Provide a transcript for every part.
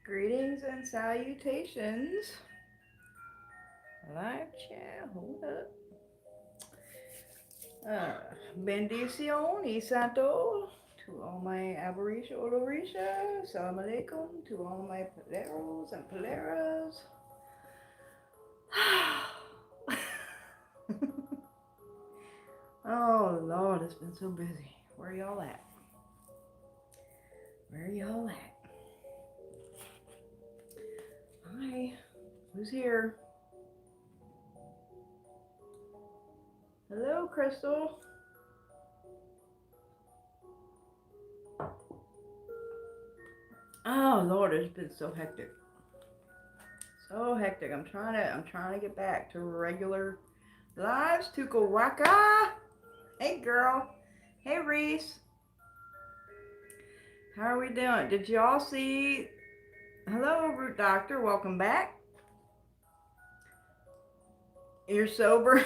Greetings and salutations. Live chat, hold up. Bendición y santo to all my Aborisha Olorisha. Salam alaikum to all my paleros and paleras. Oh Lord, it's been so busy. Where y'all at? Where y'all at? Hi, who's here? Hello, Crystal. Oh Lord, it's been so hectic. So hectic. I'm trying to get back to regular lives. Tuka Waka. Hey girl. Hey Reese. How are we doing? Did y'all see? Hello, Root Doctor. Welcome back. You're sober.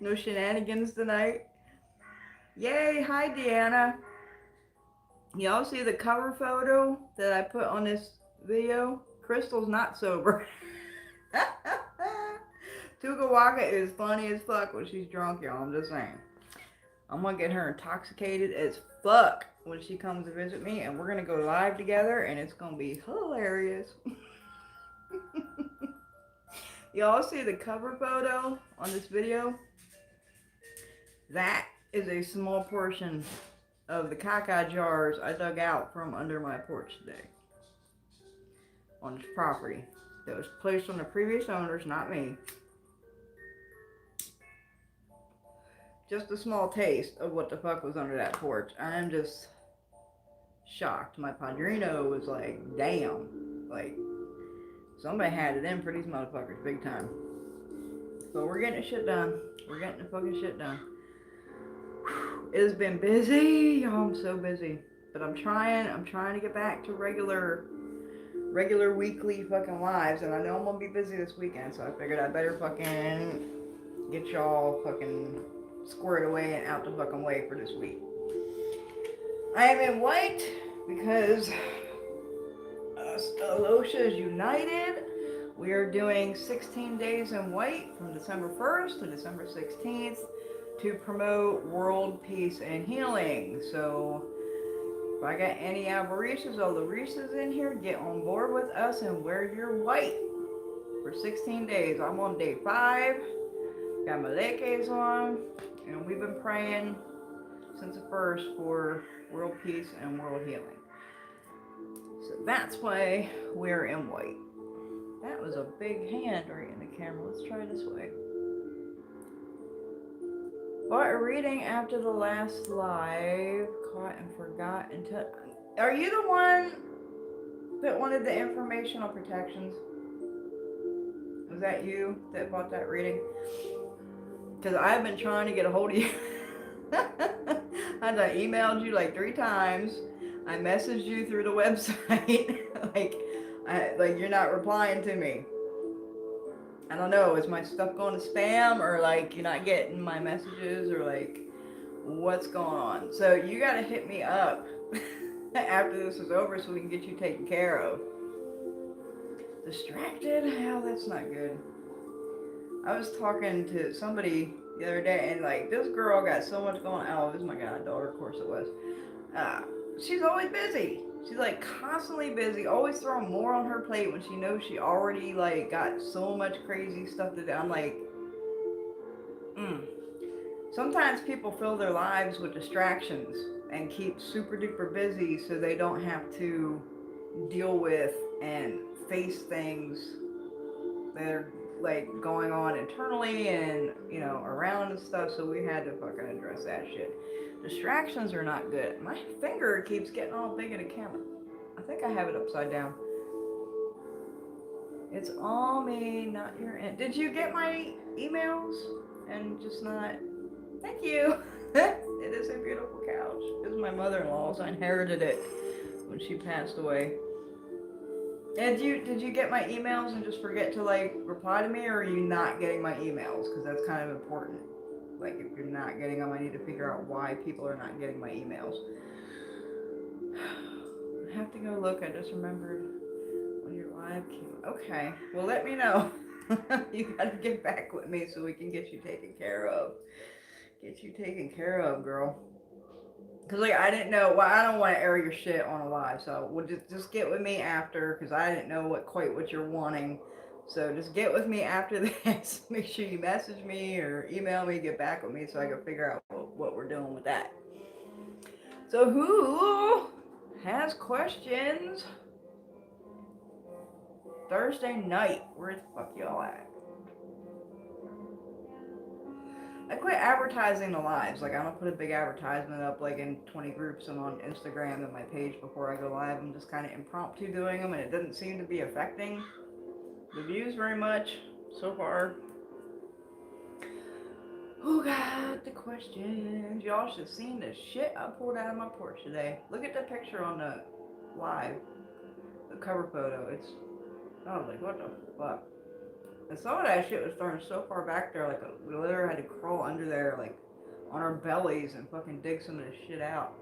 No shenanigans tonight. Yay. Hi, Deanna. Y'all see the cover photo that I put on this video? Crystal's not sober. Tuka Waka is funny as fuck when she's drunk, y'all. I'm just saying. I'm gonna get her intoxicated as fuck when she comes to visit me, and we're gonna go live together, and it's gonna be hilarious. Y'all see the cover photo on this video? That is a small portion of the caca jars I dug out from under my porch today on this property that was placed on the previous owners, not me. Just a small taste of what the fuck was under that porch. I'm just shocked. My padrino was like, damn, like somebody had it in for these motherfuckers big time. But we're getting the shit done. We're getting the fucking shit done. It has been busy, y'all. I'm so busy, but I'm trying to get back to regular weekly fucking lives, and I know I'm gonna be busy this weekend, so I figured I better fucking get y'all fucking squared away and out the fucking way for this week. I am in white because Alosha is united. We are doing 16 days in white from December 1st to December 16th to promote world peace and healing. So if I got any Aborishas or Larisas in here, get on board with us and wear your white for 16 days. I'm on day 5. Got my lekes on, and we've been praying since the first for world peace and world healing. So that's why we're in white. That was a big hand right in the camera. Let's try this way. Bought a reading after the last live. Caught and forgot. Are you the one that wanted the information on protections? Was that you that bought that reading? Because I've been trying to get a hold of you. I emailed you like 3 times. I messaged you through the website. like you're not replying to me. I don't know, is my stuff going to spam, or like you're not getting my messages, or like what's going on? So you got to hit me up after this is over so we can get you taken care of. Distracted? Hell, that's not good. I was talking to somebody the other day, and like this girl got so much going on. Oh, this is my goddaughter, of course it was. She's always busy. She's like constantly busy, always throwing more on her plate when she knows she already like got so much crazy stuff to do. I'm like, Sometimes people fill their lives with distractions and keep super duper busy so they don't have to deal with and face things that are like going on internally and around and stuff. So we had to fucking address that shit. Distractions are not good. My finger keeps getting all big in the camera. I think I have it upside down. It's all me, not your end. Did you get my emails and just not? Thank you. It is a beautiful couch. It was my mother-in-law's. I inherited it when she passed away. And did you get my emails and just forget to like reply to me, or are you not getting my emails? Because that's kind of important. Like if you're not getting them, I need to figure out why people are not getting my emails. I have to go look. I just remembered when your live came. Okay, well, let me know. You gotta get back with me so we can get you taken care of. Get you taken care of, girl. Cause like I didn't know. Well, I don't want to air your shit on a live, so we'll just get with me after. Cause I didn't know what you're wanting. So just get with me after this. Make sure you message me or email me, get back with me so I can figure out what we're doing with that. So who has questions? Thursday night. Where the fuck y'all at? I quit advertising the lives. Like I don't put a big advertisement up like in 20 groups and on Instagram and my page before I go live. I'm just kind of impromptu doing them and it doesn't seem to be affecting the views very much so far. Who got the questions? Y'all should have seen the shit I pulled out of my porch today. Look at the picture on the live. The cover photo. I was like, what the fuck? And some of that shit was thrown so far back there, like we literally had to crawl under there, like on our bellies and fucking dig some of this shit out.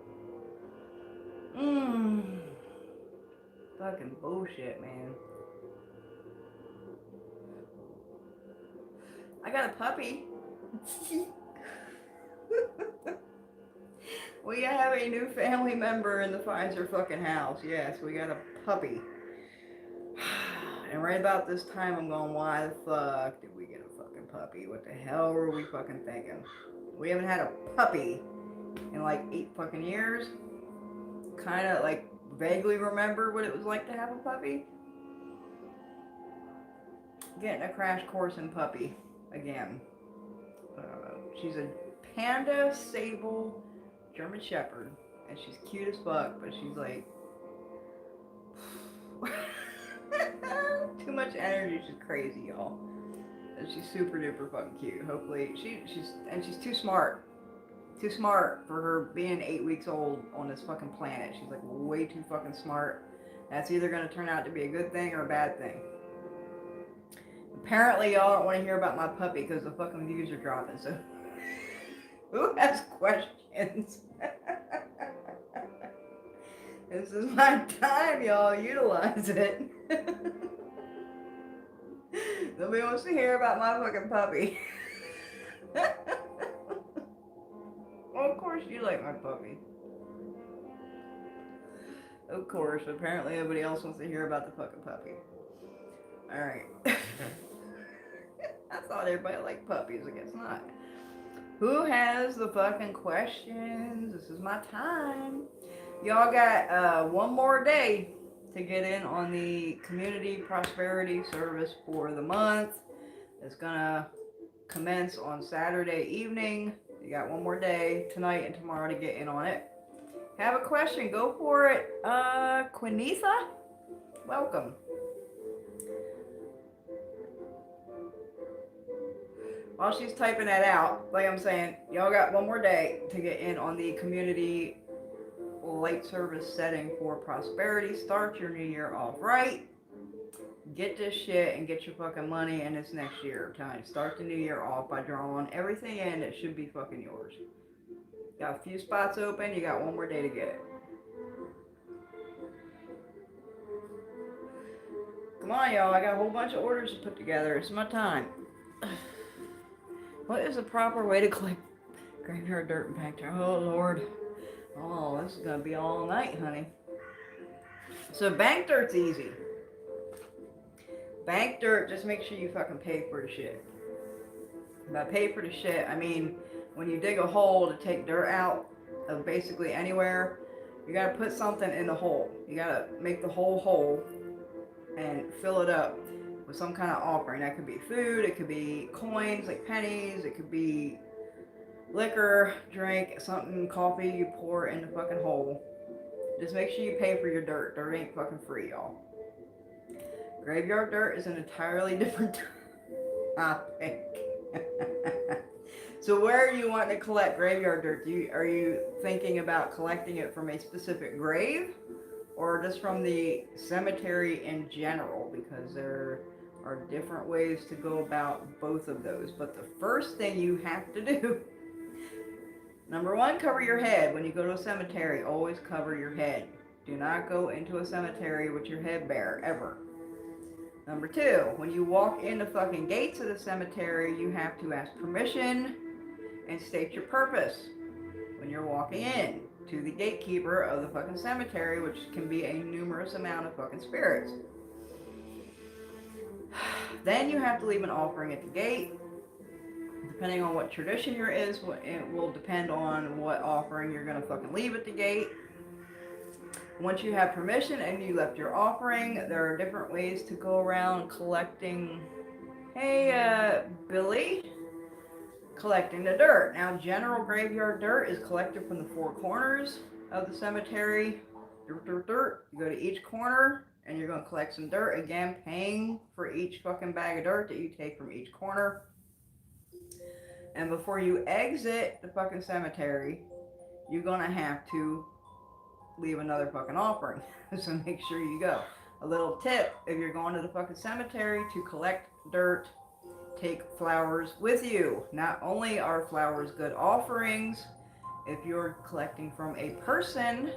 Fucking bullshit, man. I got a puppy. We have a new family member in the Pfizer fucking house. Yes, we got a puppy. And right about this time, I'm going, why the fuck did we get a fucking puppy? What the hell were we fucking thinking? We haven't had a puppy in like 8 fucking years. Kind of like vaguely remember what it was like to have a puppy. Getting a crash course in puppy again. She's a panda sable German Shepherd, and she's cute as fuck, but she's like too much energy. She's crazy, y'all. And she's super duper fucking cute. Hopefully, she's too smart. Too smart for her being 8 weeks old on this fucking planet. She's like way too fucking smart. That's either gonna turn out to be a good thing or a bad thing. Apparently, y'all don't want to hear about my puppy because the fucking views are dropping. So, who has questions? This is my time, y'all. Utilize it. Nobody wants to hear about my fucking puppy. Well, of course you like my puppy. Of course. Apparently nobody else wants to hear about the fucking puppy. Alright. I thought everybody liked puppies. I guess not. Who has the fucking questions? This is my time. Y'all got one more day to get in on the community prosperity service for the month. It's gonna commence on Saturday evening. You got one more day, tonight and tomorrow, to get in on it. Have a question, go for it. Quinitha, welcome. While she's typing that out, like I'm saying, y'all got one more day to get in on the community light service setting for prosperity. Start your new year off right. Get this shit and get your fucking money in this next year. I'm telling you, start the new year off by drawing everything in that should be fucking yours. Got a few spots open, you got one more day to get it. Come on, y'all, I got a whole bunch of orders to put together. It's my time. What is the proper way to collect graveyard dirt and bank dirt? Oh, Lord. Oh, this is going to be all night, honey. So bank dirt's easy. Bank dirt, just make sure you fucking pay for the shit. By pay for the shit, I mean, when you dig a hole to take dirt out of basically anywhere, you got to put something in the hole. You got to make the whole hole and fill it up with some kind of offering. That could be food, it could be coins, like pennies, it could be liquor, drink, something, coffee you pour in the fucking hole. Just make sure you pay for your dirt. Dirt ain't fucking free, y'all. Graveyard dirt is an entirely different topic. So where are you wanting to collect graveyard dirt? Are you thinking about collecting it from a specific grave? Or just from the cemetery in general? Because there are different ways to go about both of those. But the first thing you have to do, number one, cover your head. When you go to a cemetery, always cover your head. Do not go into a cemetery with your head bare, ever. Number 2, when you walk in the fucking gates of the cemetery, you have to ask permission and state your purpose when you're walking in to the gatekeeper of the fucking cemetery, which can be a numerous amount of fucking spirits. Then you have to leave an offering at the gate. Depending on what tradition you're in, it will depend on what offering you're going to fucking leave at the gate. Once you have permission and you left your offering, there are different ways to go around collecting. Hey, Billy. Collecting the dirt. Now, general graveyard dirt is collected from the 4 corners of the cemetery. Dirt, dirt, dirt. You go to each corner and you're going to collect some dirt. Again, paying for each fucking bag of dirt that you take from each corner. And before you exit the fucking cemetery, you're going to have to leave another fucking offering. So make sure you go. A little tip, if you're going to the fucking cemetery to collect dirt, take flowers with you. Not only are flowers good offerings, if you're collecting from a person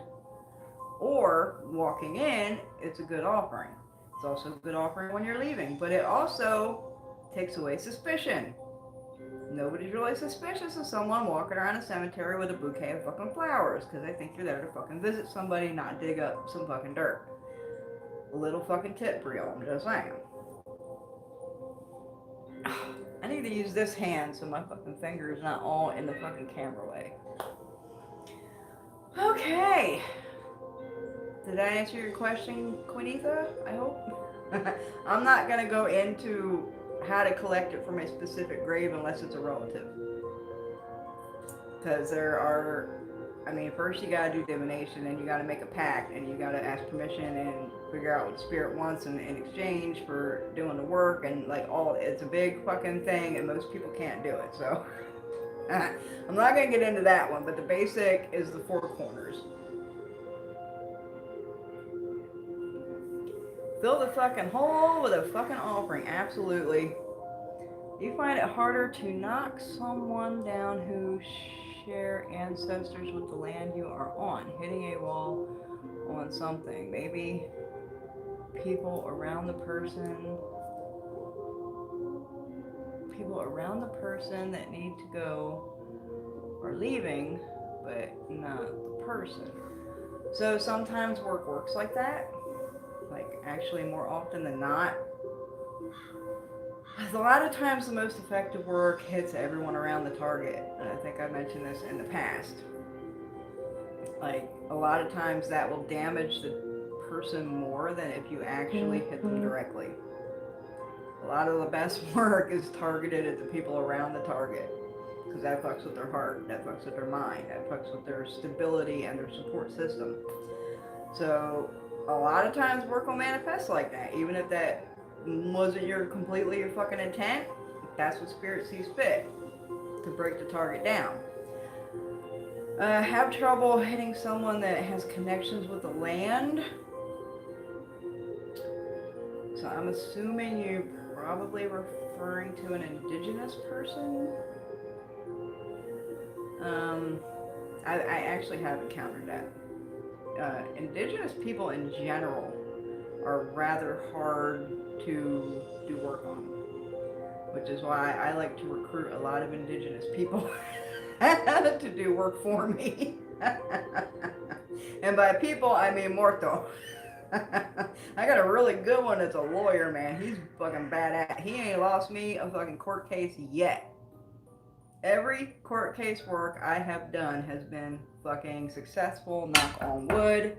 or walking in, it's a good offering. It's also a good offering when you're leaving, but it also takes away suspicion. Nobody's really suspicious of someone walking around a cemetery with a bouquet of fucking flowers, because they think you're there to fucking visit somebody, not dig up some fucking dirt. A little fucking tip for y'all, I'm just saying. I need to use this hand so my fucking finger is not all in the fucking camera way. Okay. Did I answer your question, Quinetha? I hope. I'm not going to go into how to collect it from a specific grave unless it's a relative. Because there are, first you gotta do divination, and you gotta make a pact, and you gotta ask permission and figure out what the spirit wants in exchange for doing the work, and it's a big fucking thing, and most people can't do it, so. I'm not gonna get into that one, but the basic is the 4 corners. Fill the fucking hole with a fucking offering, absolutely. You find it harder to knock someone down who share ancestors with the land you are on. Hitting a wall on something. Maybe people around the person that need to go are leaving, but not the person. So sometimes work works like that. Actually more often than not. A lot of times the most effective work hits everyone around the target. And I think I mentioned this in the past. A lot of times that will damage the person more than if you actually hit them directly. A lot of the best work is targeted at the people around the target. Because that fucks with their heart, that fucks with their mind, that fucks with their stability and their support system. So a lot of times work will manifest like that, even if that wasn't your fucking intent. That's what spirit sees fit to break the target down. Have trouble hitting someone that has connections with the land. So I'm assuming you're probably referring to an indigenous person. I actually have encountered that. Indigenous people in general are rather hard to do work on, which is why I like to recruit a lot of indigenous people to do work for me. And by people, I mean Morto. I got a really good one that's a lawyer, man. He's fucking badass. He ain't lost me a fucking court case yet. Every court case work I have done has been fucking successful, knock on wood.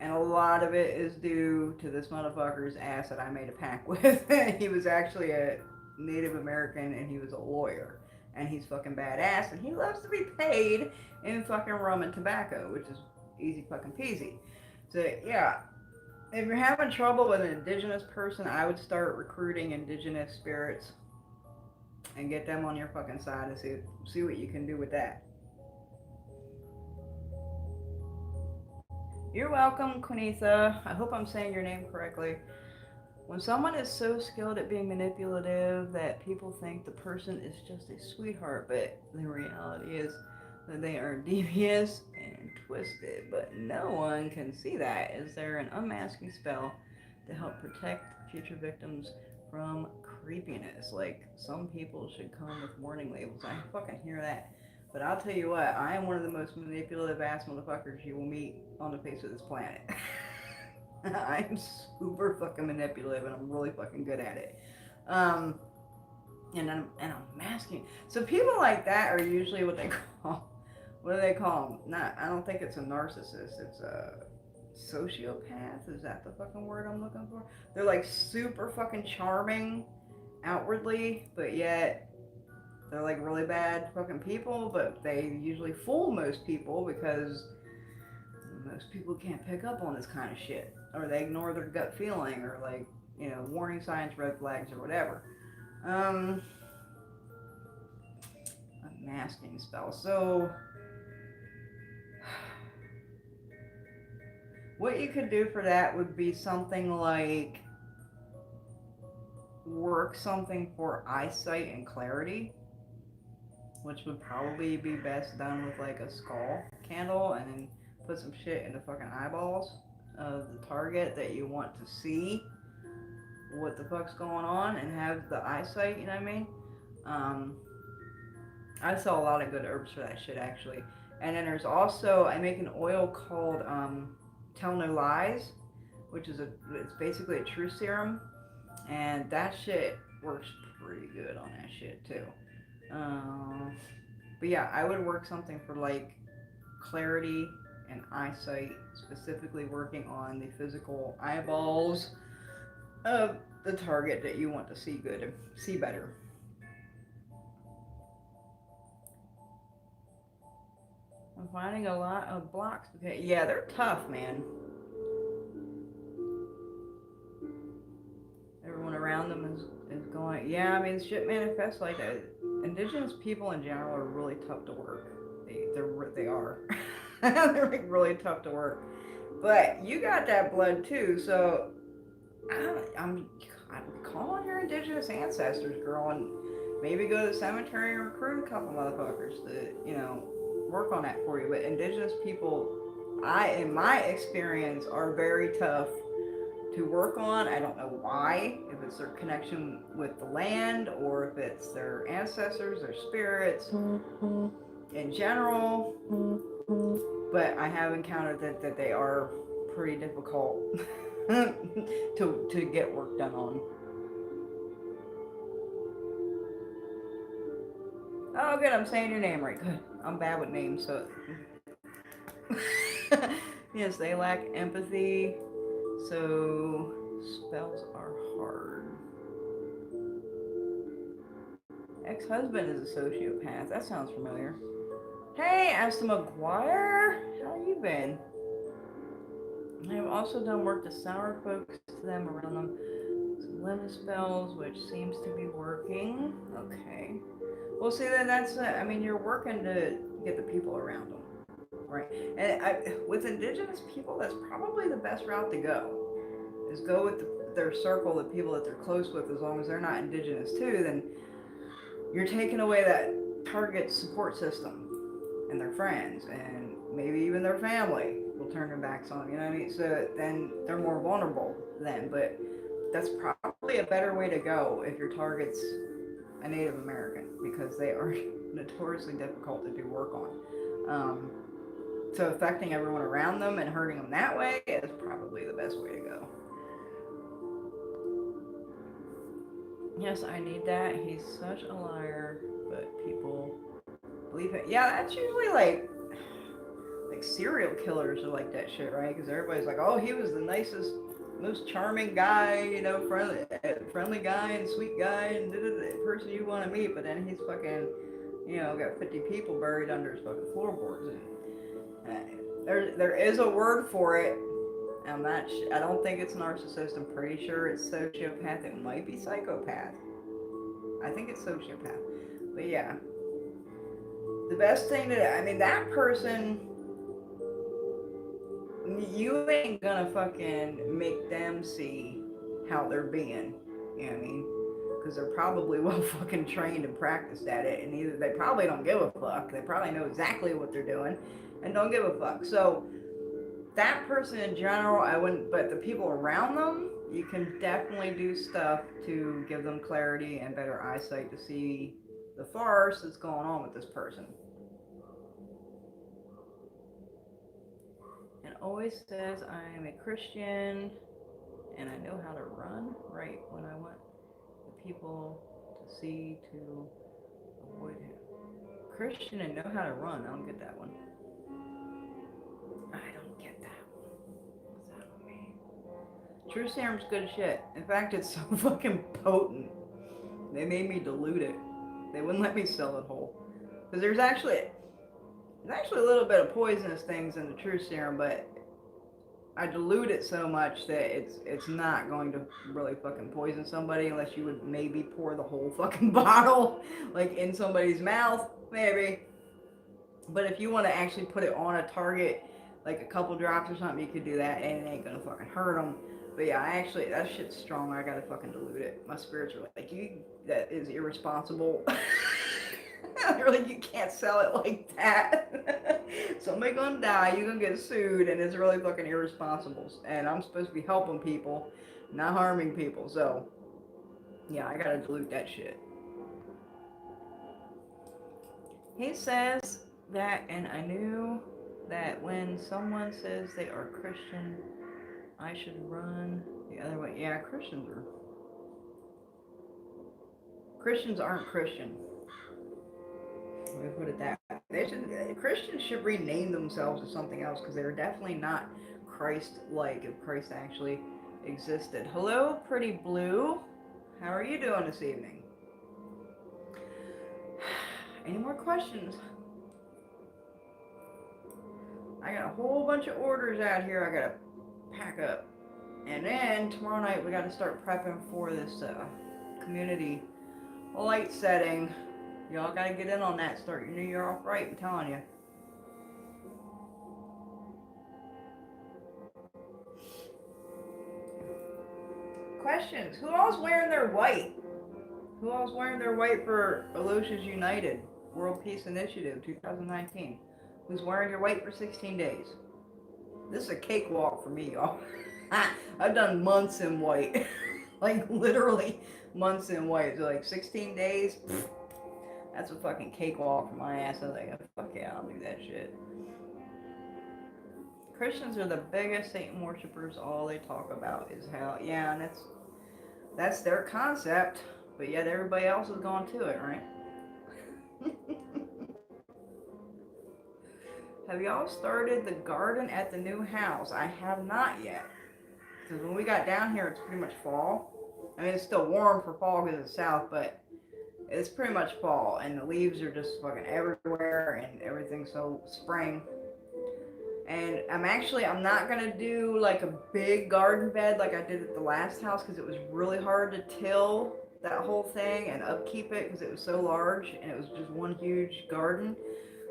And a lot of it is due to this motherfucker's ass that I made a pact with. He was actually a Native American and he was a lawyer. And he's fucking badass and he loves to be paid in fucking rum and tobacco, which is easy fucking peasy. So yeah, if you're having trouble with an indigenous person, I would start recruiting indigenous spirits and get them on your fucking side and see what you can do with that. You're welcome, Quinetha. I hope I'm saying your name correctly. When someone is so skilled at being manipulative that people think the person is just a sweetheart, but the reality is that they are devious and fucking twisted, but no one can see that. Is there an unmasking spell to help protect future victims from creepiness? Like, some people should come with warning labels. I fucking hear that. But I'll tell you what, I am one of the most manipulative ass motherfuckers you will meet on the face of this planet. I'm super fucking manipulative and I'm really fucking good at it. Um, and I'm masking. So people like that are usually what they call, what do they call them? Not, I don't think it's a narcissist. It's a sociopath. Is that the fucking word I'm looking for? They're like super fucking charming outwardly, but yet they're like really bad fucking people. But they usually fool most people because most people can't pick up on this kind of shit, or they ignore their gut feeling, or like, warning signs, red flags, or whatever. Um, a masking spell. So, what you could do for that would be something like work something for eyesight and clarity, which would probably be best done with like a skull candle, and then put some shit in the fucking eyeballs of the target that you want to see what the fuck's going on and have the eyesight, you know what I mean? Um, I saw a lot of good herbs for that shit actually. And then there's also, I make an oil called Tell No Lies, which is it's basically a truth serum, and that shit works pretty good on that shit too. Um, but yeah, I would work something for like clarity and eyesight, specifically working on the physical eyeballs of the target that you want to see good, see better. I'm finding a lot of blocks. Okay, yeah, they're tough, man. Everyone around them is going. Yeah, I mean, shit manifests like that. Indigenous people in general are really tough to work. They are. They're like really tough to work. But you got that blood too, so I'm call on your indigenous ancestors, girl, and maybe go to the cemetery and recruit a couple motherfuckers to, work on that for you. But indigenous people, in my experience, are very tough to work on. I don't know why, if it's their connection with the land or if it's their ancestors, their spirits in general. But I have encountered that they are pretty difficult to get work done on. Oh, good. I'm saying your name right. Good. I'm bad with names, so. Yes, they lack empathy, so spells are hard. Ex-husband is a sociopath. That sounds familiar. Hey, Aston McGuire. How you been? I have also done work to sour folks to them around them. Some lemon spells, which seems to be working. Okay. Well, see, then I mean, you're working to get the people around them, right? And with indigenous people, that's probably the best route to go, is go with their circle, the people that they're close with, as long as they're not indigenous too, then you're taking away that target support system and their friends, and maybe even their family will turn their backs on them, you know what I mean? So then they're more vulnerable then, but that's probably a better way to go if your target's a Native American, because they are notoriously difficult to do work on. So affecting everyone around them and hurting them that way is probably the best way to go. Yes, I need that. He's such a liar, but people believe it. Yeah, that's usually like serial killers are like that shit, right? Because everybody's like, oh, he was the nicest, most charming guy, friendly guy and sweet guy and the person you want to meet, but then he's fucking, got 50 people buried under his fucking floorboards. And there is a word for it. I don't think it's narcissist. I'm pretty sure it's sociopath. It might be psychopath. I think it's sociopath. But yeah, the best thing that person, you ain't gonna fucking make them see how they're being, you know what I mean? Because they're probably well fucking trained and practiced at it, and either they probably don't give a fuck, they probably know exactly what they're doing, and don't give a fuck. So that person in general, I wouldn't, but the people around them, you can definitely do stuff to give them clarity and better eyesight to see the farce that's going on with this person. And always says I am a Christian and I know how to run right when I want the people to see to avoid him. Christian and know how to run. I don't get that one. I don't get that one. What's that on me? True serum's good shit. In fact, it's so fucking potent. They made me dilute it. They wouldn't let me sell it whole. Because there's actually a little bit of poisonous things in the true serum, but I dilute it so much that it's not going to really fucking poison somebody unless you would maybe pour the whole fucking bottle like in somebody's mouth, maybe. But if you want to actually put it on a target, like a couple drops or something, you could do that and it ain't gonna fucking hurt them. But yeah, that shit's strong. I gotta fucking dilute it. My spirits are like, that is irresponsible. They're like, you can't sell it like that. Somebody gonna die, you gonna get sued, and it's really fucking irresponsible. And I'm supposed to be helping people, not harming people. So, yeah, I gotta dilute that shit. He says that, and I knew that when someone says they are Christian, I should run the other way. Yeah, Christians aren't Christian. Let me put it that way. Christians should rename themselves to something else because they're definitely not Christ-like if Christ actually existed. Hello, pretty blue. How are you doing this evening? Any more questions? I got a whole bunch of orders out here I gotta pack up. And then tomorrow night we gotta start prepping for this community light setting. Y'all gotta get in on that. Start your new year off right, I'm telling you. Questions. Who all's wearing their white? Who all's wearing their white for Aloysius United World Peace Initiative 2019? Who's wearing your white for 16 days? This is a cakewalk for me, y'all. I've done months in white. Like literally months in white. So like 16 days. Pfft, that's a fucking cakewalk for my ass. I was like, fuck yeah, I'll do that shit. Christians are the biggest Satan worshippers. All they talk about is how, yeah, and that's their concept. But yet everybody else has gone to it, right? Have y'all started the garden at the new house? I have not yet. Because when we got down here, it's pretty much fall. I mean, it's still warm for fall because it's south, but it's pretty much fall. And the leaves are just fucking everywhere and everything's so spring. And I'm not going to do like a big garden bed like I did at the last house because it was really hard to till that whole thing and upkeep it because it was so large and it was just one huge garden.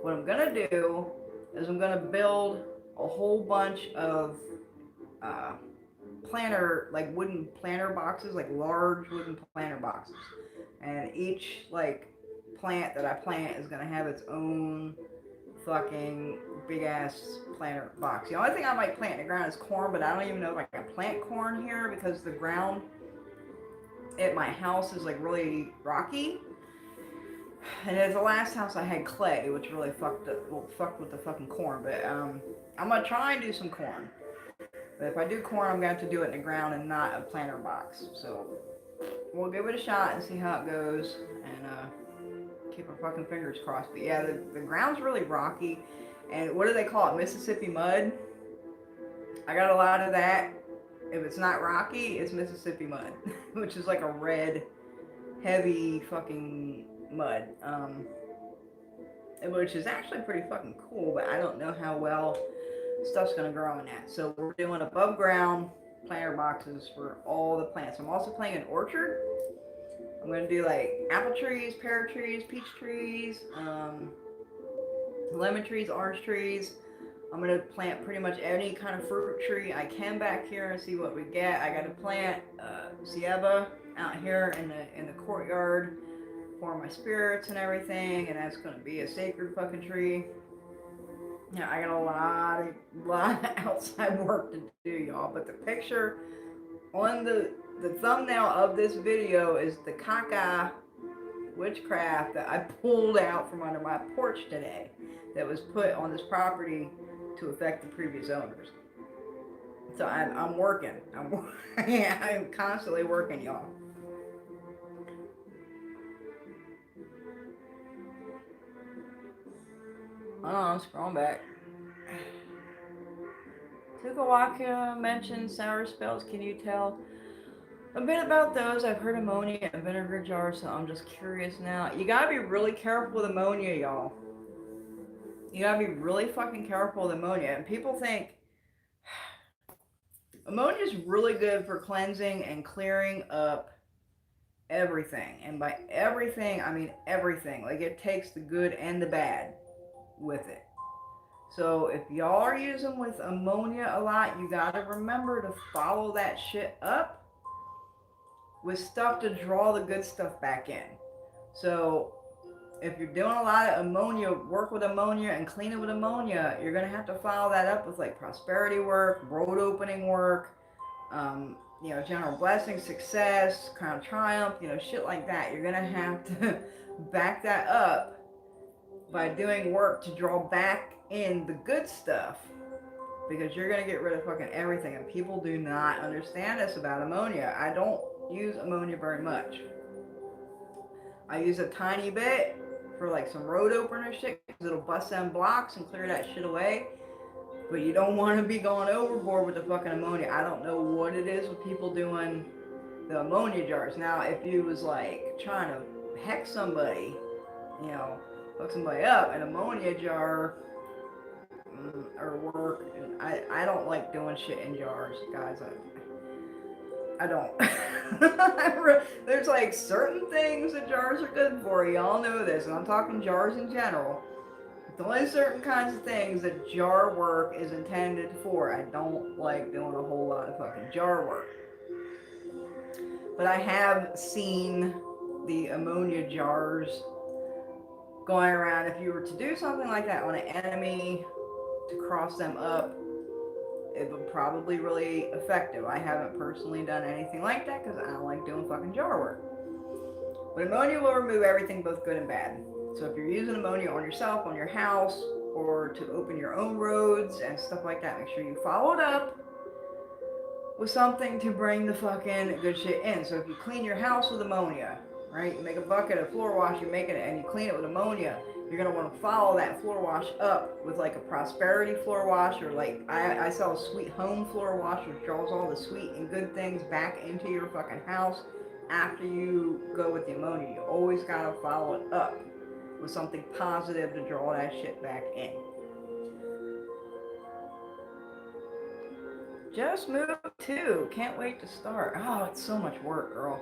What I'm going to do is I'm going to build a whole bunch of like wooden planter boxes, like large wooden planter boxes. And each like plant that I plant is going to have its own fucking big ass planter box. The only thing I might plant in the ground is corn, but I don't even know if I can plant corn here because the ground at my house is like really rocky. And at the last house I had clay, which really fucked with the fucking corn. But I'm gonna try and do some corn. But if I do corn, I'm gonna have to do it in the ground and not a planter box. So we'll give it a shot and see how it goes, and keep our fucking fingers crossed. But yeah, the ground's really rocky, and what do they call it? Mississippi mud. I got a lot of that. If it's not rocky, it's Mississippi mud, which is like a red, heavy fucking mud, which is actually pretty fucking cool, but I don't know how well stuff's gonna grow in that. So we're doing above ground planter boxes for all the plants. I'm also planting an orchard. I'm gonna do like apple trees, pear trees, peach trees, lemon trees, orange trees. I'm gonna plant pretty much any kind of fruit tree I can back here and see what we get. I gotta plant ceiba out here in the courtyard for my spirits and everything, and that's gonna be a sacred fucking tree. Yeah, I got a lot of outside work to do, y'all. But the picture on the thumbnail of this video is the caca witchcraft that I pulled out from under my porch today, that was put on this property to affect the previous owners. So I'm working. Yeah, I'm constantly working, y'all. Oh, I'm scrolling back. Tukawaka mentioned sour spells. Can you tell a bit about those? I've heard ammonia and vinegar jars, so I'm just curious now. You gotta be really careful with ammonia, y'all. You gotta be really fucking careful with ammonia. And people think ammonia is really good for cleansing and clearing up everything. And by everything, I mean everything. Like, it takes the good and the bad with it. So if y'all are using with ammonia a lot, you gotta remember to follow that shit up with stuff to draw the good stuff back in. So if you're doing a lot of ammonia, work with ammonia and clean it with ammonia, you're gonna have to follow that up with like prosperity work, road opening work, general blessing, success, crown triumph, shit like that. You're gonna have to back that up by doing work to draw back in the good stuff, because you're gonna get rid of fucking everything. And people do not understand this about ammonia. I don't use ammonia very much. I use a tiny bit for like some road opener shit, because it'll bust them blocks and clear that shit away. But you don't want to be going overboard with the fucking ammonia. I don't know what it is with people doing the ammonia jars. Now, if you was like trying to hex somebody, hook somebody up, an ammonia jar or work. And I don't like doing shit in jars, guys. I don't. There's like certain things that jars are good for. Y'all know this, and I'm talking jars in general. There's only certain kinds of things that jar work is intended for. I don't like doing a whole lot of fucking jar work. But I have seen the ammonia jars going around. If you were to do something like that on an enemy to cross them up, it would probably really effective. I haven't personally done anything like that because I don't like doing fucking jar work. But ammonia will remove everything, both good and bad. So if you're using ammonia on yourself, on your house, or to open your own roads and stuff like that, make sure you follow it up with something to bring the fucking good shit in. So if you clean your house with ammonia, right, you make a bucket of floor wash, you make it and you clean it with ammonia, you're going to want to follow that floor wash up with like a prosperity floor wash, or like I sell a sweet home floor wash, which draws all the sweet and good things back into your fucking house after you go with the ammonia. You always got to follow it up with something positive to draw that shit back in. Just moved too. Can't wait to start. Oh, it's so much work, girl.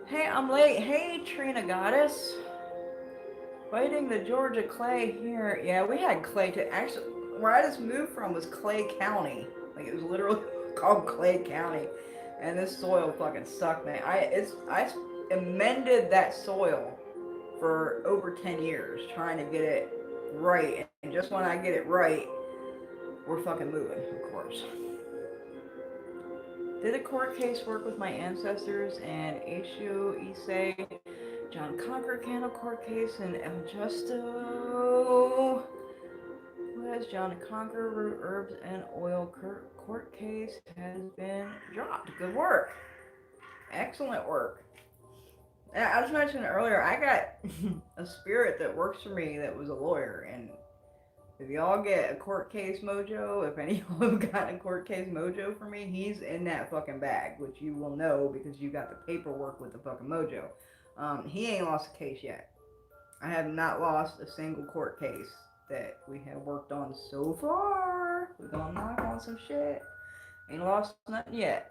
Hey, I'm late. Hey, Trina Goddess. Fighting the Georgia clay here. Yeah, we had clay too. Actually, where I just moved from was Clay County. Like, it was literally called Clay County. And this soil fucking sucked, man. I amended that soil for over 10 years trying to get it right. And just when I get it right, we're fucking moving, of course. Did a court case work with my ancestors and Aishu Issei, John Conquer candle court case, and El Justo? Who has John Conquer root herbs and oil court case has been dropped. Good work. Excellent work. I was mentioning earlier, I got a spirit that works for me that was a lawyer, and if y'all get a court case mojo, if any of y'all have gotten a court case mojo for me, he's in that fucking bag, which you will know because you got the paperwork with the fucking mojo. He ain't lost a case yet. I have not lost a single court case that we have worked on so far. We're gonna knock on some shit. Ain't lost nothing yet.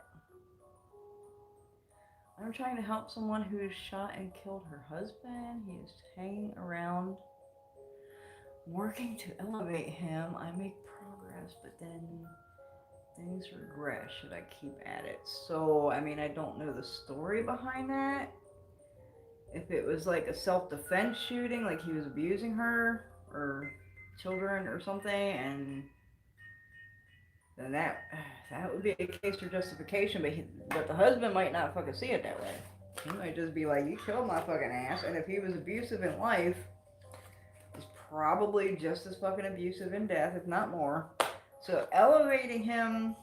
I'm trying to help someone who shot and killed her husband. He is hanging around, working to elevate him. I make progress, but then things regress. Should I keep at it? So, I mean, I don't know the story behind that. If it was like a self-defense shooting, like he was abusing her, or children or something, and then that would be a case for justification, but the husband might not fucking see it that way. He might just be like, you killed my fucking ass, and if he was abusive in life, he's probably just as fucking abusive in death, if not more. So elevating him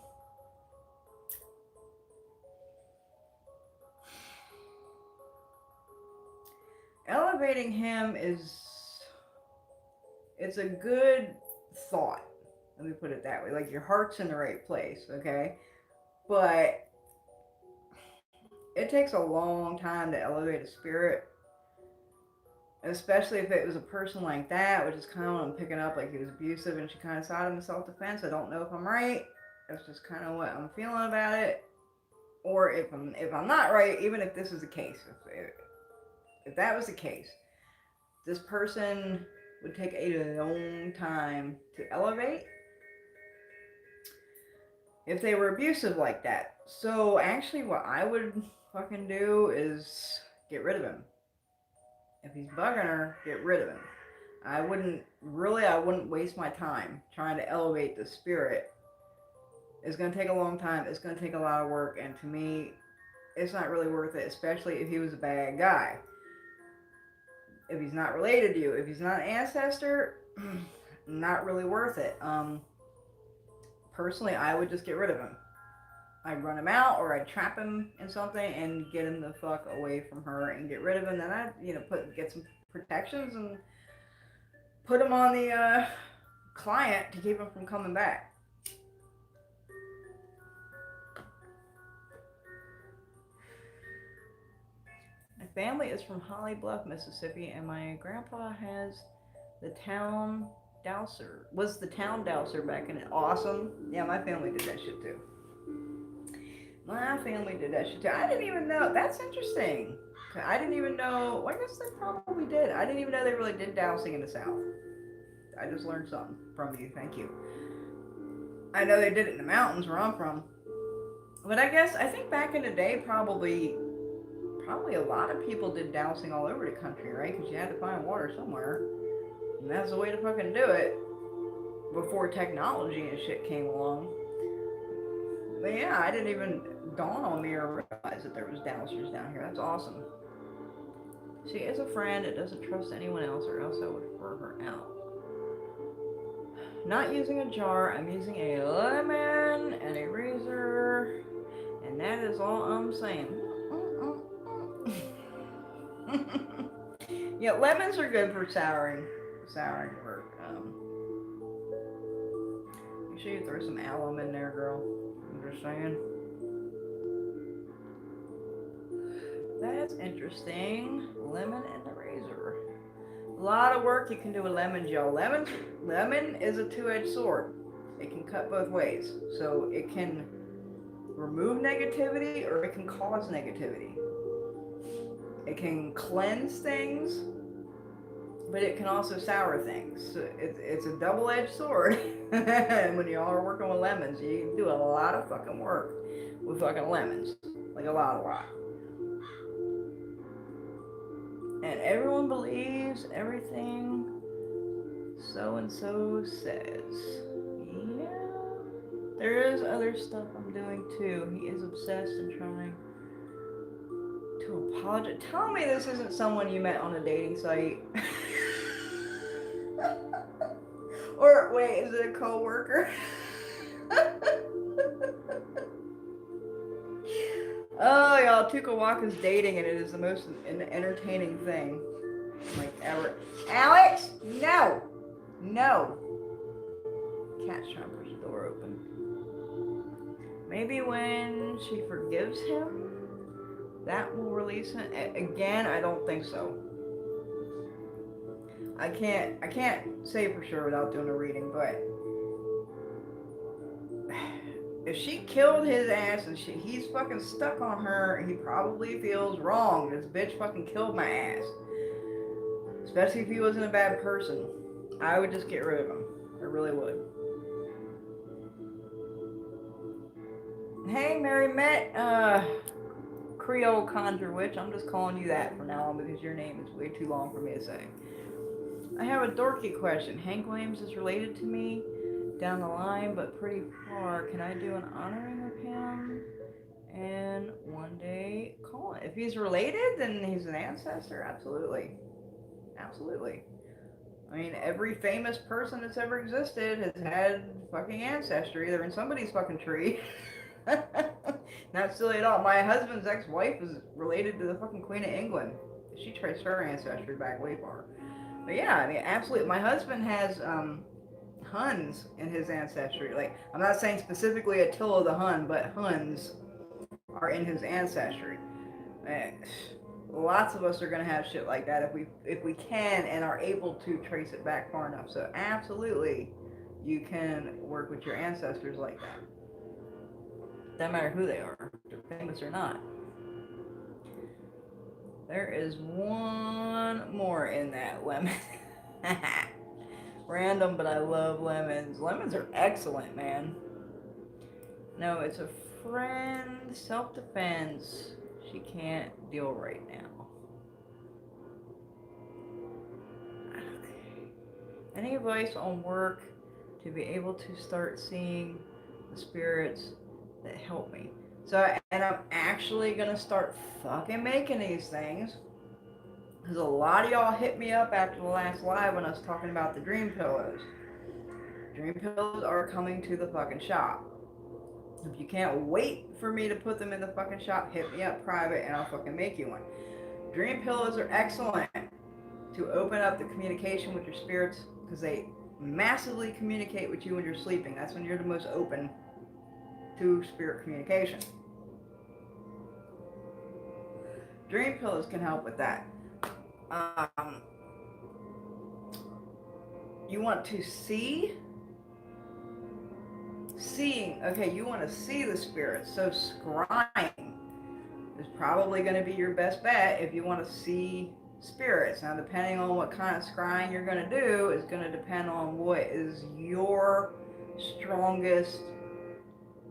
it's a good thought. Let me put it that way. Like, your heart's in the right place, okay? But it takes a long time to elevate a spirit, especially if it was a person like that, which is kind of what I'm picking up. Like, he was abusive and she kind of saw him in self-defense. I don't know if I'm right. That's just kind of what I'm feeling about it. Or if I'm not right, even if this is the case, if that was the case, this person would take a long time to elevate if they were abusive like that. So actually what I would fucking do is get rid of him. If he's bugging her, get rid of him. I wouldn't waste my time trying to elevate the spirit. It's going to take a long time. It's going to take a lot of work. And to me, it's not really worth it, especially if he was a bad guy. If he's not related to you, if he's not an ancestor, not really worth it. Personally, I would just get rid of him. I'd run him out, or I'd trap him in something and get him the fuck away from her and get rid of him. Then I'd, get some protections and put him on the client to keep him from coming back. My family is from Holly Bluff, Mississippi, and my grandpa has the town Dowser. Was the town Dowser back in it. Awesome. Yeah, my family did that shit too. My family did that shit too. I didn't even know. That's interesting. I didn't even know. Well, I guess they probably did. I didn't even know they really did dowsing in the South. I just learned something from you. Thank you. I know they did it in the mountains where I'm from. But I think back in the day, probably a lot of people did dowsing all over the country, right? Because you had to find water somewhere. And that's the way to fucking do it. Before technology and shit came along. But yeah, I didn't even dawn on me or realize that there was dowsers down here. That's awesome. She is a friend that doesn't trust anyone else, or else I would refer her out. Not using a jar, I'm using a lemon and a razor, and that is all I'm saying. Yeah, lemons are good for souring work. Make sure you throw some alum in there, girl. I'm just saying. That's interesting. Lemon and the razor. A lot of work you can do with lemon gel. Lemon is a two-edged sword. It can cut both ways. So it can remove negativity or it can cause negativity. It can cleanse things, but it can also sour things. So it's a double-edged sword. And when you all are working with lemons, you can do a lot of fucking work with fucking lemons. Like a lot. And everyone believes everything so-and-so says. Yeah. There is other stuff I'm doing too. He is obsessed and trying to apologize. Tell me this isn't someone you met on a dating site. Or wait, is it a co-worker? Oh, y'all, Cakewalk is dating, and it is the most entertaining thing like ever. Alex, no. Cat's trying to push the door open. Maybe when she forgives him, that will release him. Again, I don't think so. I can't say for sure without doing a reading, but if she killed his ass and he's fucking stuck on her, he probably feels wrong. This bitch fucking killed my ass. Especially if he wasn't a bad person. I would just get rid of him. I really would. Hey, Mary Met, Creole Conjure Witch. I'm just calling you that from now on because your name is way too long for me to say. I have a dorky question. Hank Williams is related to me down the line, but pretty far. Can I do an honoring of him? And one day call it. If he's related, then he's an ancestor. Absolutely. Absolutely. I mean, every famous person that's ever existed has had fucking ancestry. They're in somebody's fucking tree. Not silly at all. My husband's ex-wife is related to the fucking Queen of England. She traced her ancestry back way far. But yeah, I mean, absolutely. My husband has Huns in his ancestry. Like, I'm not saying specifically Attila the Hun, but Huns are in his ancestry. And lots of us are going to have shit like that if we can and are able to trace it back far enough. So absolutely, you can work with your ancestors like that. Doesn't matter who they are, if they're famous or not. There is one more in that lemon. Random, but I love lemons. Lemons are excellent, man. No, it's a friend, self-defense. She can't deal right now. Any advice on work to be able to start seeing the spirits that help me? So, and I'm actually gonna start fucking making these things. Because a lot of y'all hit me up after the last live when I was talking about the dream pillows. Dream pillows are coming to the fucking shop. If you can't wait for me to put them in the fucking shop, hit me up private and I'll fucking make you one. Dream pillows are excellent to open up the communication with your spirits because they massively communicate with you when you're sleeping. That's when you're the most open to spirit communication. Dream pillows can help with that. You want to see? Seeing, okay, you want to see the spirits. So scrying is probably going to be your best bet if you want to see spirits. Now, depending on what kind of scrying you're going to do is going to depend on what is your strongest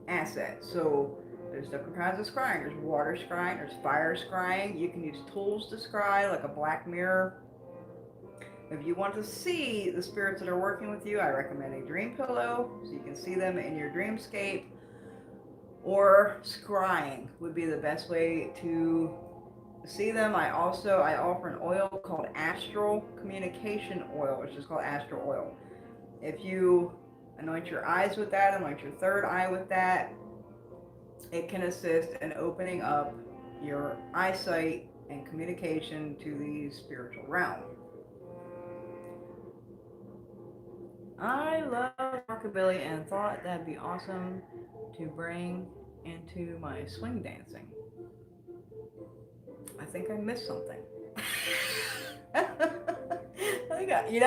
asset. So there's different kinds of scrying. There's water scrying, there's fire scrying. You can use tools to scry, like a black mirror. If you want to see the spirits that are working with you, I recommend a dream pillow so you can see them in your dreamscape. Or scrying would be the best way to see them. I offer an oil called astral communication oil, which is called astral oil. If you anoint your eyes with that, anoint your third eye with that, it can assist in opening up your eyesight and communication to the spiritual realm. I love rockabilly and thought that'd be awesome to bring into my swing dancing. I think I missed something.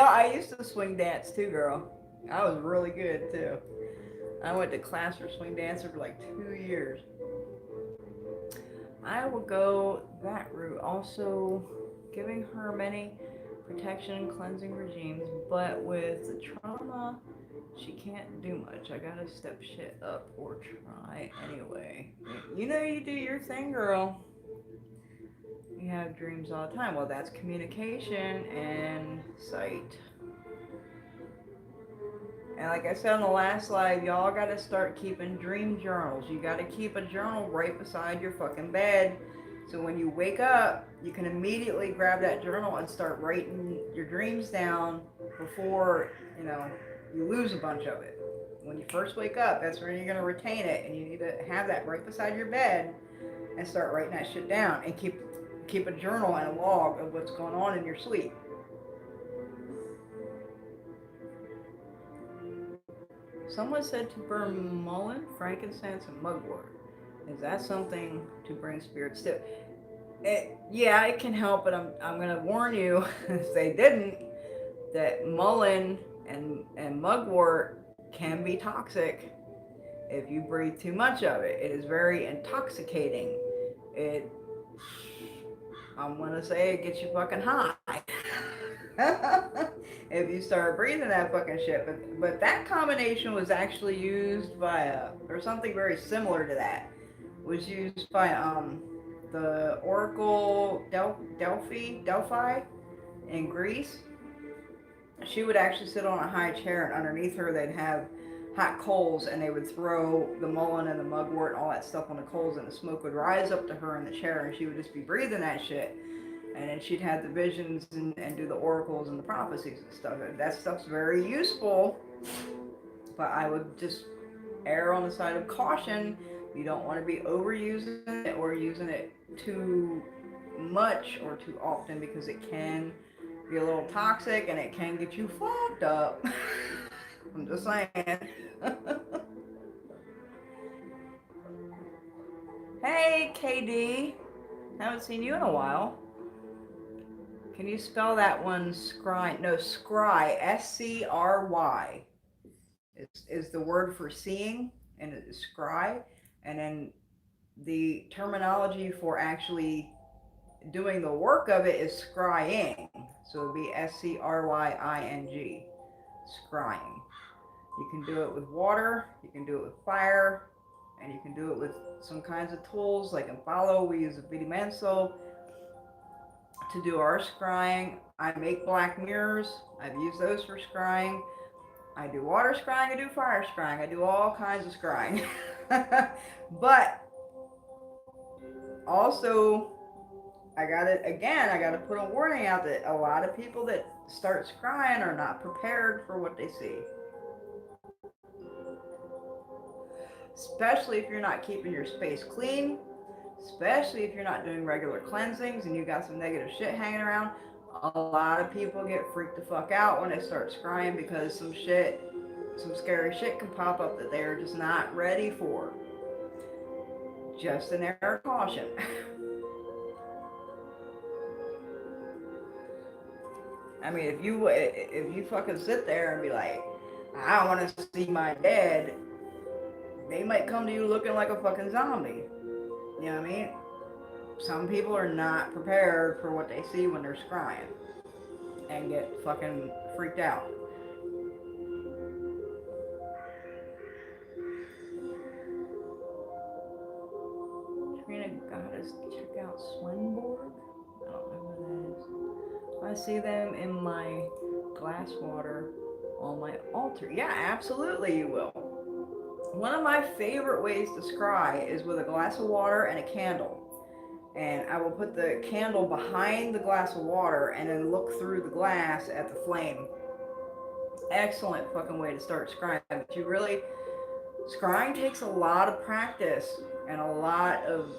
I used to swing dance too, girl. I was really good too. I went to class for swing dancer for like 2 years. I will go that route. Also, giving her many protection and cleansing regimes, but with the trauma, she can't do much. I gotta step shit up or try anyway. You do your thing, girl. You have dreams all the time. Well, that's communication and sight. And like I said on the last live, y'all gotta start keeping dream journals. You gotta keep a journal right beside your fucking bed. So when you wake up, you can immediately grab that journal and start writing your dreams down before, you lose a bunch of it. When you first wake up, that's when you're going to retain it. And you need to have that right beside your bed and start writing that shit down. And keep a journal and a log of what's going on in your sleep. Someone said to burn mullein, frankincense, and mugwort. Is that something to bring spirits to? Yeah, it can help, but I'm going to warn you, if they didn't, that mullein and mugwort can be toxic if you breathe too much of it. It is very intoxicating. I'm going to say it gets you fucking high. If you start breathing that fucking shit. But that combination was actually used by, or something very similar to that, was used by the Oracle Delphi in Greece. she would actually sit on a high chair, and underneath her they'd have hot coals, and they would throw the mullein and the mugwort and all that stuff on the coals, and the smoke would rise up to her in the chair, and she would just be breathing that shit. And then she'd have the visions and do the oracles and the prophecies and stuff. That stuff's very useful, but I would just err on the side of caution. You don't want to be overusing it or using it too much or too often, because it can be a little toxic and it can get you fucked up. I'm just saying. Hey, KD. Haven't seen you in a while. Can you spell that one? Scry? No, scry. SCRY is the word for seeing, and it is scry. And then the terminology for actually doing the work of it is scrying. So it'd be SCRYING. Scrying. You can do it with water, you can do it with fire, and you can do it with some kinds of tools. Like in Follow, we use a Vidimenso to do our scrying. I make black mirrors. I've used those for scrying. I do water scrying, I do fire scrying, I do all kinds of scrying. But also, I gotta put a warning out that a lot of people that start scrying are not prepared for what they see. Especially if you're not keeping your space clean, especially if you're not doing regular cleansings and you got some negative shit hanging around. A lot of people get freaked the fuck out when they start scrying, because some scary shit can pop up that they're just not ready for. Just an air of caution. I mean, if you fucking sit there and be like, I don't want to see my dead, they might come to you looking like a fucking zombie. You know what I mean? Some people are not prepared for what they see when they're scrying and get fucking freaked out. Trina Goddess, check out Swenborg. I don't know who that is. I see them in my glass water on my altar. Yeah, absolutely you will. One of my favorite ways to scry is with a glass of water and a candle. And I will put the candle behind the glass of water and then look through the glass at the flame. Excellent fucking way to start scrying. But scrying takes a lot of practice and a lot of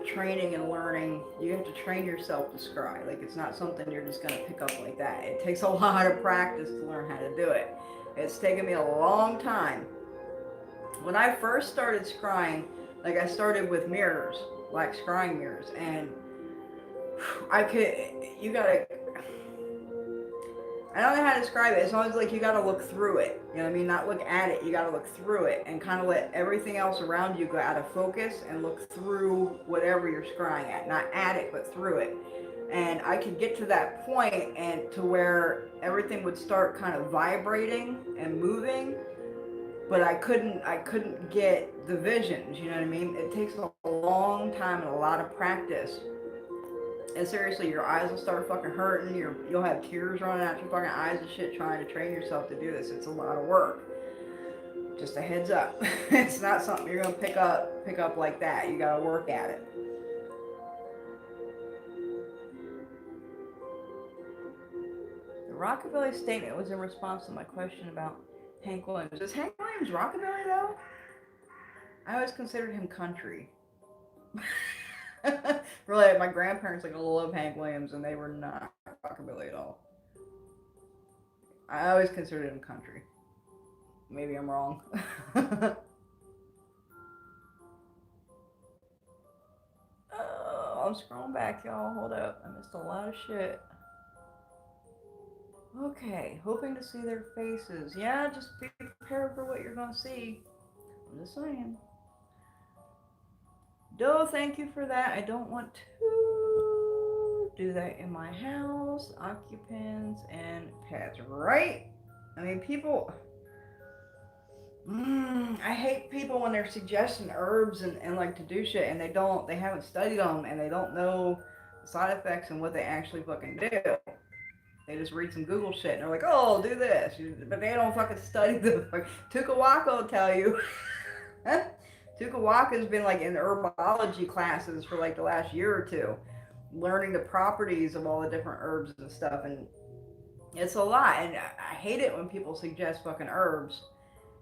training and learning. You have to train yourself to scry. Like, it's not something you're just going to pick up like that. It takes a lot of practice to learn how to do it. It's taken me a long time. When I first started scrying, like, I started with mirrors, like scrying mirrors, and I don't know how to describe it. It's always like you gotta look through it. You know what I mean? Not look at it, you gotta look through it and kind of let everything else around you go out of focus and look through whatever you're scrying at. Not at it, but through it. And I could get to that point and to where everything would start kind of vibrating and moving, but I couldn't get the visions, you know what I mean? It takes a long time and a lot of practice. And seriously, your eyes will start fucking hurting. You'll have tears running out your fucking eyes and shit trying to train yourself to do this. It's a lot of work. Just a heads up. It's not something you're gonna pick up like that. You gotta work at it. The rockabilly statement was in response to my question about Hank Williams. Is Hank Williams rockabilly though? I always considered him country. Really, my grandparents love Hank Williams, and they were not rockabilly at all. I always considered him country. Maybe I'm wrong. Oh, I'm scrolling back, y'all. Hold up. I missed a lot of shit. Okay, hoping to see their faces. Yeah, just be prepared for what you're gonna see. I'm just saying. Doe, thank you for that. I don't want to do that in my house. Occupants and pets, right? I mean, people. I hate people when they're suggesting herbs and like to do shit and they haven't studied them and they don't know the side effects and what they actually fucking do. They just read some Google shit and they're like, oh, do this. But they don't fucking study the fuck. Tukawaka will tell you. Tukawaka's been like in herbology classes for like the last year or two, learning the properties of all the different herbs and stuff. And it's a lot. And I hate it when people suggest fucking herbs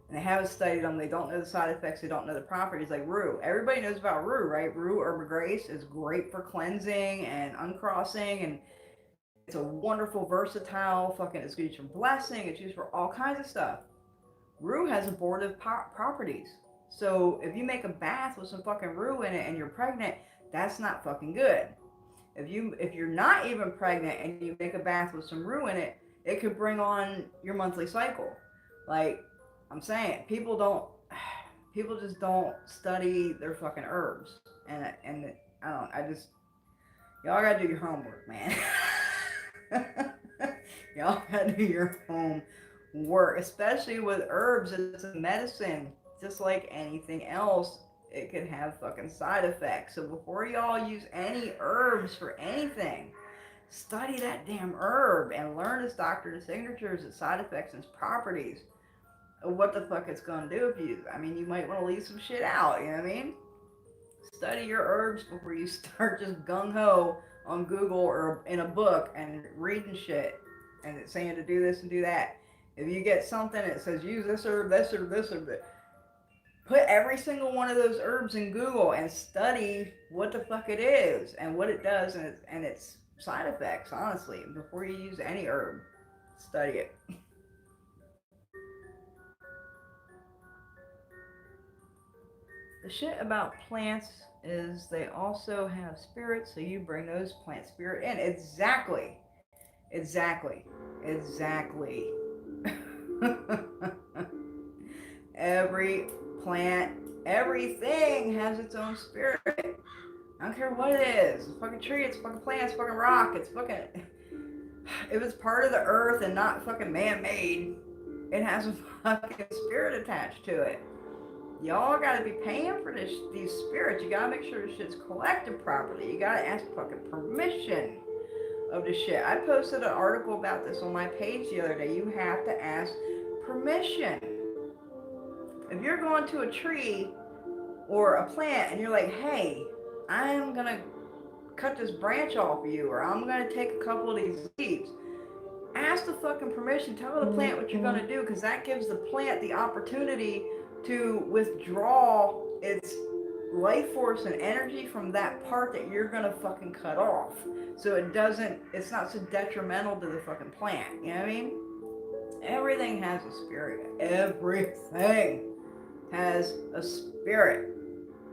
and they haven't studied them. They don't know the side effects. They don't know the properties. Like rue. Everybody knows about rue, right? Rue Herb of Grace is great for cleansing and uncrossing, and it's a wonderful, versatile fucking. It's used for blessing. It's used for all kinds of stuff. Rue has abortive properties. So if you make a bath with some fucking rue in it and you're pregnant, that's not fucking good. If you're not even pregnant and you make a bath with some rue in it, it could bring on your monthly cycle. Like I'm saying, people just don't study their fucking herbs, and I don't. I just y'all gotta do your homework, man. Y'all gotta do your homework, especially with herbs. It's a medicine, just like anything else. It could have fucking side effects. So before y'all use any herbs for anything, study that damn herb and learn its doctor's signatures, its side effects, and its properties. Of what the fuck it's gonna do if you. I mean, you might want to leave some shit out. You know what I mean? Study your herbs before you start just gung ho on Google or in a book and reading shit and it's saying to do this and do that. If you get something that says use this herb, this herb, this herb, put every single one of those herbs in Google and study what the fuck it is and what it does and its side effects, honestly, before you use any herb. Study it. The shit about plants is they also have spirits, so you bring those plant spirit in. Exactly. Exactly. Exactly. Every plant, everything has its own spirit. I don't care what it is. It's a fucking tree, it's a fucking plant, it's a fucking rock, it's fucking. If it's part of the earth and not fucking man made, it has a fucking spirit attached to it. Y'all gotta be paying for these spirits. You gotta make sure this shit's collected properly. You gotta ask fucking permission of the shit. I posted an article about this on my page the other day. You have to ask permission. If you're going to a tree or a plant and you're like, hey, I'm gonna cut this branch off of you, or I'm gonna take a couple of these leaves, ask the fucking permission. Tell the plant what you're gonna do, because that gives the plant the opportunity to withdraw its life force and energy from that part that you're gonna fucking cut off. So it's not so detrimental to the fucking plant. You know what I mean? Everything has a spirit. Everything has a spirit.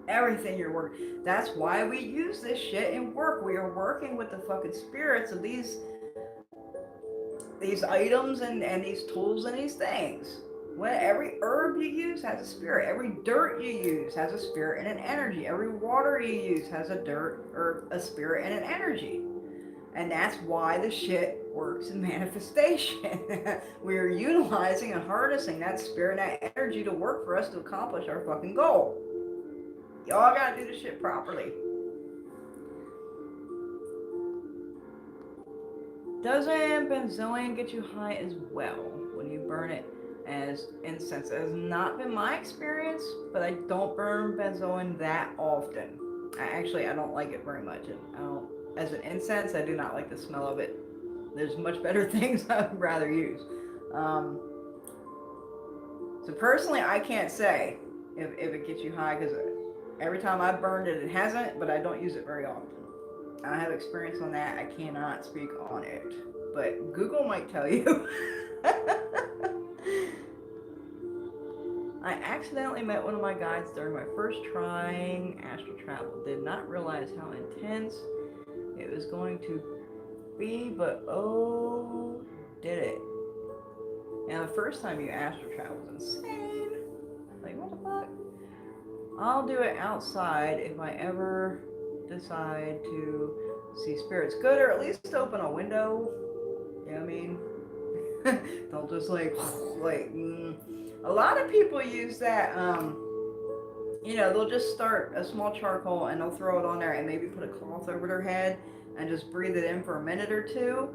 Everything you're working. That's why we use this shit in work. We are working with the fucking spirits of these items and these tools and these things. When every herb you use has a spirit. Every dirt you use has a spirit and an energy. Every water you use has a dirt or a spirit and an energy. And that's why the shit works in manifestation. We are utilizing and harnessing that spirit and that energy to work for us to accomplish our fucking goal. Y'all gotta do this shit properly. Doesn't benzoin get you high as well when you burn it as incense? It has not been my experience, but I don't burn benzoin that often. I don't like it very much. As an incense, I do not like the smell of it. There's much better things I'd rather use. So personally, I can't say if it gets you high, because every time I've burned it, it hasn't, but I don't use it very often. I have experience on that. I cannot speak on it, but Google might tell you. I accidentally met one of my guides during my first trying astral travel. Did not realize how intense it was going to be, but oh, did it. Now, the first time you astral travel was insane. Like, what the fuck? I'll do it outside if I ever decide to see spirits. Good, or at least open a window. You know what I mean? Don't just a lot of people use that, they'll just start a small charcoal and they'll throw it on there and maybe put a cloth over their head and just breathe it in for a minute or two.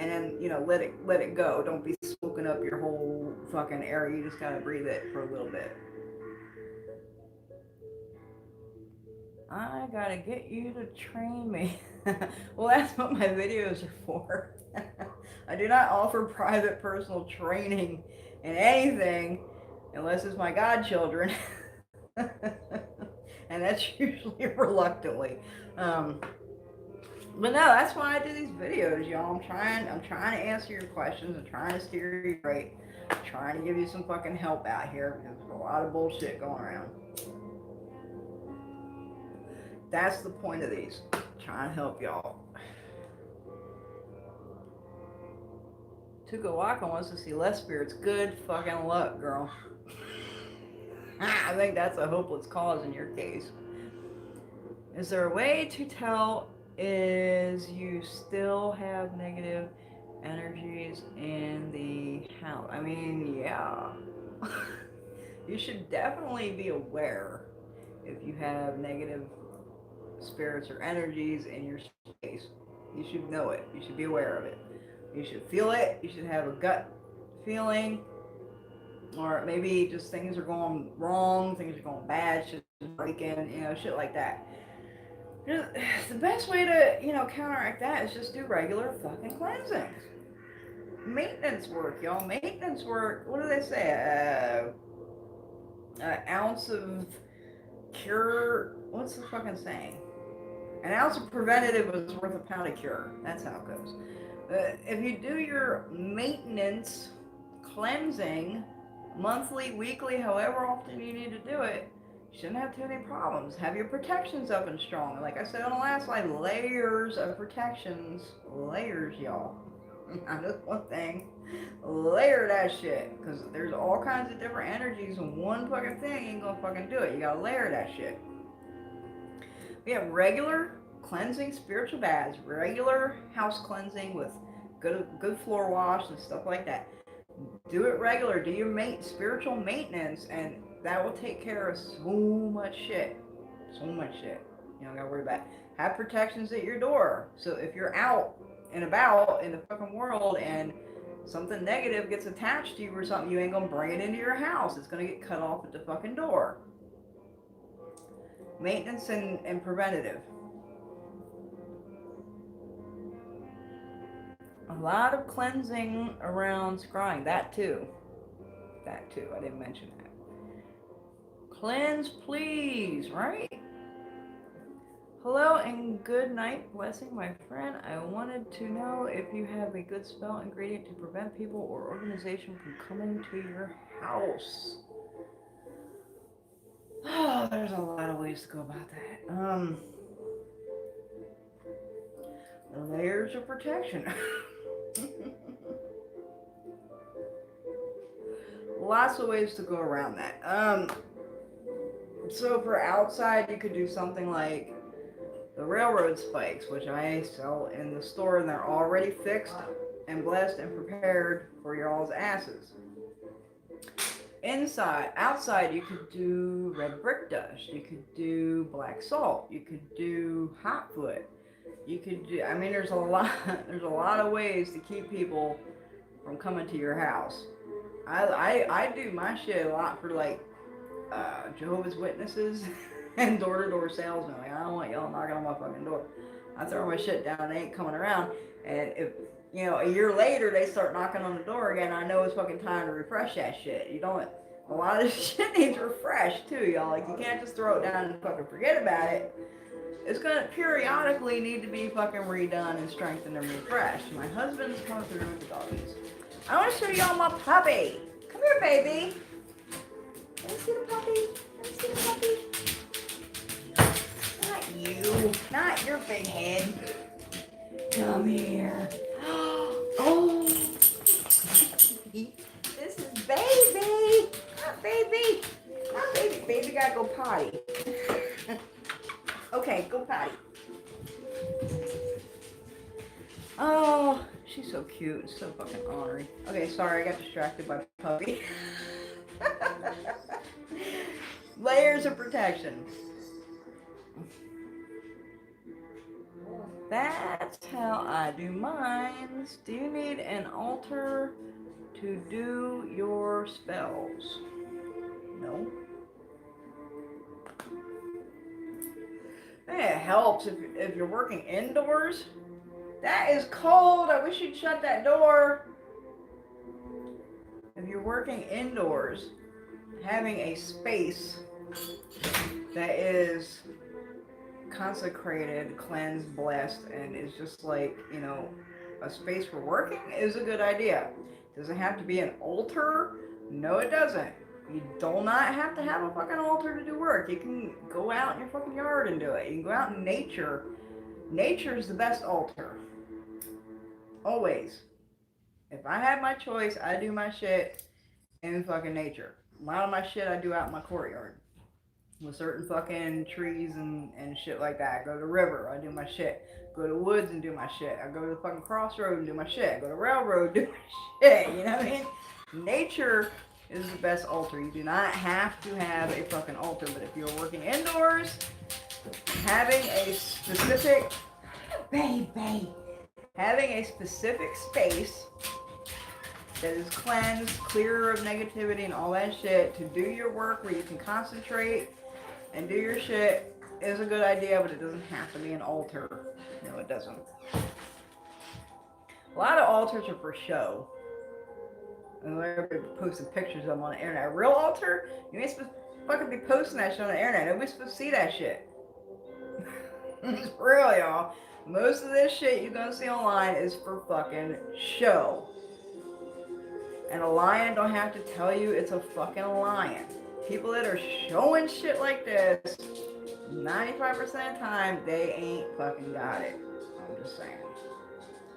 and then, you know, let it go. Don't be smoking up your whole fucking area. You just gotta breathe it for a little bit. I gotta get you to train me. Well, that's what my videos are for. I do not offer private personal training in anything unless it's my godchildren. And that's usually reluctantly. Um, but no, that's why I do these videos, y'all. I'm trying to answer your questions. I'm trying to steer you right. I'm trying to give you some fucking help out here because there's a lot of bullshit going around. That's the point of these. Trying to help y'all. Tukawaka wants to see less spirits. Good fucking luck, girl. I think that's a hopeless cause in your case. Is there a way to tell is you still have negative energies in the house? I mean, yeah. You should definitely be aware if you have negative spirits or energies in your space. You should know it. You should be aware of it. You should feel it. You should have a gut feeling. Or maybe just things are going wrong, things are going bad, shit's breaking, you know, shit like that. The best way to, you know, counteract that is just do regular fucking cleansing. Maintenance work, y'all. Maintenance work, what do they say? An ounce of cure, what's the fucking saying? An ounce of preventative is worth a pound of cure. That's how it goes. If you do your maintenance cleansing monthly, weekly, however often you need to do it, you shouldn't have too many problems. Have your protections up and strong. Like I said on the last slide, layers of protections. Layers, y'all. Not just one thing. Layer that shit. Because there's all kinds of different energies, and one fucking thing ain't gonna fucking do it. You gotta layer that shit. We have regular cleansing, spiritual baths, regular house cleansing with good floor wash and stuff like that. Do it regular. Do your spiritual maintenance, and that will take care of so much shit. So much shit. You don't gotta worry about it. Have protections at your door. So if you're out and about in the fucking world and something negative gets attached to you or something, you ain't gonna bring it into your house. It's gonna get cut off at the fucking door. Maintenance and preventative. A lot of cleansing around scrying. That too. I didn't mention that. Cleanse, please, right? Hello and good night, blessing, my friend. I wanted to know if you have a good spell ingredient to prevent people or organization from coming to your house. Oh, there's a lot of ways to go about that. Layers of protection. Lots of ways to go around that. So for outside, you could do something like the railroad spikes, which I sell in the store, and they're already fixed and blessed and prepared for your all's asses. Outside, you could do red brick dust. You could do black salt. You could do hot foot. You could do, I mean, there's a lot of ways to keep people from coming to your house. I do my shit a lot for like Jehovah's Witnesses and door-to-door salesmen. Like, I don't want y'all knocking on my fucking door. I throw my shit down, they ain't coming around. And if, you know, a year later they start knocking on the door again, I know it's fucking time to refresh that shit. A lot of this shit needs refreshed too, y'all. Like, you can't just throw it down and fucking forget about it. It's gonna periodically need to be fucking redone and strengthened and refreshed. My husband's coming through with the doggies. I want to show y'all my puppy. Come here, baby. Let me see the puppy. Let me see the puppy. Not you. Not your big head. Come here. Oh. This is baby. Not baby. Not baby. Baby gotta go potty. Okay, go potty. Oh, she's so cute. So fucking ornery. Okay, sorry, I got distracted by puppy. Layers of protection. That's how I do mine. Do you need an altar to do your spells? No. It helps if you're working indoors. That is cold. I wish you'd shut that door. If you're working indoors, having a space that is consecrated, cleansed, blessed, and is just like, you know, a space for working is a good idea. Does it have to be an altar? No, it doesn't. You do not have to have a fucking altar to do work. You can go out in your fucking yard and do it. You can go out in nature. Nature is the best altar. Always. If I have my choice, I do my shit in fucking nature. A lot of my shit I do out in my courtyard. With certain fucking trees and shit like that. I go to the river, I do my shit. Go to the woods and do my shit. I go to the fucking crossroad and do my shit. I go to the railroad and do my shit. You know what I mean? Nature is the best altar. You do not have to have a fucking altar. But if you're working indoors, having a specific having a specific space that is cleansed, clear of negativity and all that shit to do your work where you can concentrate and do your shit is a good idea, but it doesn't have to be an altar. No, it doesn't. A lot of altars are for show. And everybody posting pictures of them on the internet. A real altar? You ain't supposed to fucking be posting that shit on the internet. Nobody's supposed to see that shit. It's real, y'all. Most of this shit you're gonna see online is for fucking show. And a lion don't have to tell you it's a fucking lion. People that are showing shit like this, 95% of the time, they ain't fucking got it. I'm just saying.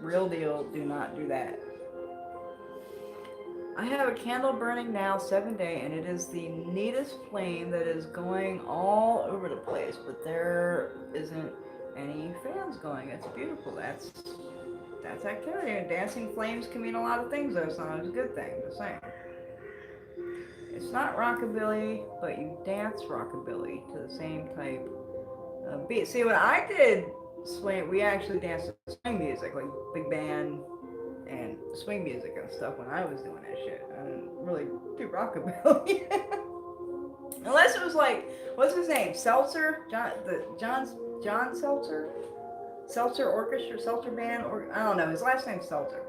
Real deal, do not do that. I have a candle burning now 7-day, and it is the neatest flame that is going all over the place, but there isn't any fans going. It's beautiful. That's activity. And dancing flames can mean a lot of things, though. It's not always a good thing. Just saying. It's not rockabilly, but you dance rockabilly to the same type of beat. See, when I did swing, we actually danced to swing music, like big band and swing music and stuff when I was doing that shit. I didn't really do rockabilly. Unless it was like, what's his name? Seltzer? John Seltzer? Seltzer Orchestra, Seltzer Band, or I don't know, his last name's Seltzer.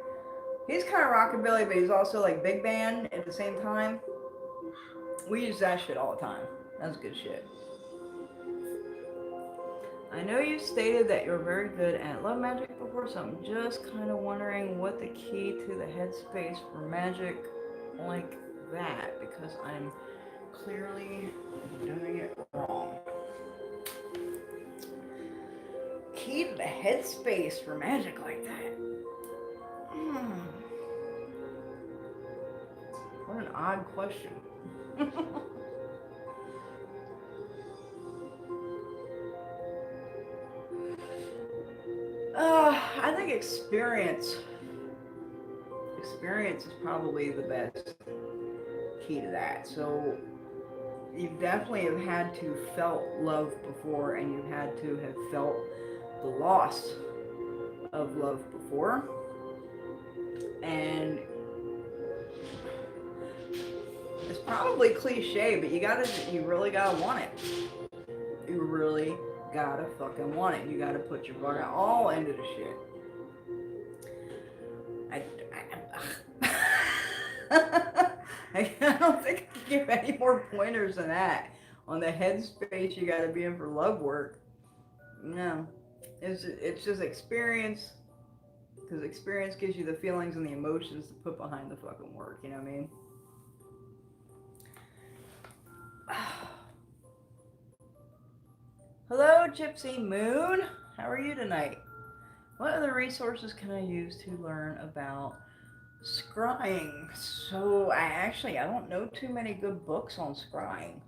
He's kind of rockabilly, but he's also like big band at the same time. We use that shit all the time. That's good shit. I know you stated that you're very good at love magic before, so I'm just kind of wondering what the key to the headspace for magic like that, because I'm clearly doing it wrong. Key to the headspace for magic like that? What an odd question. I think experience is probably the best key to that. So you definitely have had to felt love before, and you've had to have felt the loss of love before, and it's probably cliche, but you really gotta want it. You really gotta fucking want it. You gotta put your fucking all into the shit. I don't think I can give any more pointers than that on the headspace you gotta be in for love work. No, it's just experience, because experience gives you the feelings and the emotions to put behind the fucking work. You know what I mean? Hello, Gypsy Moon. How are you tonight? What other resources can I use to learn about scrying? So I don't know too many good books on scrying.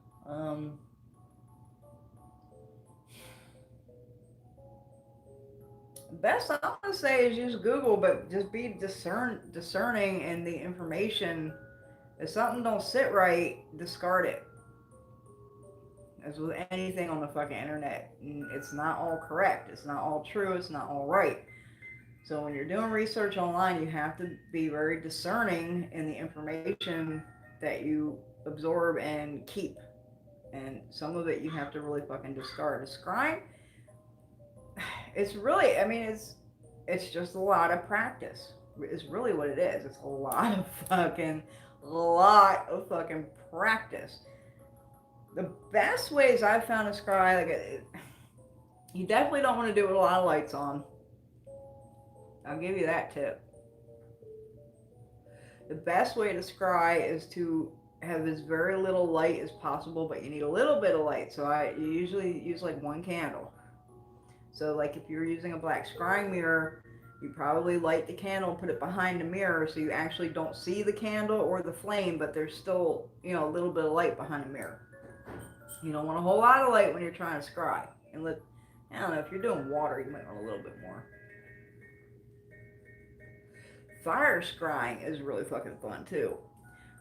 Best I'm gonna say is use Google, but just be discerning in the information. If something don't sit right, discard it. As with anything on the fucking internet, it's not all correct. It's not all true. It's not all right. So when you're doing research online, you have to be very discerning in the information that you absorb and keep. And some of it you have to really fucking discard. Scrying, it's really, I mean, it's just a lot of practice. It's really what it is. It's a lot of fucking practice. The best ways I've found to scry, you definitely don't want to do it with a lot of lights on. I'll give you that tip. The best way to scry is to have as very little light as possible, but you need a little bit of light. So you usually use like one candle. So like if you're using a black scrying mirror, you probably light the candle and put it behind the mirror so you actually don't see the candle or the flame, but there's still, a little bit of light behind the mirror. You don't want a whole lot of light when you're trying to scry. I don't know, if you're doing water, you might want a little bit more. Fire scrying is really fucking fun too.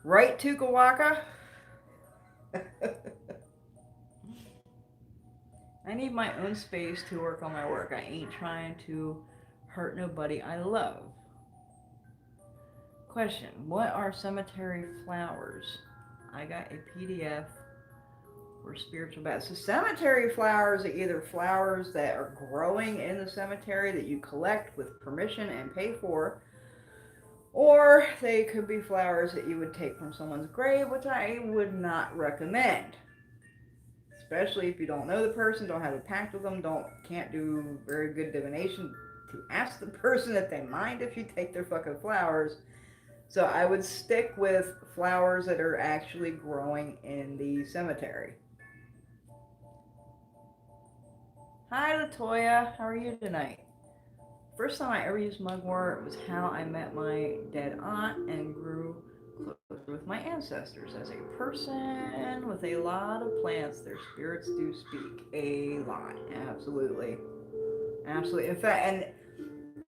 Right, Tukawaka? I need my own space to work on my work. I ain't trying to hurt nobody I love. Question, what are cemetery flowers? I got a PDF for spiritual baths. So cemetery flowers are either flowers that are growing in the cemetery that you collect with permission and pay for, or they could be flowers that you would take from someone's grave, which I would not recommend. Especially if you don't know the person, don't have a pact with them, can't do very good divination to ask the person if they mind if you take their fucking flowers. So I would stick with flowers that are actually growing in the cemetery. Hi, Latoya. How are you tonight? First time I ever used mugwort was how I met my dead aunt and grew closer with my ancestors. As a person with a lot of plants, their spirits do speak a lot. Absolutely. Absolutely. In fact,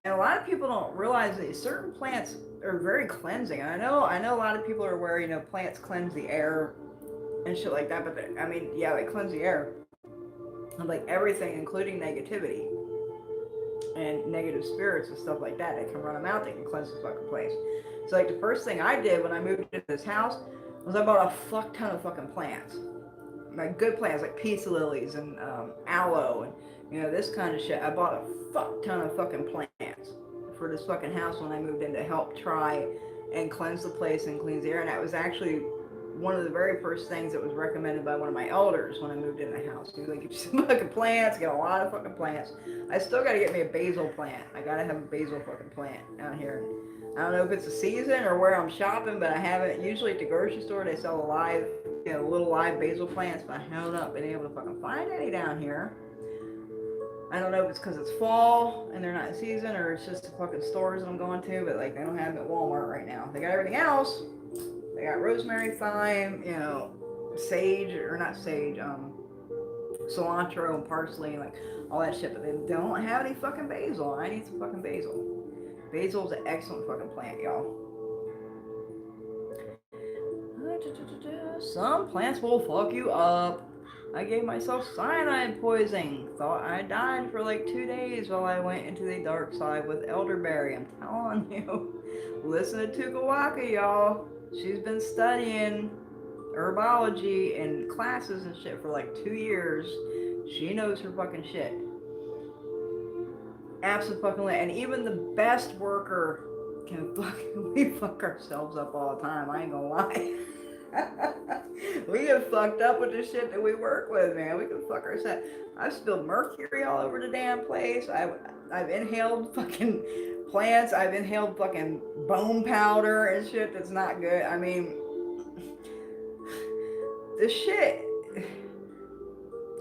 and a lot of people don't realize that certain plants are very cleansing. I know a lot of people are aware, plants cleanse the air and shit like that, but they cleanse the air. Like everything, including negativity and negative spirits and stuff like that. They can run them out. They can cleanse the fucking place. So like the first thing I did when I moved into this house was I bought a fuck ton of fucking plants. Like good plants like peace lilies and aloe and this kind of shit. I bought a fuck ton of fucking plants for this fucking house when I moved in to help try and cleanse the place and cleanse the air. And that was actually one of the very first things that was recommended by one of my elders when I moved in the house. He was like, get you some fucking plants, get a lot of fucking plants. I still gotta get me a basil plant. I gotta have a basil fucking plant out here. I don't know if it's a season or where I'm shopping, but I haven't. Usually at the grocery store they sell little live basil plants, but I have not been able to fucking find any down here. I don't know if it's because it's fall and they're not in season or it's just the fucking stores that I'm going to, but like they don't have them at Walmart right now. They got everything else. They got rosemary, thyme, sage, or not sage, cilantro and parsley, like all that shit, but they don't have any fucking basil. I need some fucking basil. Basil is an excellent fucking plant, y'all. Some plants will fuck you up. I gave myself cyanide poisoning. Thought I died for like 2 days while I went into the dark side with elderberry. I'm telling you. Listen to Tukawaka, y'all. She's been studying herbology and classes and shit for like 2 years. She knows her fucking shit. Absolutely. And even the best worker we fuck ourselves up all the time. I ain't gonna lie. We get fucked up with the shit that we work with, man. We can fuck ourselves. I've spilled mercury all over the damn place. I've inhaled fucking plants. I've inhaled fucking bone powder and shit that's not good. I mean, this shit,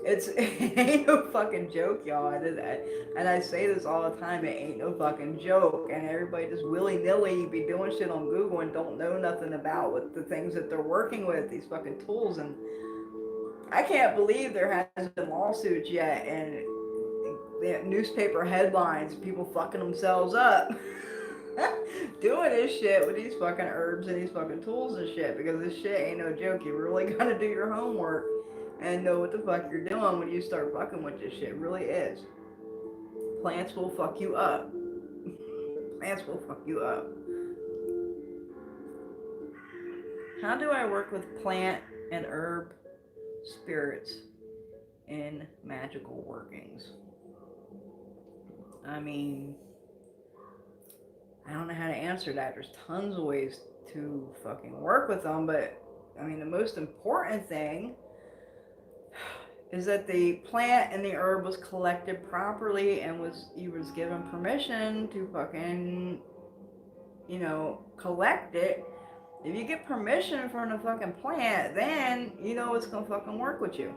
it ain't no fucking joke, y'all. And I say this all the time, it ain't no fucking joke. And everybody just willy-nilly be doing shit on Google and don't know nothing about what the things that they're working with, these fucking tools. And I can't believe there hasn't been lawsuits yet and newspaper headlines, people fucking themselves up doing this shit with these fucking herbs and these fucking tools and shit, because this shit ain't no joke. You really gotta do your homework and know what the fuck you're doing when you start fucking with this shit. It really is. Plants will fuck you up. Plants will fuck you up. How do I work with plant and herb spirits in magical workings? I mean, I don't know how to answer that. There's tons of ways to fucking work with them, but I mean, the most important thing is that the plant and the herb was collected properly and you was given permission to fucking, collect it. If you get permission from the fucking plant, then you know it's gonna fucking work with you.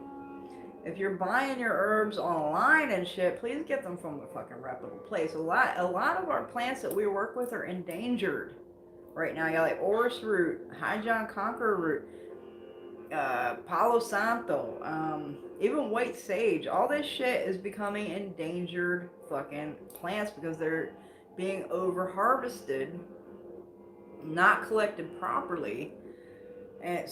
If you're buying your herbs online and shit, please get them from a fucking reputable place. A lot of our plants that we work with are endangered right now. You got like orris root, high John Conqueror root, Palo Santo, even white sage. All this shit is becoming endangered fucking plants because they're being over harvested, not collected properly. And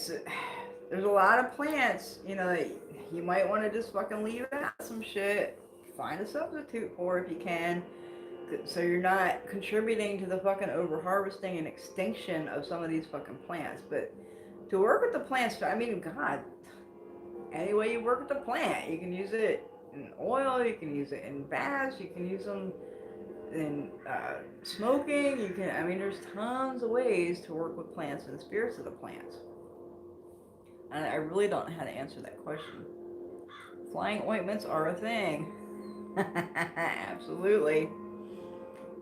there's a lot of plants, that you might want to just fucking leave out some shit. Find a substitute for if you can, so you're not contributing to the fucking over harvesting and extinction of some of these fucking plants. But to work with the plants, I mean, God, any way you work with the plant, you can use it in oil, you can use it in baths, you can use them in smoking. There's tons of ways to work with plants and the spirits of the plants. And I really don't know how to answer that question. Flying ointments are a thing. Absolutely.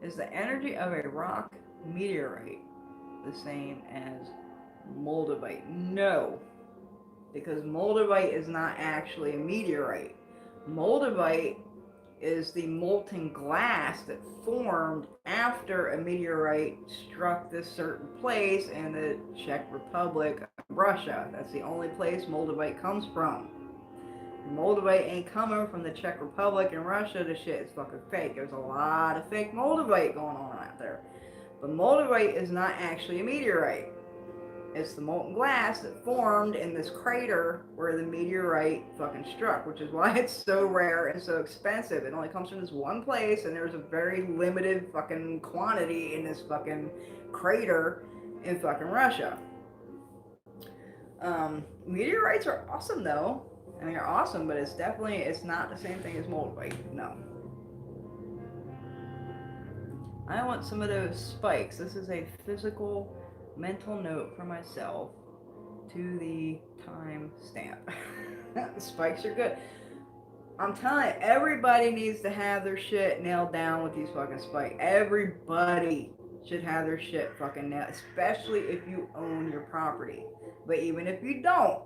Is the energy of a rock meteorite the same as moldavite? No, because moldavite is not actually a meteorite. Moldavite is the molten glass that formed after a meteorite struck this certain place in the Czech Republic, Russia. That's the only place moldavite comes from. Moldavite ain't coming from the Czech Republic and Russia. The shit is fucking fake. There's a lot of fake moldavite going on out there. But moldavite is not actually a meteorite. It's the molten glass that formed in this crater where the meteorite fucking struck, which is why it's so rare and so expensive. It only comes from this one place, and there's a very limited fucking quantity in this fucking crater in fucking Russia. Meteorites are awesome though. I mean, they're awesome, but it's not the same thing as moldavite. No. I want some of those spikes. This is a physical mental note for myself to the time stamp. The spikes are good. I'm telling you, everybody needs to have their shit nailed down with these fucking spikes. Everybody should have their shit fucking nailed, especially if you own your property. But even if you don't,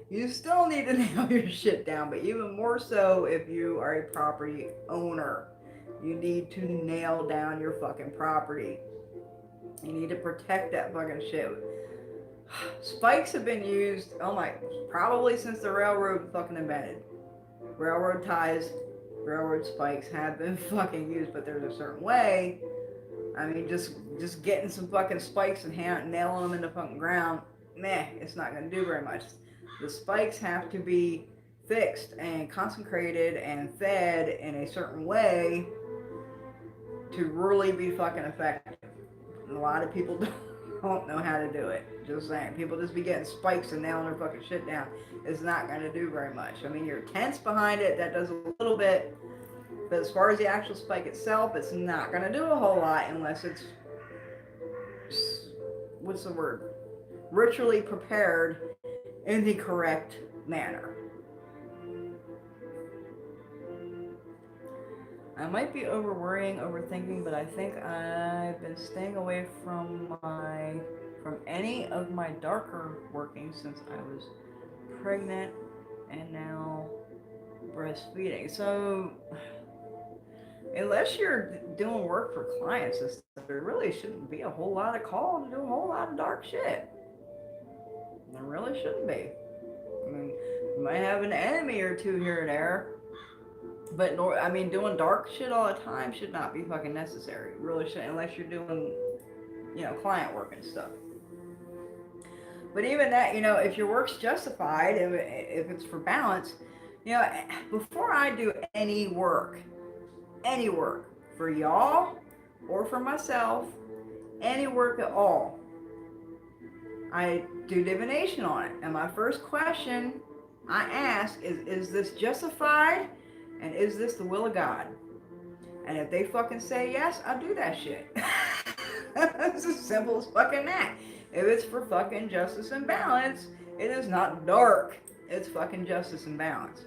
you still need to nail your shit down. But even more so if you are a property owner, you need to nail down your fucking property. You need to protect that fucking shit. Spikes have been used, probably since the railroad fucking invented. Railroad ties, railroad spikes have been fucking used, but there's a certain way. I mean, just getting some fucking spikes and nailing them in the fucking ground, it's not gonna do very much. The spikes have to be fixed and consecrated and fed in a certain way to really be fucking effective. And a lot of people don't know how to do it. Just saying. People just be getting spikes and nailing their fucking shit down. It's not going to do very much. I mean, your tents behind it, that does a little bit. But as far as the actual spike itself, it's not going to do a whole lot unless it's, what's the word? Ritually prepared in the correct manner. I might be overthinking, but I think I've been staying away from any of my darker workings since I was pregnant and now breastfeeding. So unless you're doing work for clients, there really shouldn't be a whole lot of call to do a whole lot of dark shit. There really shouldn't be. I mean, you might have an enemy or two here and there, but doing dark shit all the time should not be fucking necessary. It really shouldn't, unless you're doing, client work and stuff. But even that, if your work's justified, if it's for balance, before I do any work for y'all or for myself, any work at all, I do divination on it. And my first question I ask is this justified? And is this the will of God? And if they fucking say yes, I'll do that shit. It's as simple as fucking that. If it's for fucking justice and balance, it is not dark. It's fucking justice and balance.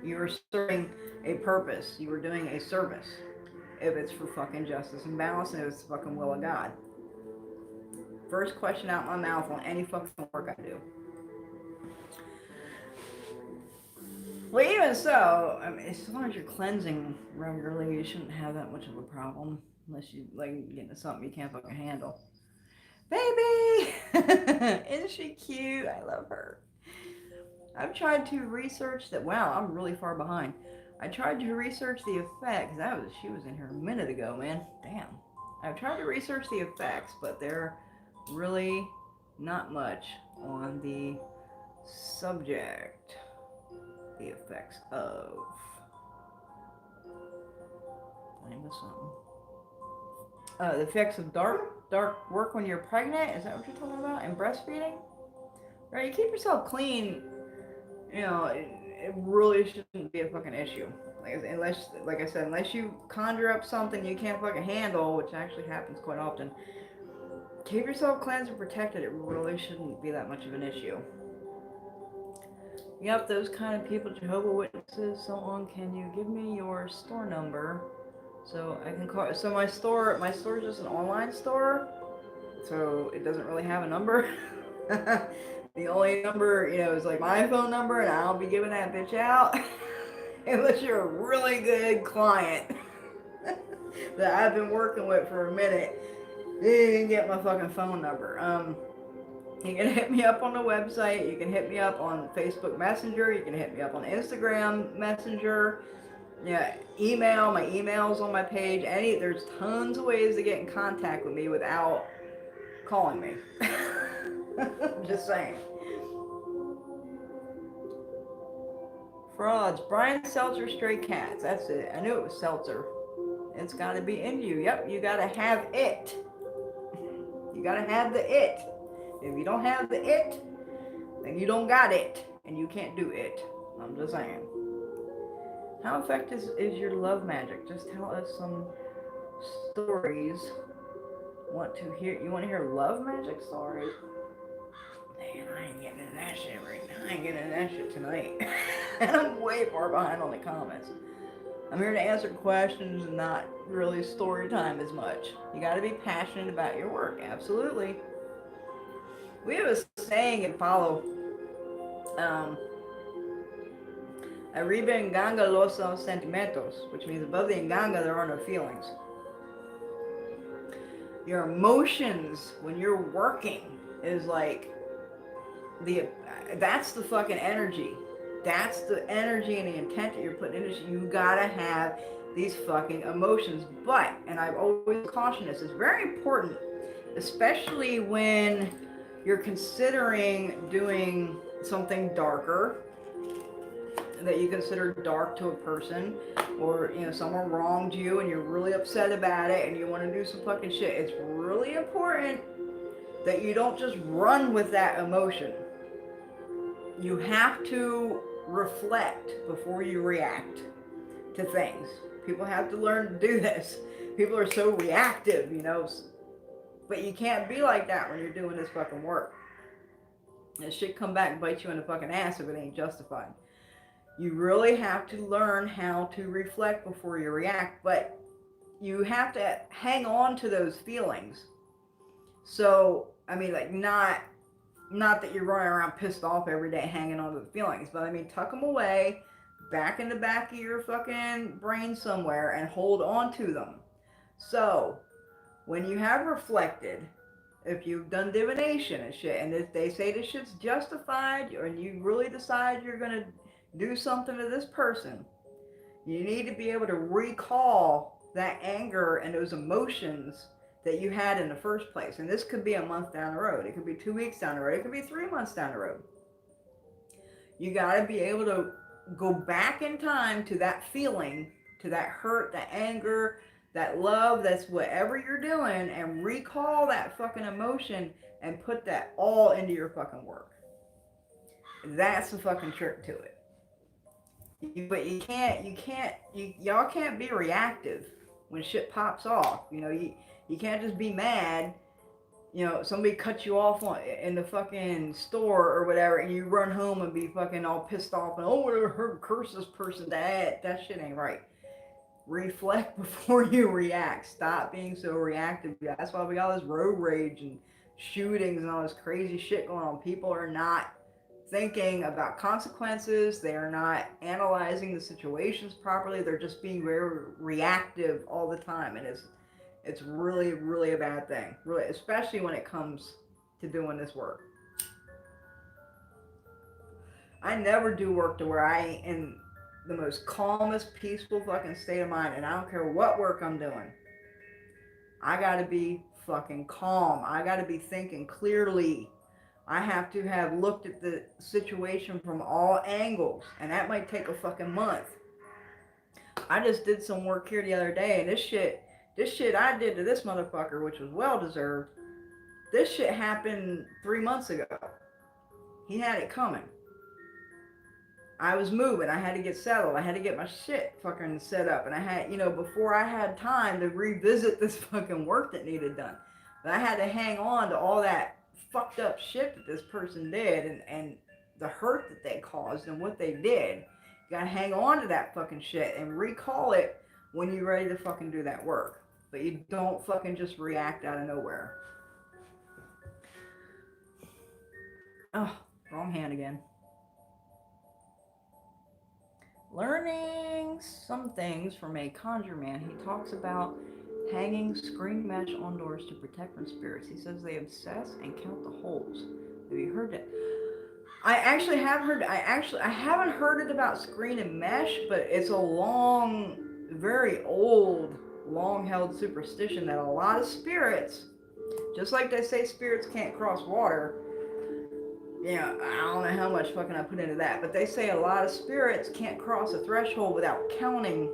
You are serving a purpose. You are doing a service. If it's for fucking justice and balance, and if it's the fucking will of God. First question out my mouth on any fucking work I do. Well, even so, I mean, as long as you're cleansing regularly, you shouldn't have that much of a problem. Unless you, like, get into something you can't fucking handle. Baby! Isn't she cute? I love her. I've tried to research that. Wow, I'm really far behind. I tried to research the effects. She was in here a minute ago, man. Damn. I've tried to research the effects, but they're really not much on the subject. The effects of. I missed something. The effects of dark work when you're pregnant. Is that what you're talking about? And breastfeeding? Right, you keep yourself clean. It really shouldn't be a fucking issue. Like I said, unless you conjure up something you can't fucking handle, which actually happens quite often. Keep yourself cleansed and protected. It really shouldn't be that much of an issue. Yep, those kind of people, Jehovah's Witnesses, so on. Can you give me your store number so I can call? So my store is just an online store, so it doesn't really have a number. The only number, is like my phone number, and I'll be giving that bitch out unless you're a really good client that I've been working with for a minute. You can get my fucking phone number. You can hit me up on the website. You can hit me up on Facebook Messenger. You can hit me up on Instagram Messenger. Yeah, email. My email's on my page. There's tons of ways to get in contact with me without calling me. Just saying. Frauds. Brian Seltzer Stray Cats. That's it. I knew it was Seltzer. It's got to be in you. Yep, you got to have it. You got to have the it. If you don't have the it, then you don't got it. And you can't do it. I'm just saying. How effective is your love magic? Just tell us some stories. You want to hear love magic stories? Man, I ain't getting into that shit right now. I ain't getting into that shit tonight. And I'm way far behind on the comments. I'm here to answer questions and not really story time as much. You gotta be passionate about your work. Absolutely. We have a saying in Follow. Arriba en ganga los sentimientos, which means above the nganga there are no feelings. Your emotions when you're working is like that's the fucking energy. That's the energy and the intent that you're putting into it. You gotta have these fucking emotions. But, and I've always cautioned this, it's very important, especially when you're considering doing something darker, that you consider dark to a person, or someone wronged you and you're really upset about it and you want to do some fucking shit. It's really important that you don't just run with that emotion. You have to reflect before you react to things. People have to learn to do this. People are so reactive, but you can't be like that when you're doing this fucking work. This shit come back and bite you in the fucking ass if it ain't justified. You really have to learn how to reflect before you react, but you have to hang on to those feelings. So, I mean, like, not that you're running around pissed off every day hanging on to the feelings, but I mean, tuck them away back in the back of your fucking brain somewhere and hold on to them. So, when you have reflected, if you've done divination and shit, and if they say this shit's justified, and you really decide you're gonna do something to this person, you need to be able to recall that anger and those emotions that you had in the first place. And this could be a month down the road. It could be 2 weeks down the road. It could be 3 months down the road. You got to be able to go back in time to that feeling, to that hurt, that anger, that love, that's whatever you're doing, and recall that fucking emotion and put that all into your fucking work. That's the fucking trick to it. But y'all can't be reactive when shit pops off. You can't just be mad. Somebody cut you off in the fucking store or whatever, and you run home and be fucking all pissed off and, oh, whatever, curse this person. That shit ain't right. Reflect before you react. Stop being so reactive. That's why we got all this road rage and shootings and all this crazy shit going on. People are not thinking about consequences. They are not analyzing the situations properly. They're just being very reactive all the time, and it's really, really a bad thing. Really, especially when it comes to doing this work. I never do work to where I ain't in the most calmest, peaceful fucking state of mind, and I don't care what work I'm doing. I gotta be fucking calm. I gotta be thinking clearly. I have to have looked at the situation from all angles, and that might take a fucking month. I just did some work here the other day, and this shit I did to this motherfucker, which was well deserved, this shit happened 3 months ago. He had it coming. I was moving. I had to get settled. I had to get my shit fucking set up. And I had, before I had time to revisit this fucking work that needed done. But I had to hang on to all that fucked up shit that this person did and the hurt that they caused and what they did. You gotta hang on to that fucking shit and recall it when you're ready to fucking do that work. But you don't fucking just react out of nowhere. Oh, wrong hand again. Learning some things from a conjure man. He talks about hanging screen mesh on doors to protect from spirits. He says they obsess and count the holes. Have you heard that? I actually have heard. I haven't heard it about screen and mesh, but it's a long, very old, long-held superstition that a lot of spirits, just like they say spirits can't cross water. I don't know how much fucking I put into that, but they say a lot of spirits can't cross a threshold without counting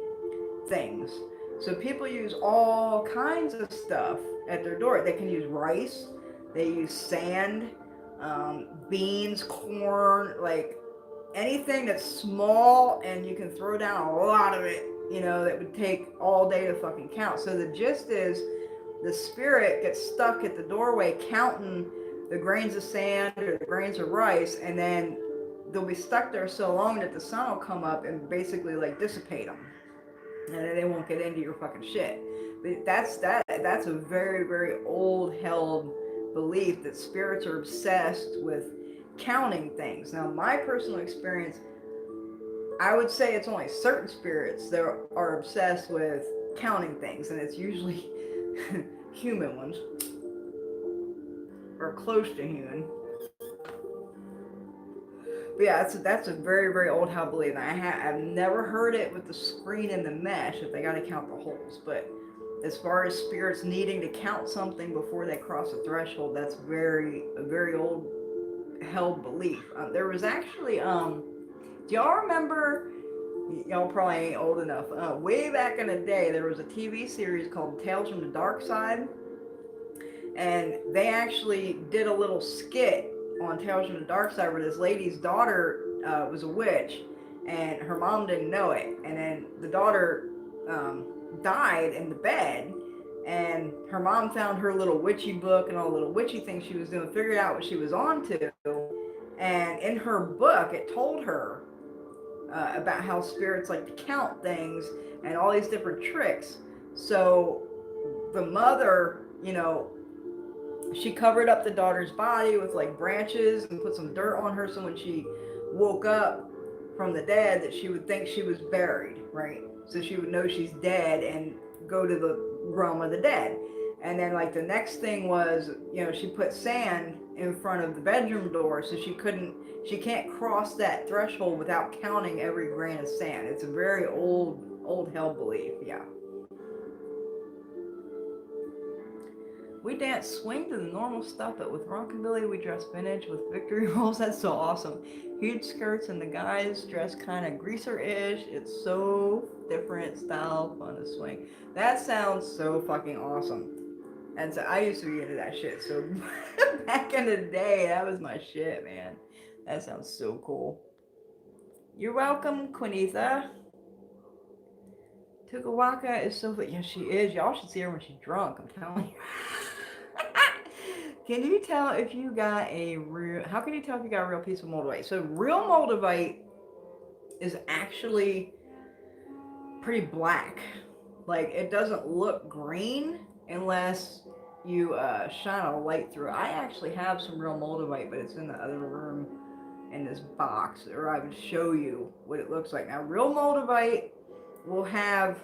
things. So people use all kinds of stuff at their door. They can use rice, they use sand, beans, corn, like anything that's small and you can throw down a lot of it, that would take all day to fucking count. So the gist is the spirit gets stuck at the doorway counting the grains of sand or the grains of rice, and then they'll be stuck there so long that the sun will come up and basically like dissipate them, and then they won't get into your fucking shit. But that's a very, very old held belief that spirits are obsessed with counting things. Now, my personal experience, I would say it's only certain spirits that are obsessed with counting things, and it's usually human ones. Or close to human. But yeah, that's a very, very old held belief. I've never heard it with the screen and the mesh if they got to count the holes. But as far as spirits needing to count something before they cross a threshold, that's a very old held belief. There was actually, do y'all remember? Y'all probably ain't old enough. Way back in the day, there was a TV series called Tales from the Dark Side. And they actually did a little skit on Tales from the Dark Side where this lady's daughter was a witch, and her mom didn't know it. And then the daughter died in the bed, and her mom found her little witchy book and all the little witchy things she was doing, figured out what she was on to. And in her book, it told her about how spirits like to count things and all these different tricks. So the mother, she covered up the daughter's body with like branches and put some dirt on her, so when she woke up from the dead that she would think she was buried, right? So she would know she's dead and go to the realm of the dead. And then like the next thing was, she put sand in front of the bedroom door so she can't cross that threshold without counting every grain of sand. It's a very old held belief, yeah. We dance swing to the normal stuff, but with rockabilly we dress vintage with victory rolls. That's so awesome. Huge skirts and the guys dress kind of greaser-ish. It's so different style, fun to swing. That sounds so fucking awesome. And so I used to be into that shit. So back in the day, that was my shit, man. That sounds so cool. You're welcome, Quinetha. Tukawaka is so yeah, she is. Y'all should see her when she's drunk. I'm telling you. Can you tell if you got a real? How can you tell if you got a real piece of moldavite? So real moldavite is actually pretty black. Like it doesn't look green unless you shine a light through it. I actually have some real moldavite, but it's in the other room in this box, or I would show you what it looks like. Now, real moldavite will have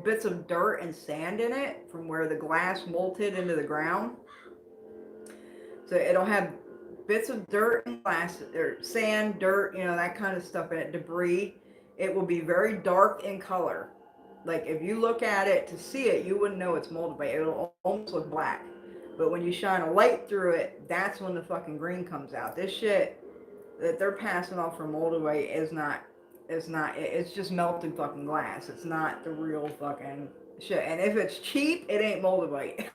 bits of dirt and sand in it from where the glass molted into the ground. So it'll have bits of dirt and glass, or sand, dirt, that kind of stuff in it, debris. It will be very dark in color. Like if you look at it to see it, you wouldn't know it's moldavite. It'll almost look black. But when you shine a light through it, that's when the fucking green comes out. This shit that they're passing off for moldavite it's just melted fucking glass. It's not the real fucking shit. And if it's cheap, it ain't moldavite.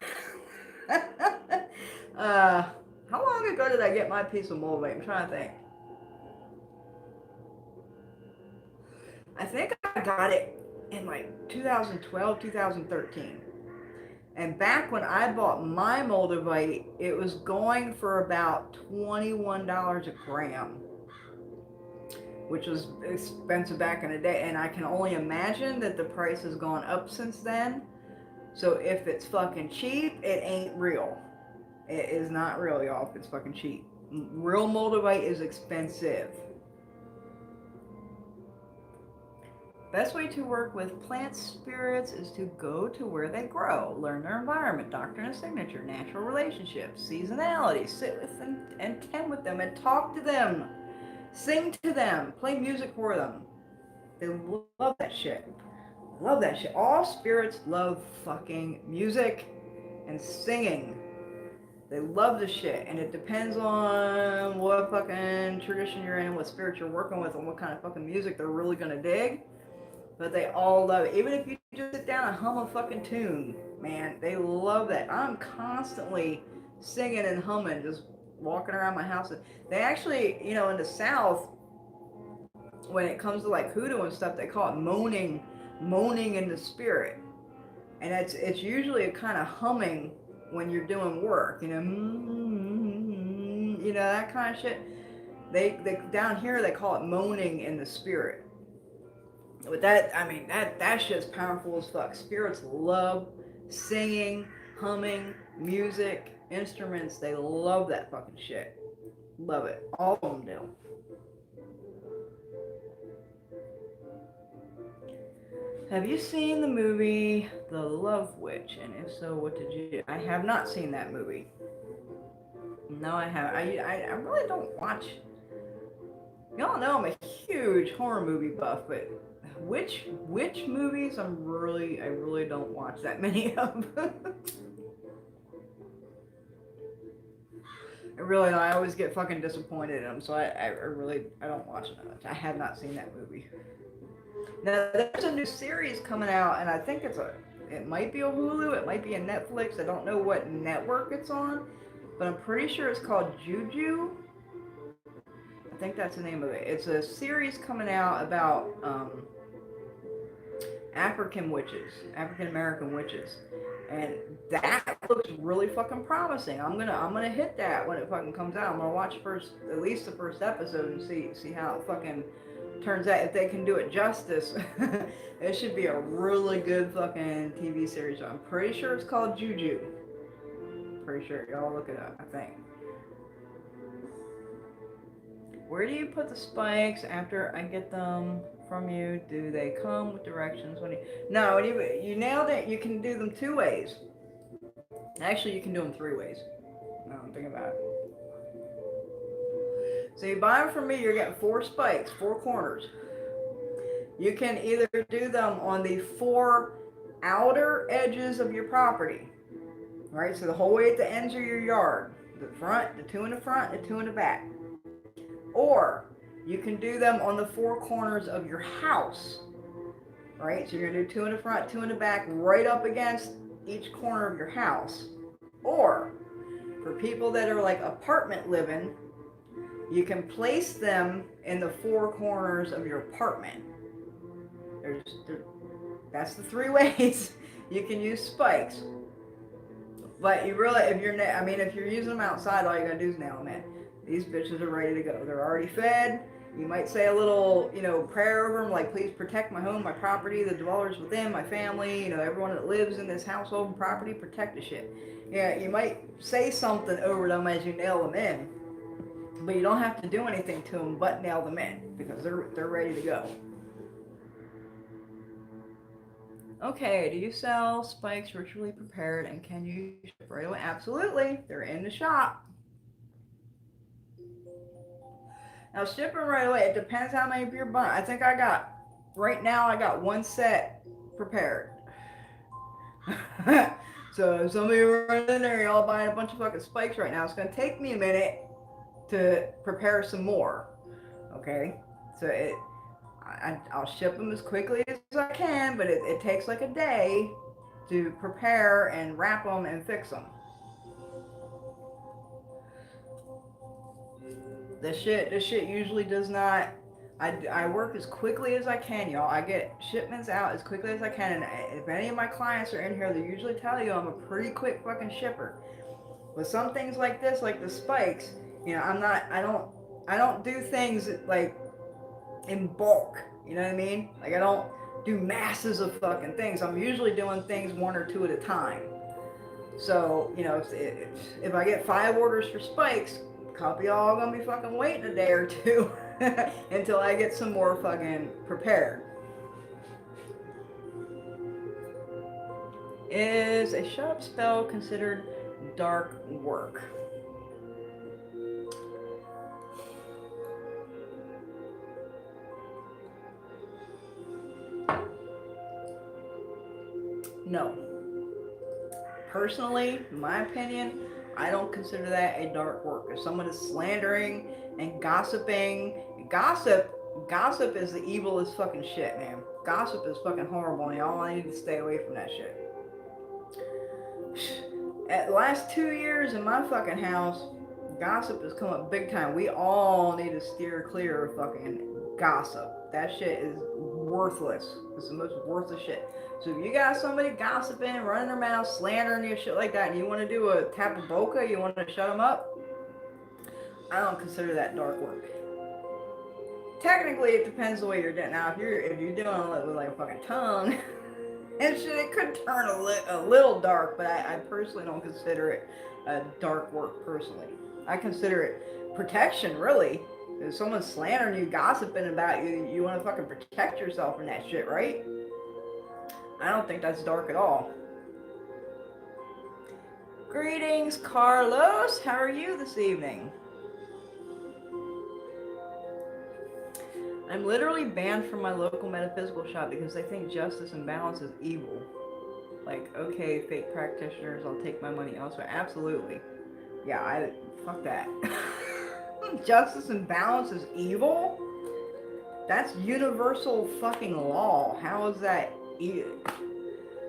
How long ago did I get my piece of moldavite? I'm trying to think. I think I got it in like 2012, 2013. And back when I bought my moldavite, it was going for about $21 a gram, which was expensive back in the day. And I can only imagine that the price has gone up since then. So if it's fucking cheap, it ain't real. It is not real, y'all, if it's fucking cheap. Real moldavite is expensive. Best way to work with plant spirits is to go to where they grow, learn their environment, doctrine of signature, natural relationships, seasonality, sit with them and tend with them and talk to them, sing to them, play music for them. They love that shit. Love that shit. All spirits love fucking music and singing. They love the shit, and it depends on what fucking tradition you're in, what spirit you're working with, and what kind of fucking music they're really gonna dig. But they all love it. Even if you just sit down and hum a fucking tune, man, they love that. I'm constantly singing and humming, just walking around my house. They actually, in the South, when it comes to like hoodoo and stuff, they call it moaning in the spirit. And it's usually a kind of humming when you're doing work, that kind of shit. They down here they call it moaning in the spirit. But that shit's powerful as fuck. Spirits love singing, humming, music, instruments. They love that fucking shit. Love it. All of them do. Have you seen the movie The Love Witch? And if so, what did you do? I have not seen that movie. No, I haven't. I really don't watch. Y'all know I'm a huge horror movie buff, but witch movies, I really don't watch that many of them. I really don't. I always get fucking disappointed in them, so I don't watch it much. I have not seen that movie. Now, there's a new series coming out, and I think it might be a Hulu, it might be a Netflix. I don't know what network it's on, but I'm pretty sure it's called Juju. I think that's the name of it. It's a series coming out about African American witches, and that looks really fucking promising. I'm gonna hit that when it fucking comes out. I'm gonna watch at least the first episode and see how it fucking turns out. If they can do it justice, it should be a really good fucking TV series. I'm pretty sure it's called Juju. Pretty sure. Y'all look it up, I think. Where do you put the spikes after I get them from you? Do they come with directions? No, you nailed it. You can do them 2 ways. Actually, you can do them 3 ways. No, I'm thinking about it. So you buy them from me, you're getting 4 spikes, 4 corners. You can either do them on the 4 outer edges of your property. right? So the whole way at the ends of your yard, the front, the two in the front, the two in the back. Or you can do them on the four corners of your house, right? So you're gonna do two in the front, two in the back, right up against each corner of your house. Or for people that are like apartment living, you can place them in the four corners of your apartment. That's the three ways you can use spikes. But you really, if you're using them outside, all you gotta do is nail them in. These bitches are ready to go. They're already fed. You might say a little, prayer over them, like, please protect my home, my property, the dwellers within, my family, everyone that lives in this household and property, protect the shit. Yeah, you might say something over them as you nail them in, but you don't have to do anything to them but nail them in, because they're ready to go. Okay, do you sell spikes ritually prepared, and can you ship right away? Absolutely, they're in the shop. Now shipping right away, it depends how many of you're buying. I think right now I got one set prepared. So if some of you are in there, you're all buying a bunch of fucking spikes right now, it's gonna take me a minute to prepare some more. Okay? So I'll ship them as quickly as I can, but it takes like a day to prepare and wrap them and fix them. This shit usually does not. I work as quickly as I can, y'all. I get shipments out as quickly as I can, and if any of my clients are in here, they usually tell you I'm a pretty quick fucking shipper. But some things like this, like the spikes, I don't do things like in bulk. You know what I mean? Like I don't do masses of fucking things. I'm usually doing things one or two at a time. So, if I get 5 orders for spikes, a couple y'all gonna be fucking waiting a day or two until I get some more fucking prepared. Is a shut up spell considered dark work? No. Personally, in my opinion, I don't consider that a dark work. If someone is slandering and gossiping, gossip is the evilest fucking shit, man. Gossip is fucking horrible, and y'all need to stay away from that shit. At the last 2 years in my fucking house, gossip has come up big time. We all need to steer clear of fucking gossip. That shit is worthless. It's the most worthless shit. So if you got somebody gossiping, running their mouth, slandering you, shit like that, and you want to do a tap boca, you want to shut them up, I don't consider that dark work. Technically, it depends the way you're doing. Now, if you're doing it with like a fucking tongue and shit, it could turn a little dark, but I personally don't consider it a dark work personally. I consider it protection, really. If someone's slandering you, gossiping about you, you want to fucking protect yourself from that shit, right? I don't think that's dark at all. Greetings, Carlos. How are you this evening? I'm literally banned from my local metaphysical shop because they think justice and balance is evil. Like, okay, fake practitioners, I'll take my money elsewhere. Absolutely. Yeah, fuck that. Justice and balance is evil? That's universal fucking law. How is that evil?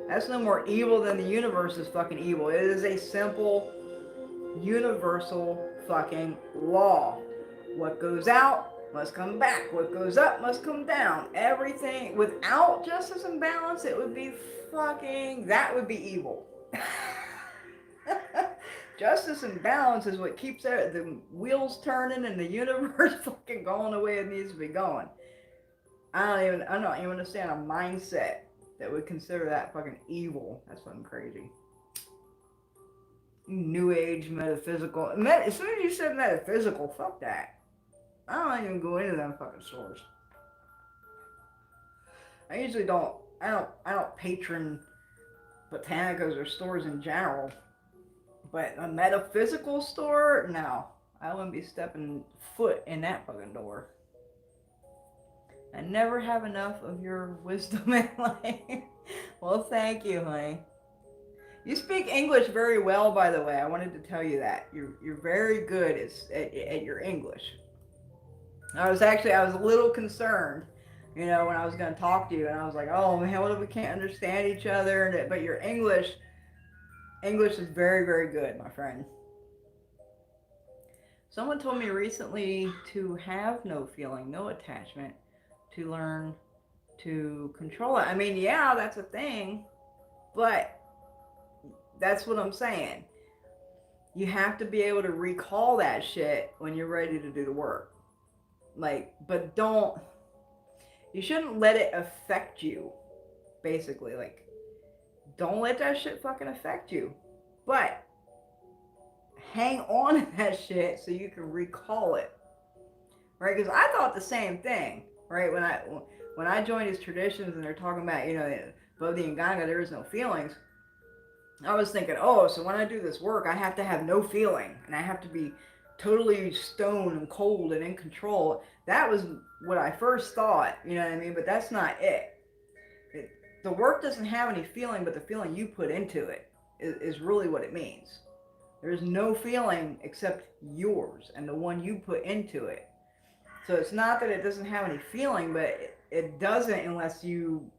That's no more evil than the universe is fucking evil. It is a simple, universal fucking law. What goes out must come back. What goes up must come down. Everything without justice and balance, it would be that would be evil. Justice and balance is what keeps the wheels turning and the universe fucking going the way it needs to be going. I don't even understand a mindset that would consider that fucking evil. That's fucking crazy. New age metaphysical. As soon as you said metaphysical, fuck that. I don't even go into them fucking stores. I usually don't. I don't patron botanicas or stores in general. But a metaphysical store, no. I wouldn't be stepping foot in that fucking door. I never have enough of your wisdom in life. Well, thank you, honey. You speak English very well, by the way. I wanted to tell you that. You're very good at your English. I was a little concerned, when I was going to talk to you, and I was like, oh man, what if we can't understand each other? But your English is very, very good, my friend. Someone told me recently to have no feeling, no attachment, to learn to control it. I mean, yeah, that's a thing, but that's what I'm saying. You have to be able to recall that shit when you're ready to do the work. Like, but you shouldn't let it affect you, basically. Like, don't let that shit fucking affect you. But hang on to that shit so you can recall it, right? Because I thought the same thing, right? When I joined these traditions and they're talking about, above the Nganga there is no feelings. I was thinking, oh, so when I do this work, I have to have no feeling and I have to be totally stone and cold and in control. That was what I first thought, you know what I mean? But that's not it. The work doesn't have any feeling, but the feeling you put into it is really what it means. There's no feeling except yours and the one you put into it. So it's not that it doesn't have any feeling, but it doesn't unless you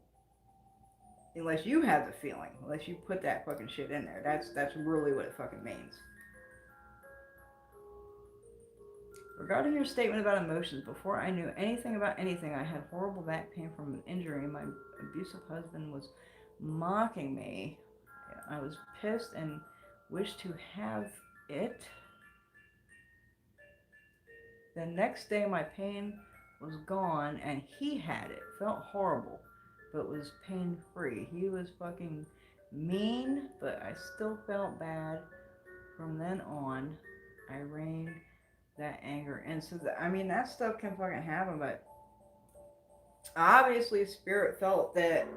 have the feeling, unless you put that fucking shit in there. That's really what it fucking means. Regarding your statement about emotions, before I knew anything about anything, I had horrible back pain from an injury. My abusive husband was mocking me. I was pissed and wished to have it. The next day, my pain was gone and he had it. Felt horrible, but was pain-free. He was fucking mean, but I still felt bad. From then on, I reined that anger in. So, that stuff can fucking happen, but obviously Spirit felt that,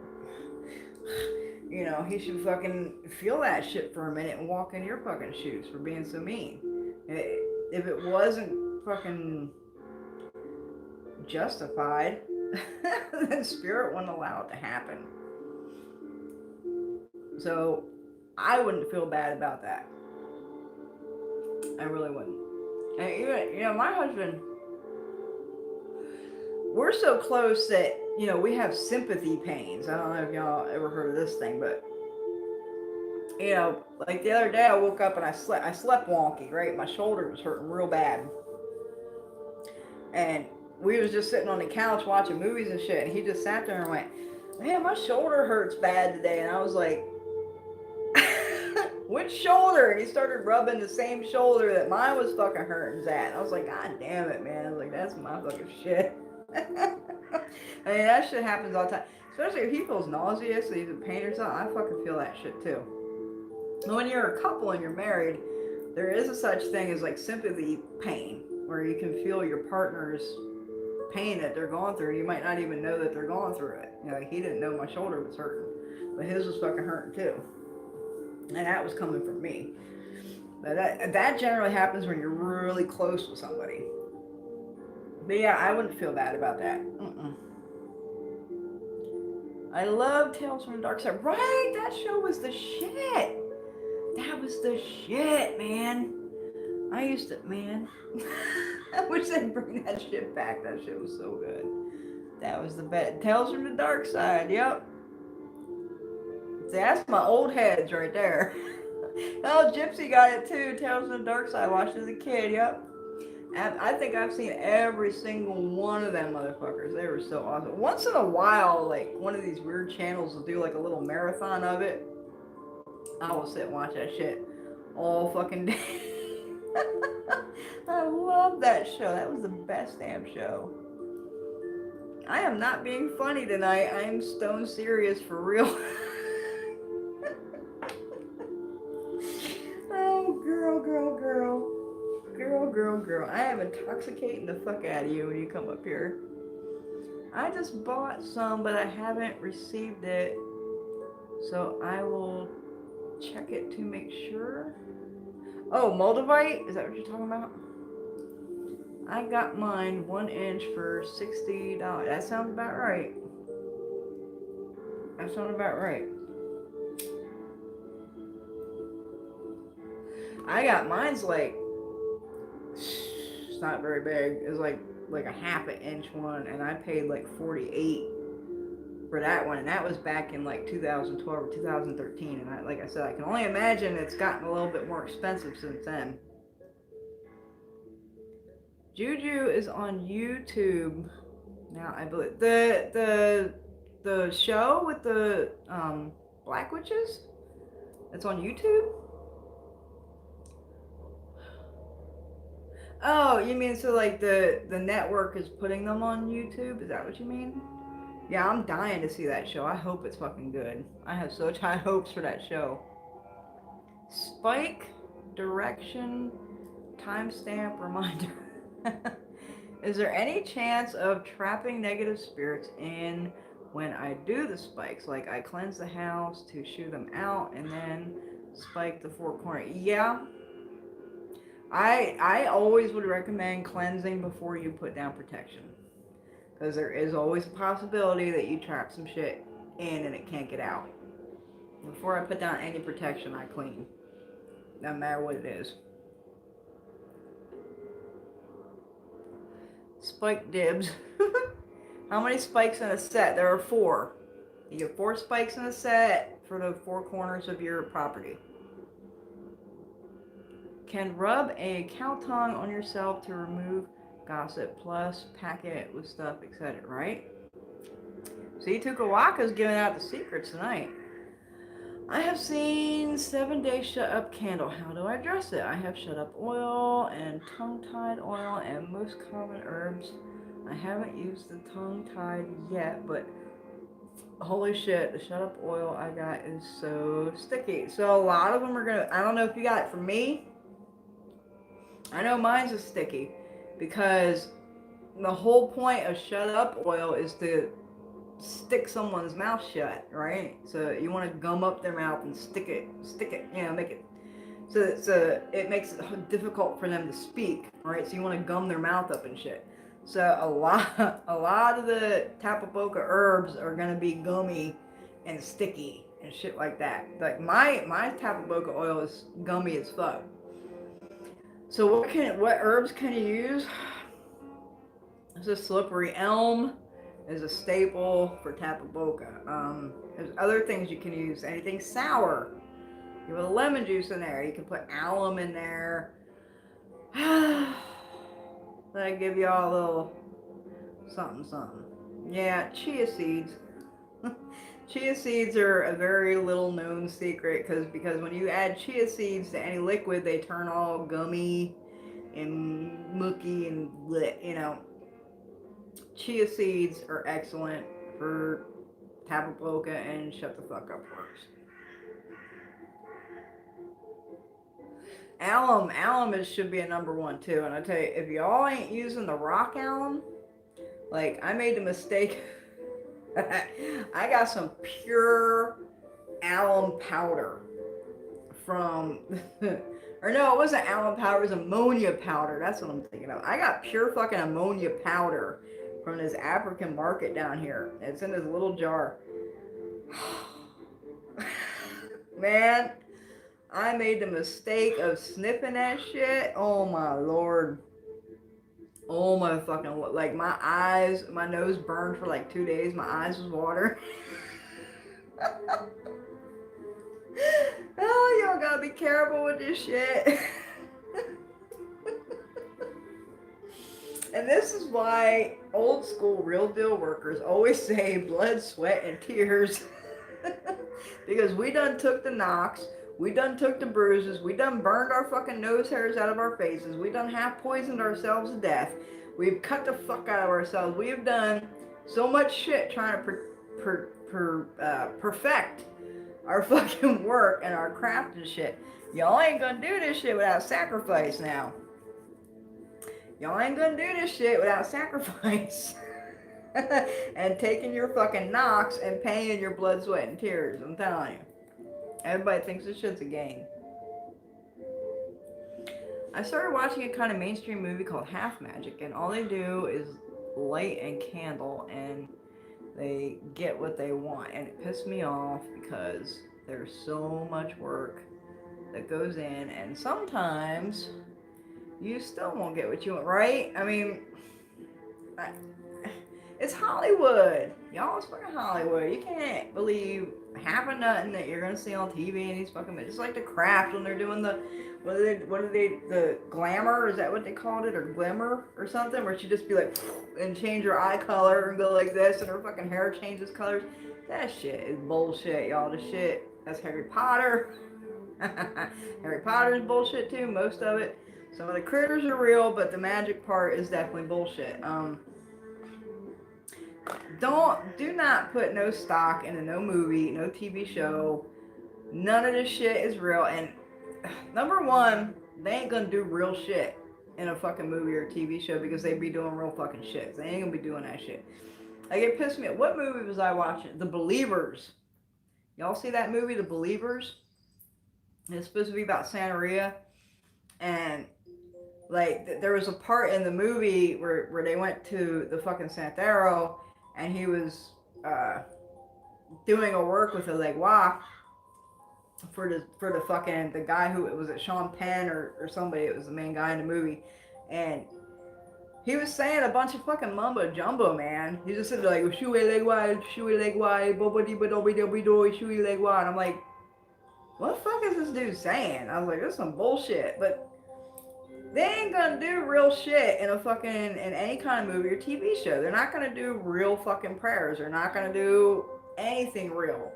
he should fucking feel that shit for a minute and walk in your fucking shoes for being so mean. If it wasn't fucking justified, then Spirit wouldn't allow it to happen. So I wouldn't feel bad about that. I really wouldn't. And even, my husband, we're so close that, we have sympathy pains. I don't know if y'all ever heard of this thing, but, like the other day I woke up and I slept wonky, right? My shoulder was hurting real bad. And we was just sitting on the couch watching movies and shit, and he just sat there and went, man, my shoulder hurts bad today. And I was like, which shoulder? And he started rubbing the same shoulder that mine was fucking hurting at. And I was like, God damn it, man. I was like, that's my fucking shit. That shit happens all the time. Especially if he feels nauseous, so he's in pain or something. I fucking feel that shit too. When you're a couple and you're married, there is a such thing as like sympathy pain, where you can feel your partner's pain that they're going through. You might not even know that they're going through it. Like he didn't know my shoulder was hurting, but his was fucking hurting too. And that was coming from me. But that generally happens when you're really close with somebody. But yeah, I wouldn't feel bad about that. I love Tales from the Dark Side. Right, that show was the shit. That was the shit, man. I used to, man. I wish they'd bring that shit back. That shit was so good. That was the best. Tales from the Dark Side, yep. See, that's my old heads right there. Oh, Gypsy got it too. Tales from the Dark Side. Watched as a kid, yep. And I think I've seen every single one of them motherfuckers. They were so awesome. Once in a while, like, one of these weird channels will do like a little marathon of it. I will sit and watch that shit all fucking day. I love that show. That was the best damn show. I am not being funny tonight. I am stone serious for real. Oh, girl. I am intoxicating the fuck out of you when you come up here. I just bought some, but I haven't received it. So I will check it to make sure. Oh, Moldavite? Is that what you're talking about? I got mine 1 inch for $60. That sounds about right. I got mine's like, it's not very big. It's like a half an inch one, and I paid like 48 for that one, and that was back in like 2012 or 2013. And like I said, I can only imagine it's gotten a little bit more expensive since then. Juju is on YouTube now. I believe the show with the black witches. It's on YouTube. Oh, you mean so like the network is putting them on YouTube? Is that what you mean? Yeah, I'm dying to see that show. I hope it's fucking good. I have such high hopes for that show. Spike, direction, timestamp, reminder. Is there any chance of trapping negative spirits in when I do the spikes? Like I cleanse the house to shoo them out and then spike the four corners. Yeah. I always would recommend cleansing before you put down protection. Because there is always a possibility that you trap some shit in and it can't get out. Before I put down any protection, I clean. No matter what it is. Spike dibs. How many spikes in a set? There are 4. You get 4 spikes in a set for the 4 corners of your property. Can rub a cow tongue on yourself to remove gossip, plus pack it with stuff, etc. Right? See, Tukawaka's giving out the secrets tonight. I have seen 7-day shut up candle. How do I dress it? I have shut up oil and tongue-tied oil and most common herbs. I haven't used the tongue-tied yet, but holy shit, the shut up oil I got is so sticky. So a lot of them are gonna, I don't know if you got it from me. I know mine's is sticky because the whole point of shut up oil is to stick someone's mouth shut, right? So you want to gum up their mouth and stick it, you know, make it so it makes it difficult for them to speak, right? So you want to gum their mouth up and shit. So a lot of the tapaboca herbs are gonna be gummy and sticky and shit like that. Like my tapaboca oil is gummy as fuck. So what herbs can you use? This is slippery elm is a staple for tapaboca. There's other things you can use. Anything sour. You put lemon juice in there. You can put alum in there. Let I give you all a little something. Yeah, chia seeds. Chia seeds are a very little known secret because when you add chia seeds to any liquid, they turn all gummy and mucky and lit, you know. Chia seeds are excellent for tapaboca and shut the fuck up works. Alum should be a number 1 too. And I tell you, if y'all ain't using the rock alum, like I made the mistake. I got some pure alum powder from, or no, it wasn't alum powder, it was ammonia powder. That's what I'm thinking of. I got pure fucking ammonia powder from this African market down here. It's in this little jar. Man, I made the mistake of sniffing that shit. Oh my lord. Oh my fucking, like my eyes, my nose burned for like 2 days. My eyes was water. Oh, y'all gotta be careful with this shit. And this is why old school real deal workers always say blood, sweat, and tears. Because we done took the knocks, we done took the bruises, we done burned our fucking nose hairs out of our faces, we done half poisoned ourselves to death, we've cut the fuck out of ourselves, we have done so much shit trying to perfect our fucking work and our craft and shit. Y'all ain't gonna do this shit without sacrifice now. Y'all ain't gonna do this shit without sacrifice. And taking your fucking knocks and paying your blood, sweat, and tears. I'm telling you. Everybody thinks this shit's a game. I started watching a kind of mainstream movie called Half Magic, and all they do is light and candle, and they get what they want. And it pissed me off because there's so much work that goes in, and sometimes you still won't get what you want, right? I mean, I, it's Hollywood. Y'all, it's fucking Hollywood. You can't believe half of nothing that you're gonna see on TV and these fucking. It's like The Craft when they're doing the the glamour? Is that what they called it, or glimmer or something? Where she just be like and change her eye color and go like this, and her fucking hair changes colors. That shit is bullshit, y'all. The shit. That's Harry Potter. Harry Potter's bullshit too. Most of it. Some of the critters are real, but the magic part is definitely bullshit. Do not put no stock into no movie, no TV show. None of this shit is real. And number one, they ain't gonna do real shit in a fucking movie or TV show because they be doing real fucking shit. They ain't gonna be doing that shit. Like, it pissed me off. What movie was I watching? The Believers. Y'all see that movie, The Believers? It's supposed to be about Santeria. And like, there was a part in the movie where they went to the fucking Santero, and he was doing a work with a legua for the fucking the guy who was it Sean Penn or somebody. It was the main guy in the movie, and he was saying a bunch of fucking mumbo jumbo, man. He just said like shui legua, bobo di bodo do shui legua, and I'm like, what the fuck is this dude saying? I was like, this is some bullshit, but. They ain't gonna do real shit in a fucking, in any kind of movie or TV show. They're not gonna do real fucking prayers. They're not gonna do anything real.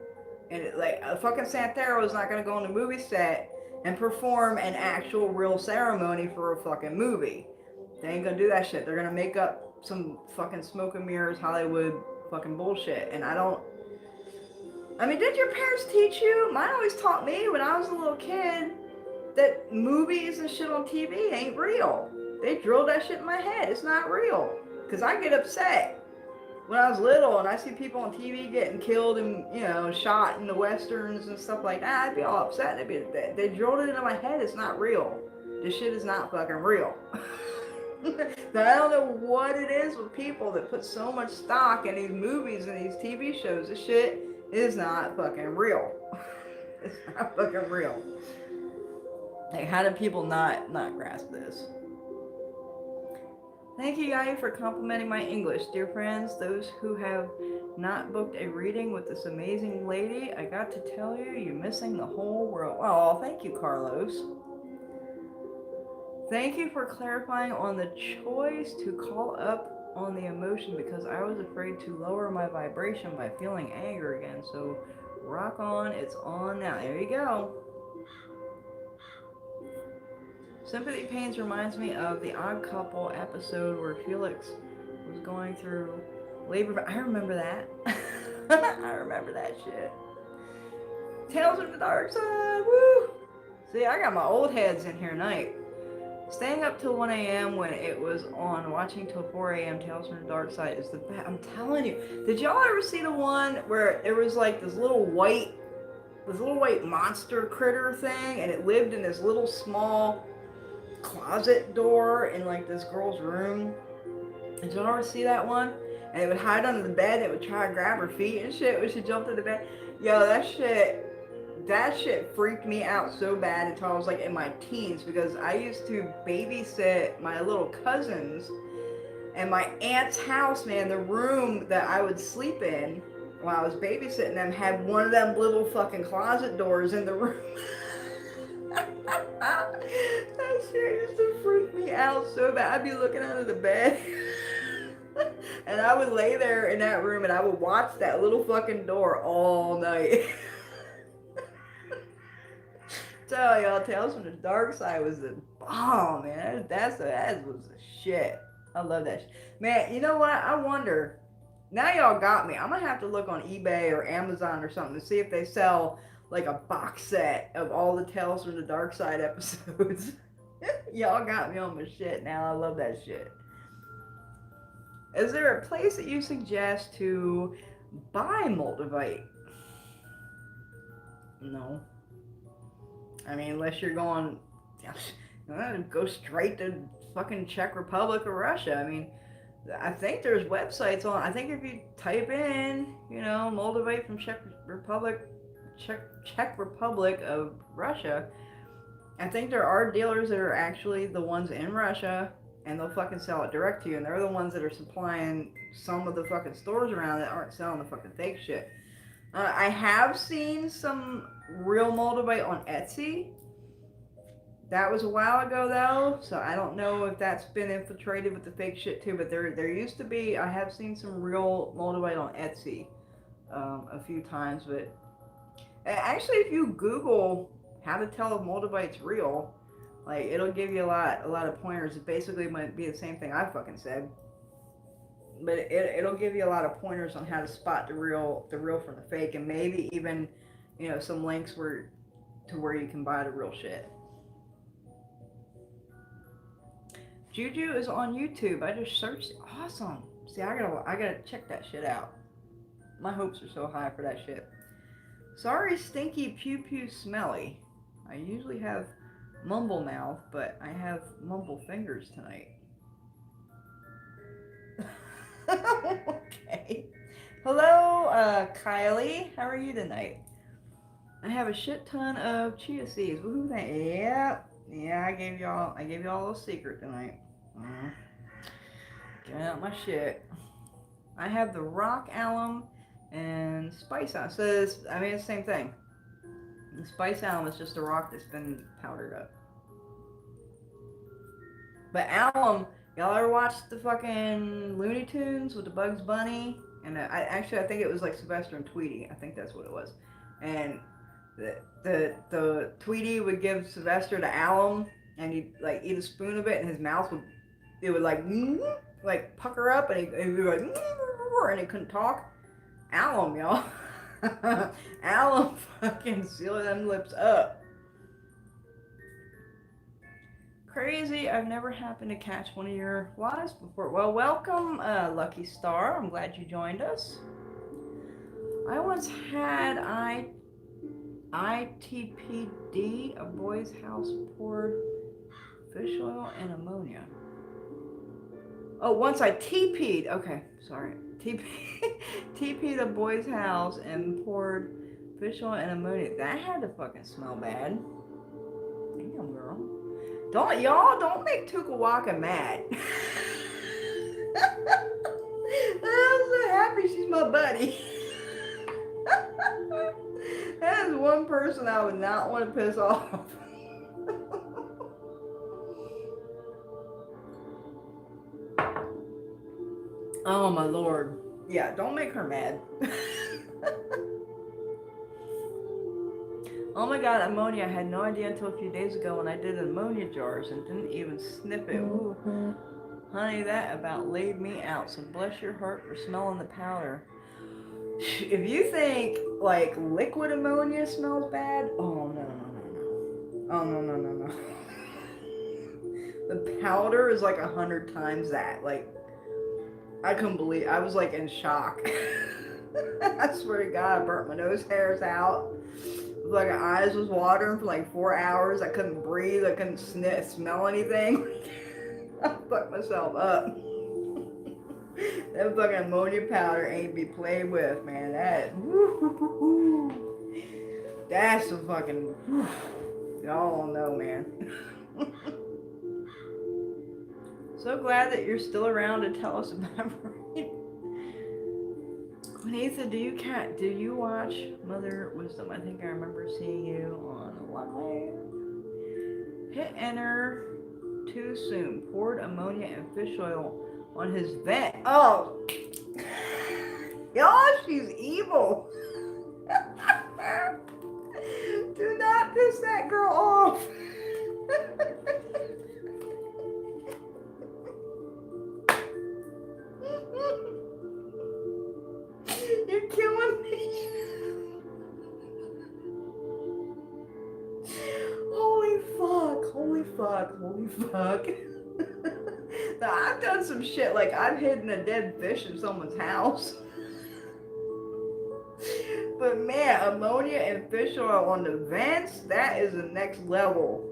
And like, a fucking Santero is not gonna go on a movie set and perform an actual real ceremony for a fucking movie. They ain't gonna do that shit. They're gonna make up some fucking smoke and mirrors Hollywood fucking bullshit. And I mean, did your parents teach you? Mine always taught me when I was a little kid that movies and shit on TV ain't real. They drilled that shit in my head. It's not real. Because I get upset when I was little and I see people on TV getting killed and, you know, shot in the westerns and stuff like that. I'd be all upset. They drilled it into my head. It's not real. This shit is not fucking real. Now, I don't know what it is with people that put so much stock in these movies and these TV shows. This shit is not fucking real. It's not fucking real. Like, how do people not grasp this? Thank you, Yaya, for complimenting my English. Dear friends, those who have not booked a reading with this amazing lady, I got to tell you, you're missing the whole world. Oh, thank you, Carlos. Thank you for clarifying on the choice to call up on the emotion because I was afraid to lower my vibration by feeling anger again. So, rock on. It's on now. There you go. Sympathy Pains reminds me of the Odd Couple episode where Felix was going through labor. I remember that. I remember that shit. Tales of the Dark Side. Woo! See, I got my old heads in here tonight. Staying up till 1 a.m. when it was on, watching till 4 a.m. Tales from the Dark Side is the best. I'm telling you. Did y'all ever see the one where it was like this little white monster critter thing, and it lived in this little small closet door in like this girl's room? Did y'all ever see that one? And it would hide under the bed, and it would try to grab her feet and shit when she jumped in the bed. Yo, that shit freaked me out so bad until I was like in my teens, because I used to babysit my little cousins, and my aunt's house, man, the room that I would sleep in while I was babysitting them had one of them little fucking closet doors in the room. That shit used to freak me out so bad. I'd be looking under the bed and I would lay there in that room and I would watch that little fucking door all night. Tell y'all, Tales from the Dark Side was the bomb, man. That was the shit. I love that shit. Man, you know what? I wonder, now y'all got me. I'm gonna have to look on eBay or Amazon or something to see if they sell like a box set of all the Tales from the Dark Side episodes. Y'all got me on my shit now. I love that shit. Is there a place that you suggest to buy Moldavite? No. I mean, unless you're going, go straight to fucking Czech Republic or Russia. I mean, I think there's websites on, I think if you type in, Moldavite from Czech Republic of Russia, I think there are dealers that are actually the ones in Russia, and they'll fucking sell it direct to you, and they're the ones that are supplying some of the fucking stores around that aren't selling the fucking fake shit. I have seen some real moldavite on Etsy. That was a while ago though, so I don't know if that's been infiltrated with the fake shit too. But there used to be. I have seen some real moldavite on Etsy a few times, but actually, if you Google how to tell if moldavite's real, like it'll give you a lot of pointers. It basically might be the same thing I fucking said, but it'll give you a lot of pointers on how to spot the real from the fake, and maybe even, you know, some links where you can buy the real shit. Juju is on YouTube. I just searched. Awesome. See, I gotta check that shit out. My hopes are so high for that shit. Sorry, stinky pew pew smelly. I usually have mumble mouth, but I have mumble fingers tonight. Okay. Hello, Kylie. How are you tonight? I have a shit ton of chia seeds. Woohoo! Yeah. I gave y'all a little secret tonight. Getting out my shit. I have the rock alum and spice alum. So it's the same thing. The spice alum is just a rock that's been powdered up. But alum, y'all ever watched the fucking Looney Tunes with the Bugs Bunny? And I think it was like Sylvester and Tweety. I think that's what it was. And the Tweety would give Sylvester the alum, and he'd like eat a spoon of it, and his mouth would like pucker up, and he'd be like, and he couldn't talk. Alum, y'all. Alum fucking seal them lips up. Crazy, I've never happened to catch one of your lives before. Well, welcome, Lucky Star. I'm glad you joined us. I once had ITPD, a boy's house poured fish oil and ammonia. Oh, once I TP'd, okay, sorry. TP'd a boy's house and poured fish oil and ammonia. That had to fucking smell bad. Damn, girl. Don't make Tukawaka mad. I'm so happy she's my buddy. That is one person I would not want to piss off. Oh my lord. Yeah, don't make her mad. Oh my god, ammonia. I had no idea until a few days ago when I did ammonia jars and didn't even sniff it. Ooh. Honey, that about laid me out. So bless your heart for smelling the powder. If you think like liquid ammonia smells bad, oh no. Oh no. The powder is like 100 times that. Like, I couldn't believe. I was like in shock. I swear to God, I burnt my nose hairs out. Like my eyes was watering for like 4 hours. I couldn't breathe. I couldn't smell anything. I fucked myself up. That fucking ammonia powder ain't be played with, man. That's some fucking. Y'all don't know, man. So glad that you're still around to tell us about it. Quinetha, do you watch Mother Wisdom? I think I remember seeing you on live. Hit enter too soon. Poured ammonia and fish oil on his vent. Oh, y'all, she's evil. Do not piss that girl off. You're killing me. Holy fuck. Now, I've done some shit, like I've hidden a dead fish in someone's house. But man, ammonia and fish oil on the vents, that is the next level.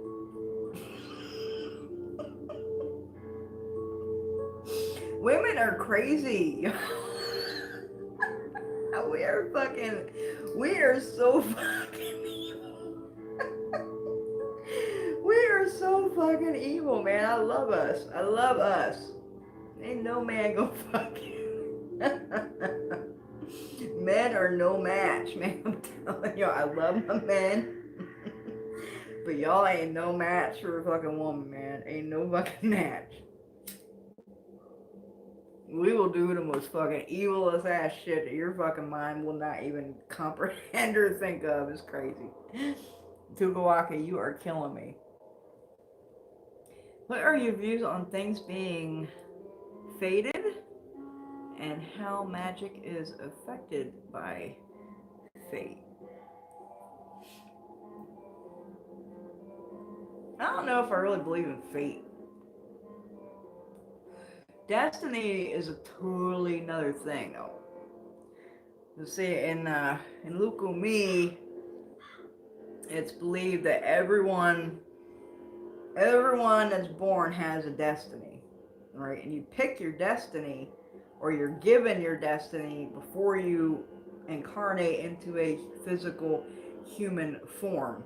Women are crazy. We are so fucking evil. so fucking evil, man. I love us. I love us. Ain't no man gonna fuck you. Men are no match, man. I'm telling you, I love my men. But y'all ain't no match for a fucking woman, man. Ain't no fucking match. We will do the most fucking evilest ass shit that your fucking mind will not even comprehend or think of. It's crazy. Tukawaka, you are killing me. What are your views on things being fated and how magic is affected by fate? I don't know if I really believe in fate. Destiny is a totally another thing, though. You see, in Lukumi, it's believed that everyone that's born has a destiny, right? And you pick your destiny, or you're given your destiny before you incarnate into a physical human form.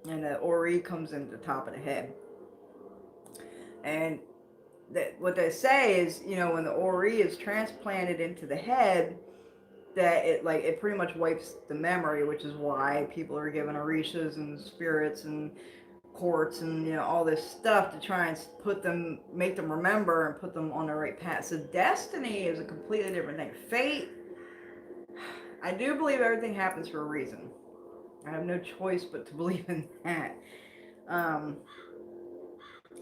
And the Ori comes in the top of the head. And what they say is, when the Ori is transplanted into the head, that it pretty much wipes the memory, which is why people are given orishas and spirits and courts and all this stuff to try and make them remember and put them on the right path. So destiny is a completely different thing. Fate, I do believe everything happens for a reason. I have no choice but to believe in that.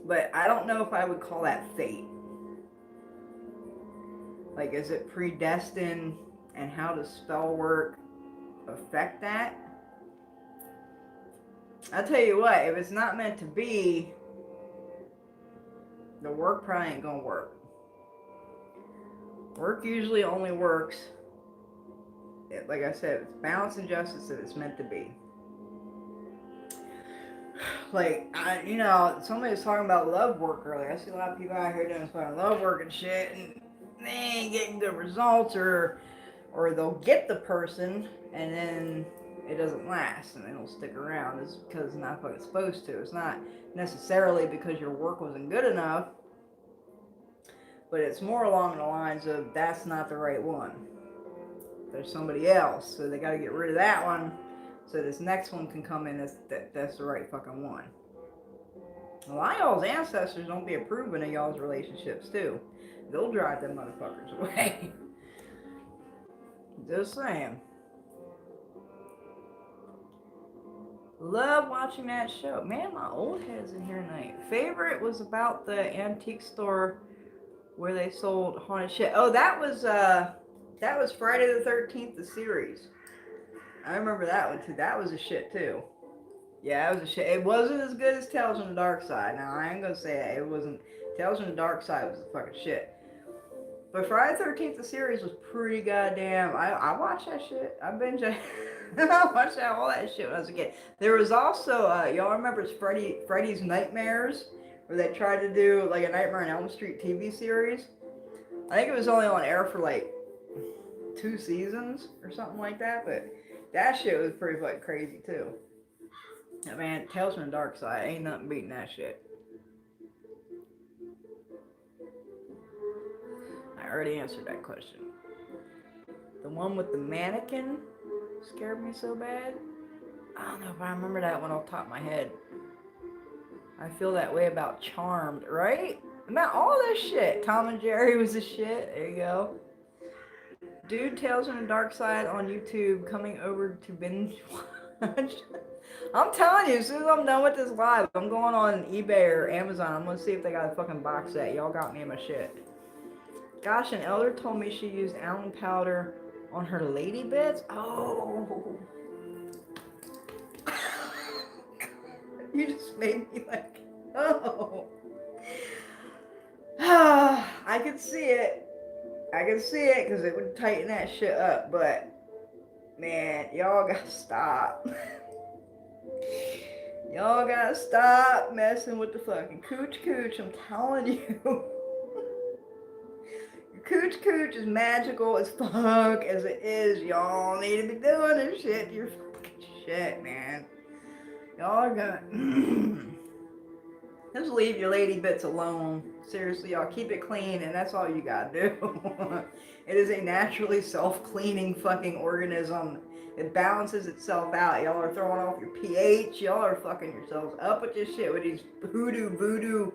But I don't know if I would call that fate. Like, is it predestined, and how does spell work affect that? I'll tell you what, if it's not meant to be, the work probably ain't gonna work. Work usually only works, like I said, it's balance and justice if it's meant to be. Like, somebody was talking about love work earlier. I see a lot of people out here doing fucking love work and shit, and they ain't getting good results, or they'll get the person, and then it doesn't last, and they don't stick around. It's because it's not fucking supposed to. It's not necessarily because your work wasn't good enough, but it's more along the lines of that's not the right one. There's somebody else, so they got to get rid of that one, so this next one can come in. That's the right fucking one. A lot of y'all's ancestors don't be approving of y'all's relationships too. They'll drive them motherfuckers away. Just saying. Love watching that show. Man, my old head's in here tonight. Favorite was about the antique store where they sold haunted shit. Oh, that was Friday the 13th, the series. I remember that one too. That was a shit too. Yeah, it was a shit. It wasn't as good as Tales from the Dark Side. Now, I ain't gonna say that. It wasn't. Tales from the Dark Side was the fucking shit. But Friday the 13th, the series was pretty goddamn. I watched that shit. I binge it. I watched all that shit when I was a kid. There was also, y'all remember Freddy's Nightmares? Where they tried to do like a Nightmare on Elm Street TV series. I think it was only on air for like 2 seasons or something like that. But that shit was pretty fucking crazy too. Man, Tales from the Dark Side, ain't nothing beating that shit. I already answered that question. The one with the mannequin scared me so bad. I don't know if I remember that one off the top of my head. I feel that way about Charmed, right? About all this shit. Tom and Jerry was the shit. There you go. Dude, Tales from the Dark Side on YouTube, coming over to binge watch. I'm telling you, as soon as I'm done with this live, I'm going on eBay or Amazon. I'm going to see if they got a fucking box set. Y'all got me in my shit. Gosh, an elder told me she used alum powder on her lady bits. Oh. You just made me like, oh. I could see it. I can see it because it would tighten that shit up. But, man, y'all gotta stop. Y'all gotta stop messing with the fucking cooch. I'm telling you. Cooch is magical as fuck as it is. Y'all need to be doing this shit. You're fucking shit, man. Y'all are gonna. Just leave your lady bits alone. Seriously, y'all, keep it clean, and that's all you gotta do. It is a naturally self-cleaning fucking organism. It balances itself out. Y'all are throwing off your pH. Y'all are fucking yourselves up with this shit with these hoodoo, voodoo,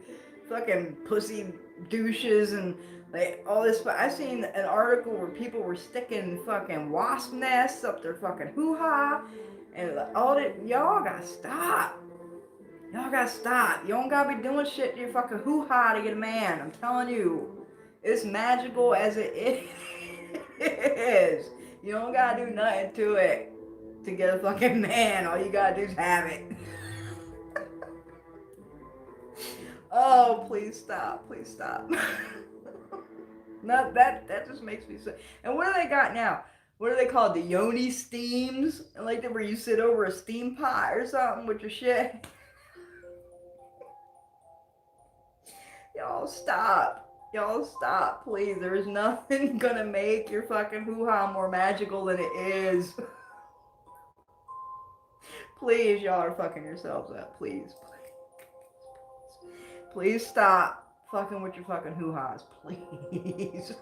fucking pussy douches and like all this. I seen an article where people were sticking fucking wasp nests up their fucking hoo-ha, and all that. Y'all gotta stop. Y'all gotta stop. You don't gotta be doing shit to your fucking hoo-ha to get a man. I'm telling you. It's magical as it is. You don't gotta do nothing to it to get a fucking man. All you gotta do is have it. Oh, please stop. Please stop. Not that just makes me sick. And what do they got now? What are they called? The yoni steams? Like where you sit over a steam pot or something with your shit? Y'all stop. Y'all stop, please. There is nothing gonna make your fucking hoo-ha more magical than it is. Please, y'all are fucking yourselves up. Please. Please stop fucking with your fucking hoo-has. Please.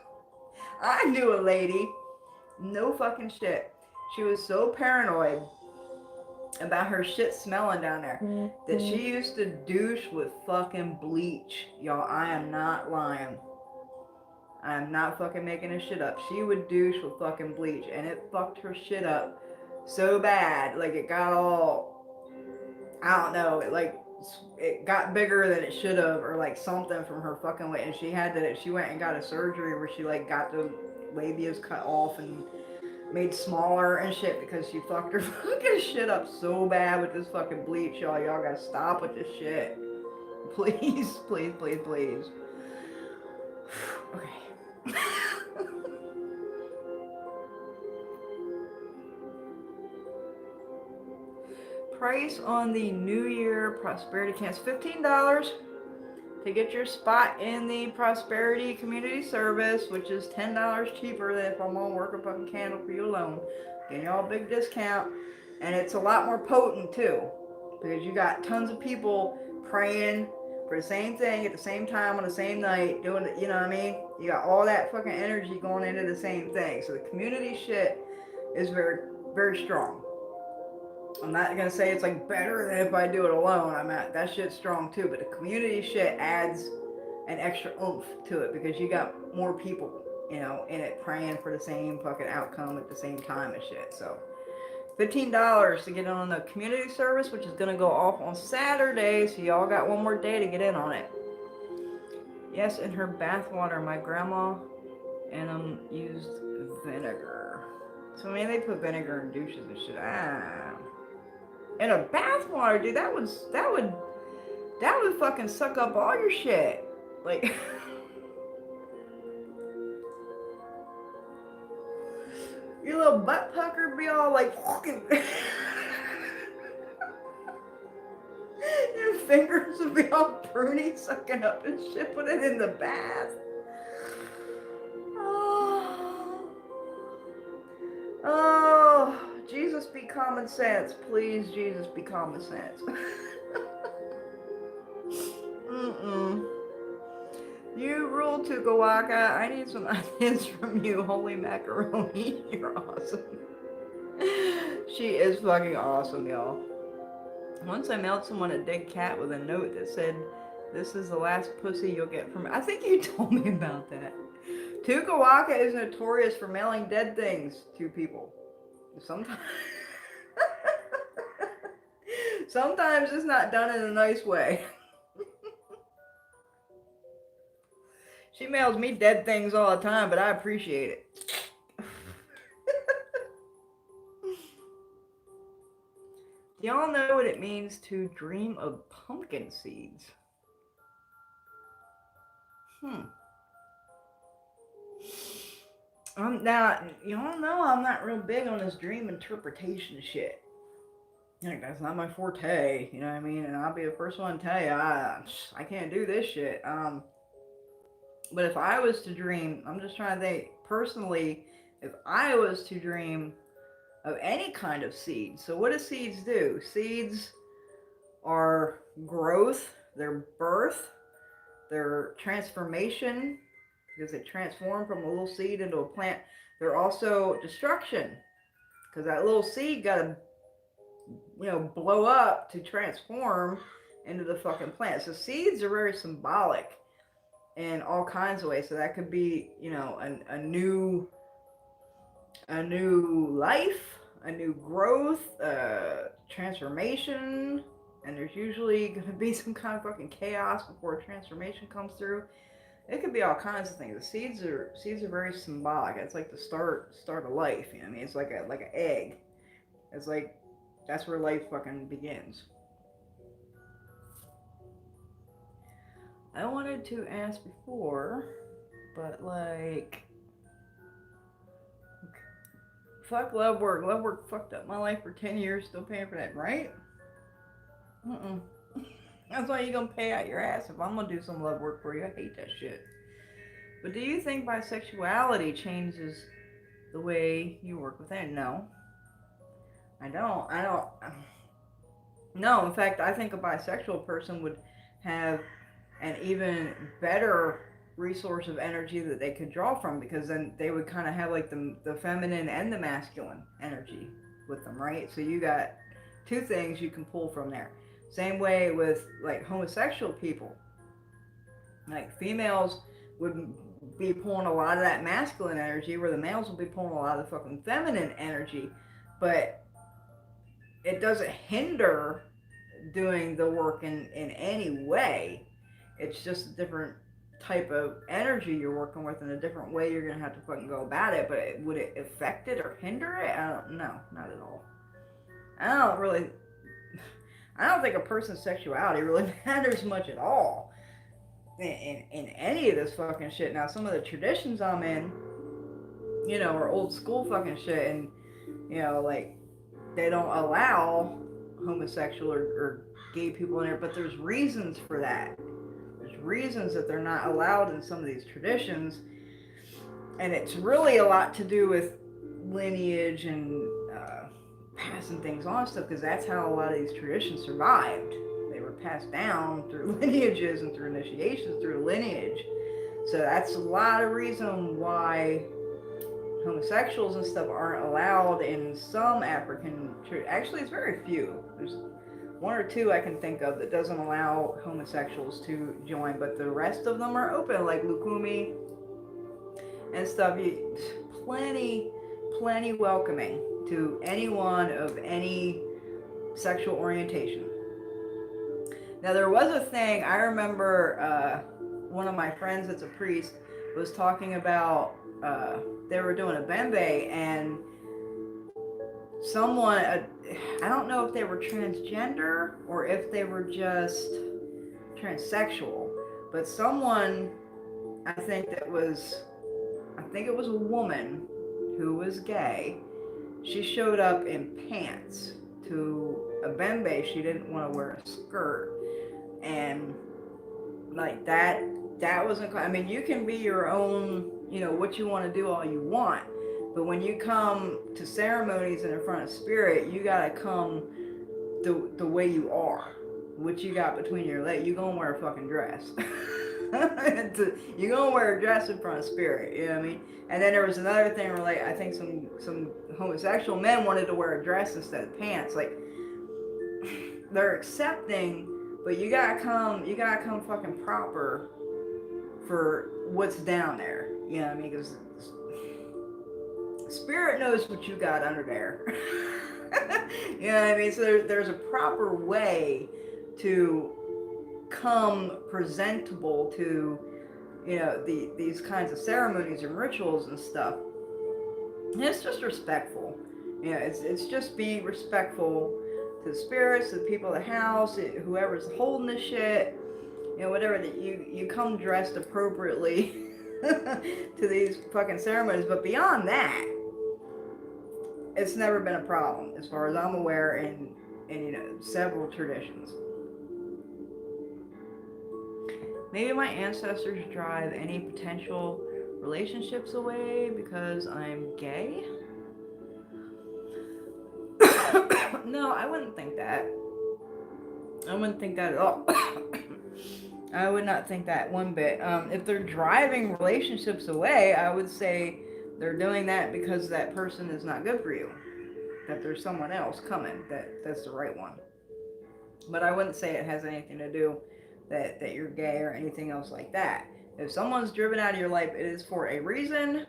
I knew a lady. No fucking shit. She was so paranoid about her shit smelling down there that she used to douche with fucking bleach. Y'all, I am not lying. I am not fucking making this shit up. She would douche with fucking bleach, and it fucked her shit up so bad. Like, it got all, I don't know, it got bigger than it should have, or like something from her fucking weight. And she went and got a surgery where she like got the labias cut off and made smaller and shit because she fucked her fucking shit up so bad with this fucking bleach, y'all. Y'all gotta stop with this shit. Please, please, please, please. Okay. Price on the New Year Prosperity Camps, $15 to get your spot in the Prosperity Community Service, which is $10 cheaper than if I'm gonna work a fucking candle for you alone. Getting y'all a big discount, and it's a lot more potent too, because you got tons of people praying for the same thing at the same time on the same night, doing it, you know what I mean? You got all that fucking energy going into the same thing. So the community shit is very, very strong. I'm not gonna say it's like better than if I do it alone. That shit's strong too, but the community shit adds an extra oomph to it because you got more people, you know, in it praying for the same fucking outcome at the same time and shit. So $15 to get in on the community service, which is gonna go off on Saturday, so y'all got one more day to get in on it. Yes, in her bathwater, my grandma and used vinegar. So I mean, they put vinegar in douches and shit. In a bathwater, dude, that would fucking suck up all your shit. Like, your little butt pucker be all like fucking. Your fingers would be all pruny, sucking up and shit. Put it in the bath. Oh, Jesus be common sense. Please, Jesus be common sense. You rule Tukawaka. I need some ideas from you. Holy macaroni. You're awesome. She is fucking awesome, y'all. Once I mailed someone a dead cat with a note that said, "This is the last pussy you'll get from..." I think you told me about that. Tukawaka is notorious for mailing dead things to people. Sometimes it's not done in a nice way. She mails me dead things all the time, but I appreciate it. Do y'all know what it means to dream of pumpkin seeds? Now, y'all know I'm not real big on this dream interpretation shit. Like, that's not my forte, you know what I mean? And I'll be the first one to tell you, I can't do this shit. But if I was to dream, I'm just trying to think, personally, if I was to dream of any kind of seed. So what do seeds do? Seeds are growth. their birth, their transformation, because they transform from a little seed into a plant. They're also destruction, because that little seed got to, blow up to transform into the fucking plant. So seeds are very symbolic in all kinds of ways. So that could be, a new life, a new growth, transformation, and there's usually going to be some kind of fucking chaos before a transformation comes through. It could be all kinds of things. The seeds are very symbolic. It's like the start of life. You know what I mean? It's like an egg. It's like that's where life fucking begins. I wanted to ask before, but fuck love work. Love work fucked up my life for 10 years. Still paying for that, right? That's why you gonna pay out your ass if I'm gonna do some love work for you. I hate that shit. But do you think bisexuality changes the way you work with it? No. I don't. No, in fact, I think a bisexual person would have an even better resource of energy that they could draw from, because then they would kind of have like the feminine and the masculine energy with them, right? So you got two things you can pull from there. Same way with like homosexual people. Like females would be pulling a lot of that masculine energy, where the males will be pulling a lot of the fucking feminine energy. But it doesn't hinder doing the work in any way. It's just a different type of energy you're working with and a different way you're gonna have to fucking go about it. But would it affect it or hinder it? I don't know, not at all. I don't think a person's sexuality really matters much at all in any of this fucking shit. Now, some of the traditions I'm in, are old school fucking shit, and like they don't allow homosexual or gay people in there, but there's reasons for that. There's reasons that they're not allowed in some of these traditions, and it's really a lot to do with lineage and passing things on stuff, because that's how a lot of these traditions survived. They were passed down through lineages and through initiations through lineage. So that's a lot of reason why homosexuals and stuff aren't allowed in some African. Actually, it's very few. There's one or two I can think of that doesn't allow homosexuals to join, but the rest of them are open, like Lukumi and stuff. Plenty welcoming to anyone of any sexual orientation. Now, there was a thing, I remember one of my friends that's a priest was talking about, they were doing a bembe, and someone, I don't know if they were transgender or if they were just transsexual, but someone, I think it was a woman who was gay. She showed up in pants to a bembe. She didn't want to wear a skirt, and like that wasn't. I mean, you can be your own, what you want to do all you want, but when you come to ceremonies and in front of spirit, you gotta come the way you are. What you got between your legs, you gonna wear a fucking dress. You gonna wear a dress in front of spirit, you know what I mean? And then there was another thing where, like, I think some homosexual men wanted to wear a dress instead of pants. Like, they're accepting, but you gotta come fucking proper for what's down there, you know what I mean? Because spirit knows what you got under there. You know what I mean? So there's a proper way to come presentable to, these kinds of ceremonies and rituals and stuff. And it's just respectful. It's just being respectful to the spirits, to the people of the house, whoever's holding the shit, whatever, that you come dressed appropriately to these fucking ceremonies. But beyond that, it's never been a problem, as far as I'm aware, in several traditions. Maybe my ancestors drive any potential relationships away because I'm gay? No, I wouldn't think that. I wouldn't think that at all. I would not think that one bit. If they're driving relationships away, I would say they're doing that because that person is not good for you. That there's someone else coming that's the right one. But I wouldn't say it has anything to do that you're gay or anything else like that. If someone's driven out of your life, it is for a reason.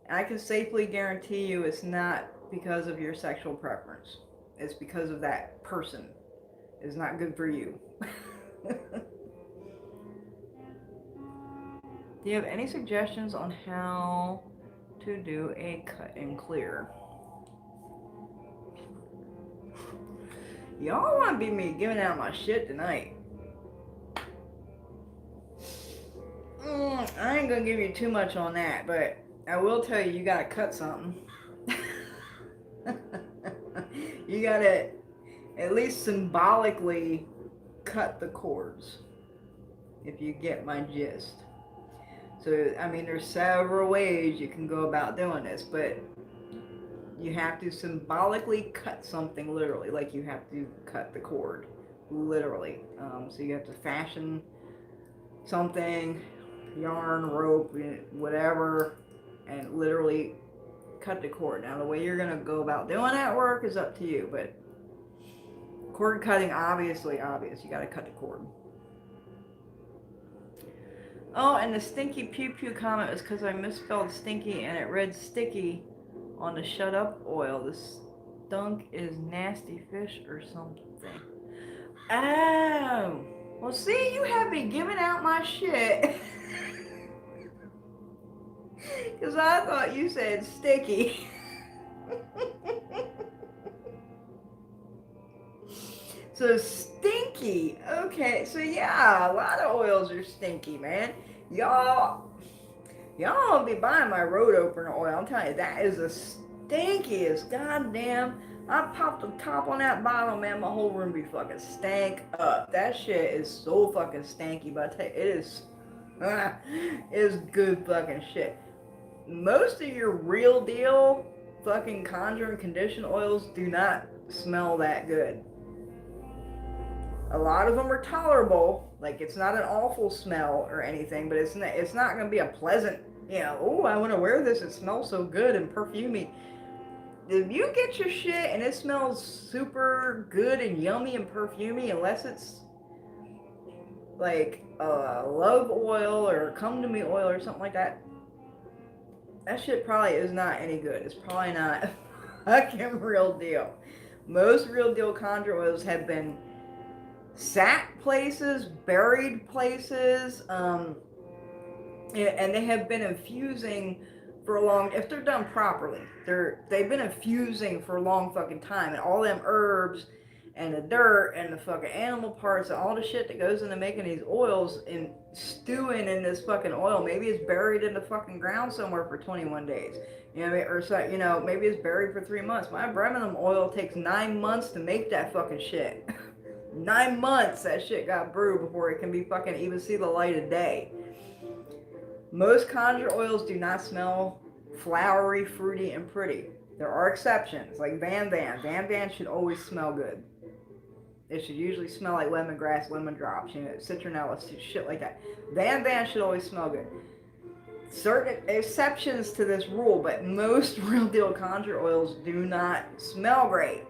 I can safely guarantee you it's not because of your sexual preference. It's because of that person is not good for you. Do you have any suggestions on how to do a cut and clear? Y'all want to be me giving out my shit tonight. I ain't gonna give you too much on that, but I will tell you, you gotta cut something. You gotta at least symbolically cut the cords, if you get my gist. So, I mean, there's several ways you can go about doing this, but you have to symbolically cut something literally, like you have to cut the cord, literally. So you have to fashion something, yarn, rope, whatever, and literally cut the cord. Now, the way you're going to go about doing that work is up to you, but cord cutting, obviously obvious. You got to cut the cord. Oh, and the stinky pew pew comment was because I misspelled stinky and it read sticky on the shut up oil. The stunk is nasty fish or something. Oh, well, see, you have me giving out my shit. Because I thought you said sticky. So stinky. Okay, so yeah, a lot of oils are stinky, man. Y'all don't be buying my road opener oil. I'm telling you, that is the stinkiest goddamn. I popped the top on that bottle, man. My whole room be fucking stank up. That shit is so fucking stanky, but I tell you, it is good fucking shit. Most of your real deal fucking conjuring condition oils do not smell that good. A lot of them are tolerable, like it's not an awful smell or anything, but it's not going to be a pleasant, oh, I want to wear this, it smells so good and perfumey. If you get your shit and it smells super good and yummy and perfumey, unless it's like love oil or come to me oil or something like that, that shit probably is not any good. It's probably not fucking real deal. Most real deal conjure oils have been sat places, buried places, and they have been infusing for a long, if they're done properly, they've been infusing for a long fucking time, and all them herbs and the dirt and the fucking animal parts and all the shit that goes into making these oils and stewing in this fucking oil. Maybe it's buried in the fucking ground somewhere for 21 days. You know what I mean? Or so, maybe it's buried for 3 months. My Bremenum oil takes 9 months to make that fucking shit. 9 months that shit got brewed before it can be fucking even see the light of day. Most conjure oils do not smell flowery, fruity, and pretty. There are exceptions, like Van Van. Van Van should always smell good. It should usually smell like lemongrass, lemon drops, citronella, shit like that. Van Van should always smell good. Certain exceptions to this rule, but most real deal conjure oils do not smell great.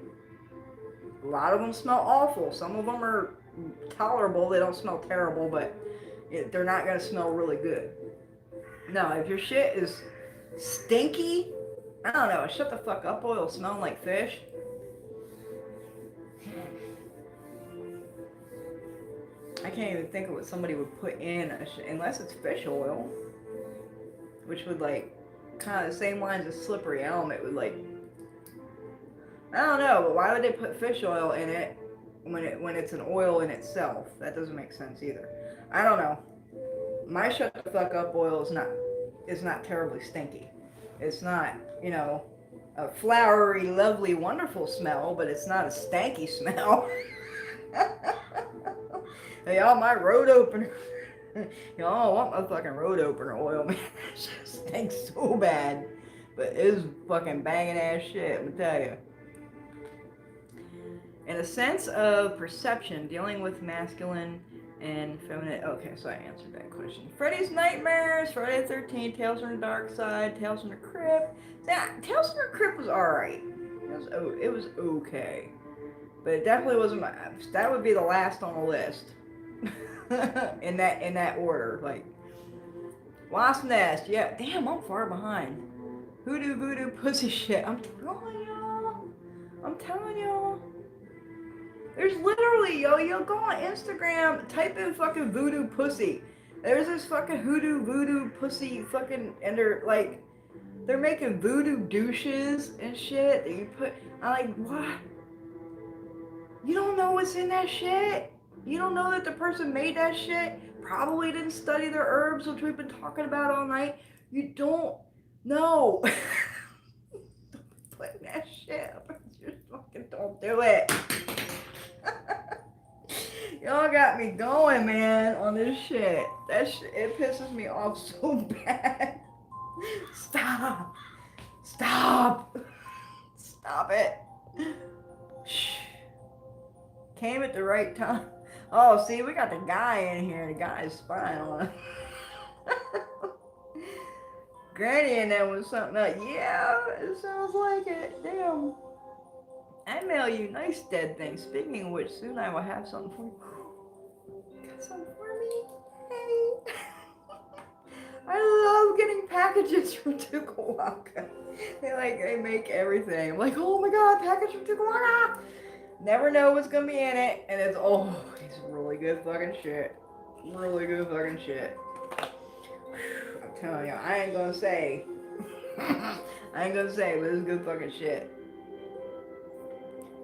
A lot of them smell awful. Some of them are tolerable. They don't smell terrible, but they're not going to smell really good. No, if your shit is stinky, I don't know, shut the fuck up oil smelling like fish. I can't even think of what somebody would put in, unless it's fish oil, which would like, kind of the same lines as slippery elm. It would like, I don't know, but why would they put fish oil in it when it's an oil in itself? That doesn't make sense either. I don't know. My shut the fuck up oil is not terribly stinky. It's not, a flowery, lovely, wonderful smell, but it's not a stanky smell. Hey, y'all, my road opener. Y'all want my fucking road opener oil, man. That shit stinks so bad. But it's fucking banging ass shit, I'm gonna tell you. In a sense of perception, dealing with masculine and feminine. Okay, so I answered that question. Freddy's Nightmares, Friday the 13th, Tales from the Dark Side, Tales from the Crypt. Yeah, Tales from the Crypt was alright. It was okay. But it definitely wasn't my. That would be the last on the list. in that order. Like, Wasp Nest, yeah. Damn, I'm far behind. Hoodoo voodoo pussy shit. I'm telling y'all. I'm telling y'all. There's literally, yo, go on Instagram, type in fucking voodoo pussy. There's this fucking hoodoo voodoo pussy fucking, and they're making voodoo douches and shit that you put, I'm like, what? You don't know what's in that shit? You don't know that the person made that shit? Probably didn't study their herbs, which we've been talking about all night. You don't know. Don't put that shit up. Just fucking don't do it. Y'all got me going, man, on this shit. That shit, it pisses me off so bad. Stop. Stop. Stop it. Shh. Came at the right time. Oh, see, we got the guy in here. The guy is spying on us. Granny and them was something else. Yeah, it sounds like it. Damn. I mail you nice dead things. Speaking of which, soon I will have something for you. Got something for me? Hey. I love getting packages from Cakewalk. They make everything. I'm like, oh my god, package from Cakewalk. Never know what's gonna be in it, and it's really good fucking shit. Really good fucking shit. I'm telling you, I ain't gonna say. I ain't gonna say, but it's good fucking shit.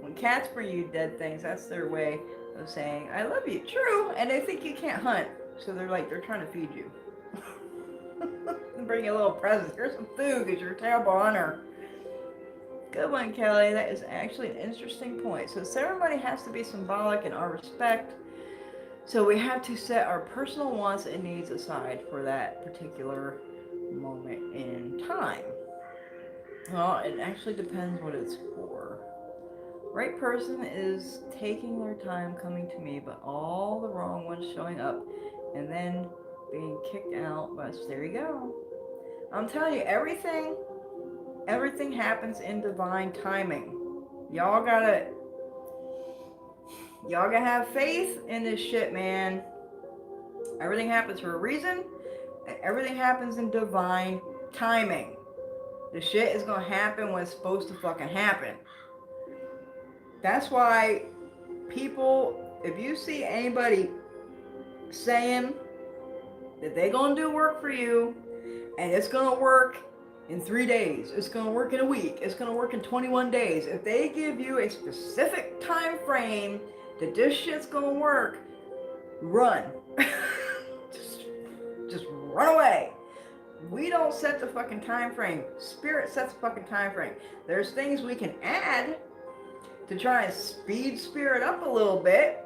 When cats bring you dead things, that's their way of saying, I love you. True, and they think you can't hunt, so they're trying to feed you. Bring you a little present. Here's some food, because you're a terrible hunter. Good one, Kelly. That is actually an interesting point. So ceremony has to be symbolic in our respect. So we have to set our personal wants and needs aside for that particular moment in time. Well, it actually depends what it's for. Right person is taking their time coming to me, but all the wrong ones showing up and then being kicked out. But there you go. I'm telling you, everything happens in divine timing. Y'all gotta have faith in this shit, man. Everything happens for a reason, and everything happens in divine timing. The shit is gonna happen when it's supposed to fucking happen. That's why people, if you see anybody saying that they're gonna do work for you, and it's gonna work in 3 days, it's gonna work in a week, it's gonna work in 21 days. If they give you a specific time frame that this shit's gonna work, run. just run away. We don't set the fucking time frame. Spirit sets the fucking time frame. There's things we can add to try and speed spirit up a little bit,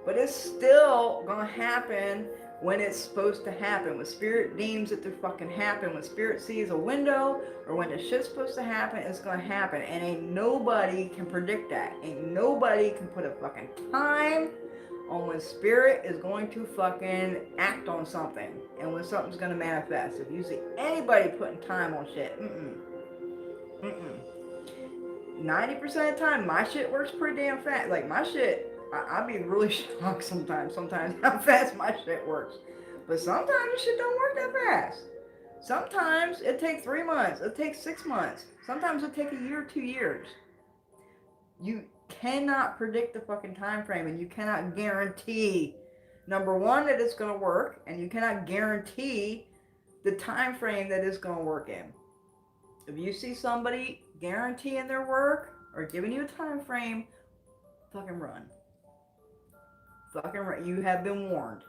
but it's still gonna happen when it's supposed to happen. When spirit deems it to fucking happen, when spirit sees a window or when the shit's supposed to happen, it's gonna happen. And ain't nobody can predict that. Ain't nobody can put a fucking time on when spirit is going to fucking act on something and when something's gonna manifest. If you see anybody putting time on shit, 90% of the time, my shit works pretty damn fast. Like, my shit, I'd be really shocked sometimes how fast my shit works. But sometimes the shit don't work that fast. Sometimes it takes 3 months, it takes 6 months. Sometimes it takes a year, 2 years. You cannot predict the fucking time frame, and you cannot guarantee, number one, that it's going to work, and you cannot guarantee the time frame that it's going to work in. If you see somebody guaranteeing their work or giving you a time frame, fucking run. Fucking run. You have been warned.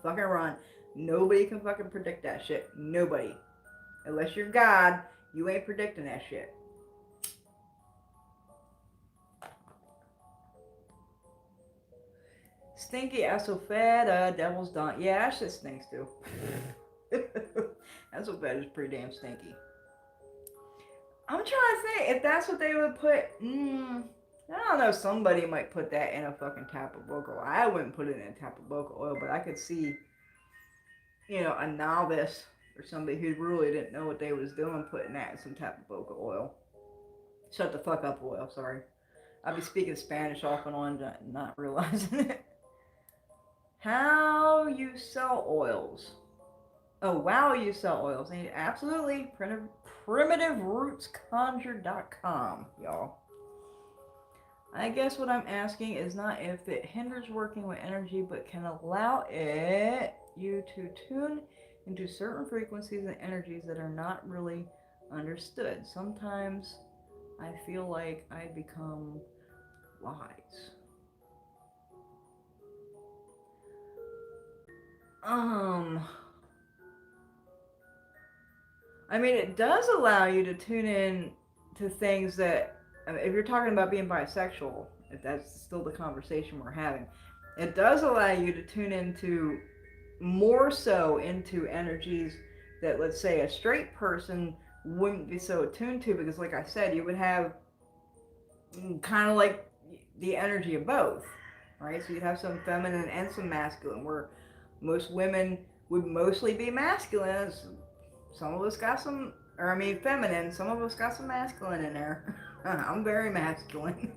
Fucking run. Nobody can fucking predict that shit. Nobody. Unless you're God, you ain't predicting that shit. Stinky Asofeta, Devil's Dawn. Yeah, that shit stinks too. Asofeta is pretty damn stinky. I'm trying to think if that's what they would put. I don't know, somebody might put that in a fucking Tapaboca oil. I wouldn't put it in a Tapaboca oil, but I could see, a novice or somebody who really didn't know what they was doing putting that in some Tapaboca oil. Shut the fuck up oil, sorry. I'll be speaking Spanish off and on, not realizing it. How you sell oils. Oh, wow, you sell oils. Absolutely. PrimitiveRootsConjure.com, y'all. I guess what I'm asking is not if it hinders working with energy, but can allow you to tune into certain frequencies and energies that are not really understood. Sometimes I feel like I become wise. I mean, it does allow you to tune in to things that, I mean, if you're talking about being bisexual, if that's still the conversation we're having, it does allow you to tune into more so into energies that, let's say, a straight person wouldn't be so attuned to, because, like I said, you would have kind of like the energy of both, right? So you'd have some feminine and some masculine, where most women would mostly be masculine. Some of us got some, or I mean feminine, some of us got some masculine in there. I'm very masculine.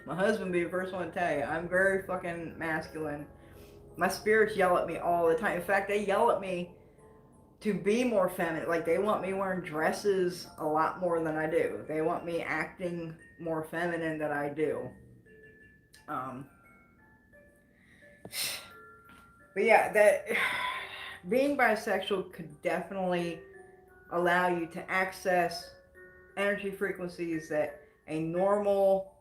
My husband be the first one to tell you, I'm very fucking masculine. My spirits yell at me all the time. In fact, they yell at me to be more feminine. Like, they want me wearing dresses a lot more than I do. They want me acting more feminine than I do. But yeah, that being bisexual could definitely allow you to access energy frequencies that a normal,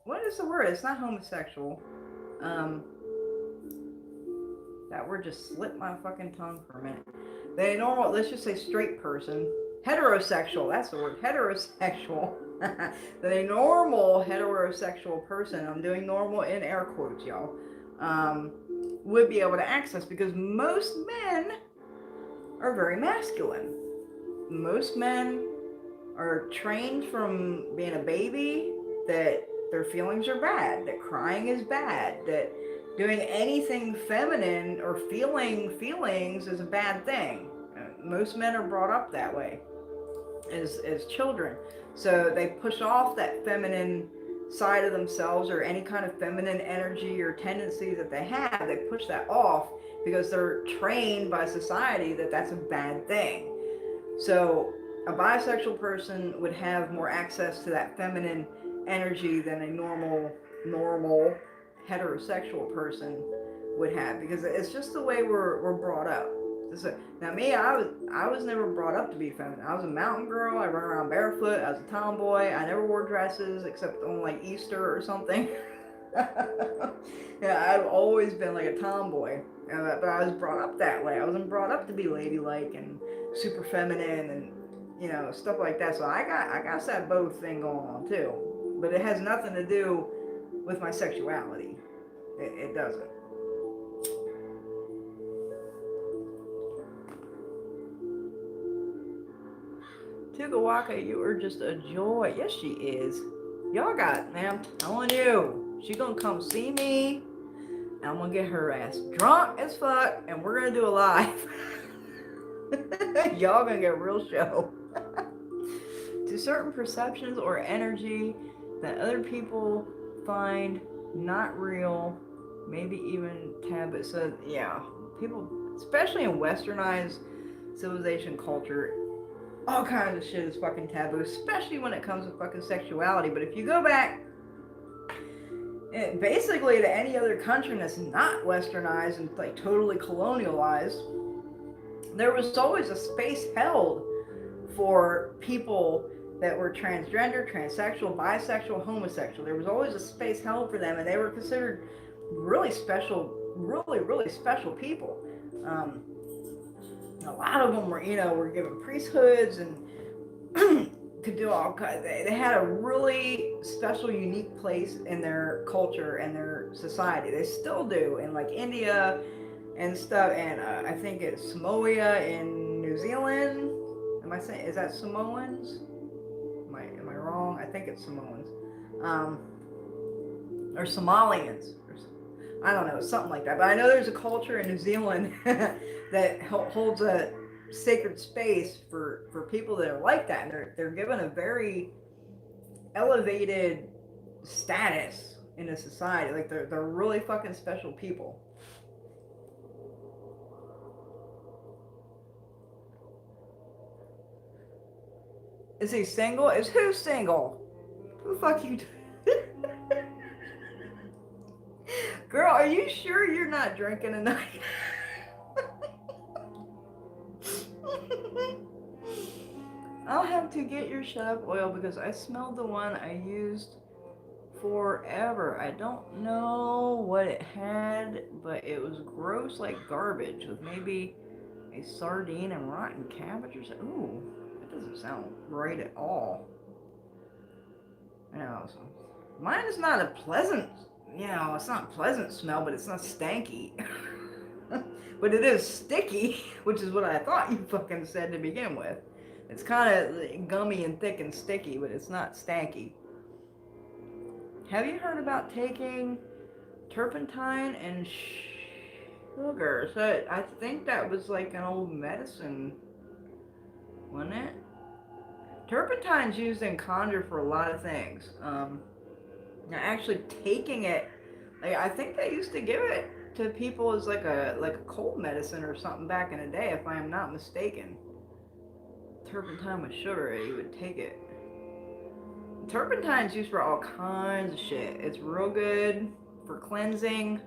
what is the word? It's not homosexual. That word just slipped my fucking tongue for a minute. The normal, let's just say straight person, heterosexual, that's the word, heterosexual. The normal heterosexual person, I'm doing normal in air quotes, y'all, would be able to access, because most men are very masculine. Most men are trained from being a baby that their feelings are bad, that crying is bad, that doing anything feminine or feeling feelings is a bad thing. Most men are brought up that way as children. So they push off that feminine side of themselves, or any kind of feminine energy or tendency that they have. They push that off because they're trained by society that that's a bad thing. So a bisexual person would have more access to that feminine energy than a normal heterosexual person would have, because it's just the way we're brought up. Now me, I was never brought up to be feminine. I was a mountain girl. I run around barefoot. I was a tomboy. I never wore dresses except on like Easter or something. Yeah, I've always been like a tomboy, but I was brought up that way. I wasn't brought up to be ladylike and super feminine and stuff like that. So I got that both thing going on too, but it has nothing to do with my sexuality. It doesn't. Tukawaka, you are just a joy. Yes, she is. Y'all got, man, I'm telling you, she gonna come see me. I'm gonna get her ass drunk as fuck, and we're gonna do a live. Y'all gonna get a real show. To certain perceptions or energy that other people find not real, maybe even taboo. So yeah, people, especially in westernized civilization culture, all kinds of shit is fucking taboo, especially when it comes to fucking sexuality. But if you go back basically to any other country that's not westernized and like totally colonialized, there was always a space held for people that were transgender, transsexual, bisexual, homosexual. There was always a space held for them, and they were considered really special, really special people. A lot of them were given priesthoods and could do all kinds. They had a really special, unique place in their culture and their society. They still do in like India and stuff, and I think it's Samoa in New Zealand. Am I saying, is that Samoans? Am I wrong? I think it's Samoans. Or Somalians. I don't know, something like that. But I know there's a culture in New Zealand that holds a sacred space for people that are like that. And they're given a very elevated status in a society. Like they're really fucking special people. Is he single? Is who single? Who the fuck you? Girl, are you sure you're not drinking tonight? I'll have to get your shut up oil because I smelled the one I used forever. I don't know what it had, but it was gross like garbage with maybe a sardine and rotten cabbage or something. Ooh, that doesn't sound right at all. So mine is not a pleasant, it's not a pleasant smell, but it's not stanky. But it is sticky, which is what I thought you fucking said to begin with. It's kind of gummy and thick and sticky, but it's not stanky. Have you heard about taking turpentine and sugar? So I think that was like an old medicine, wasn't it? Turpentine's used in conjure for a lot of things. Now actually taking it, like I think they used to give it to people as like a cold medicine or something back in the day, if I am not mistaken. Turpentine with sugar, you would take it. Turpentine's used for all kinds of shit. It's real good for cleansing,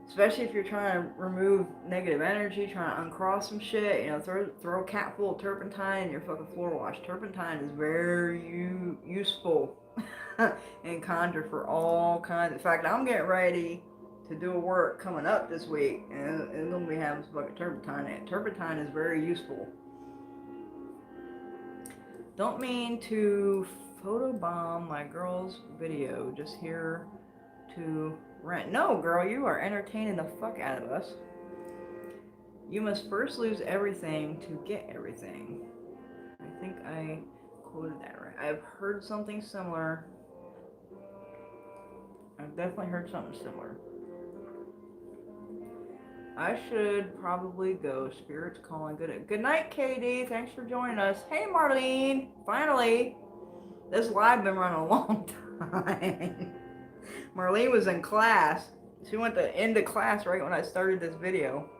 especially if you're trying to remove negative energy, trying to uncross some shit. Throw a cat full of turpentine in your fucking floor wash. Turpentine is very useful in conjure for all kinds. In fact, I'm getting ready to do a work coming up this week, and it's gonna be having some fucking turpentine in it. Turpentine is very useful. Don't mean to photobomb my girl's video, just here to rant. No, girl, you are entertaining the fuck out of us. You must first lose everything to get everything. I think I quoted that right. I've heard something similar. I've definitely heard something similar. I should probably go. Spirit's calling. Good night, KD. Thanks for joining us. Hey, Marlene. Finally. This live been running a long time. Marlene was in class. She went into class right when I started this video.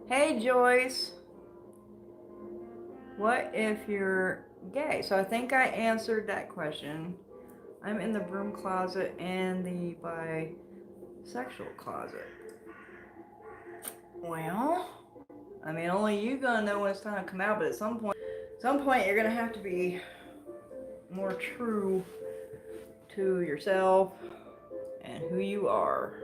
Hey, Joyce. What if you're gay? So I think I answered that question. I'm in the broom closet and the bisexual closet. Well, I mean, only you gonna know when it's time to come out, but at some point you're gonna have to be more true to yourself and who you are.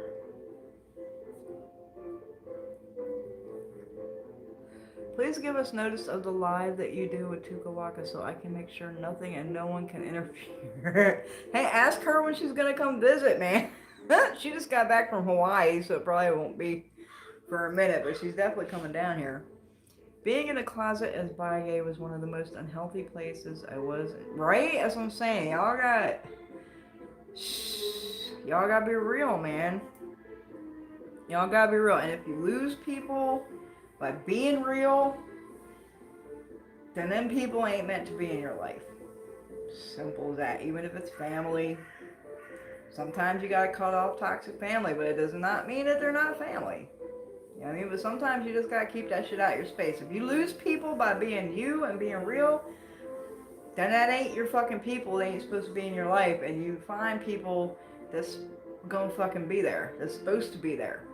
Please give us notice of the live that you do with Tukawaka so I can make sure nothing and no one can interfere. Hey, ask her when she's gonna come visit, man. She just got back from Hawaii, so it probably won't be for a minute, but she's definitely coming down here. Being in a closet as bi-gay was one of the most unhealthy places I was in. Right? That's what I'm saying. Y'all gotta be real, man. Y'all gotta be real. And if you lose people by being real, then them people ain't meant to be in your life. Simple as that. Even if it's family. Sometimes you gotta cut off toxic family, but it does not mean that they're not family. You know what I mean? But sometimes you just gotta keep that shit out of your space. If you lose people by being you and being real, then that ain't your fucking people. They ain't supposed to be in your life. And you find people that's gonna fucking be there. That's supposed to be there.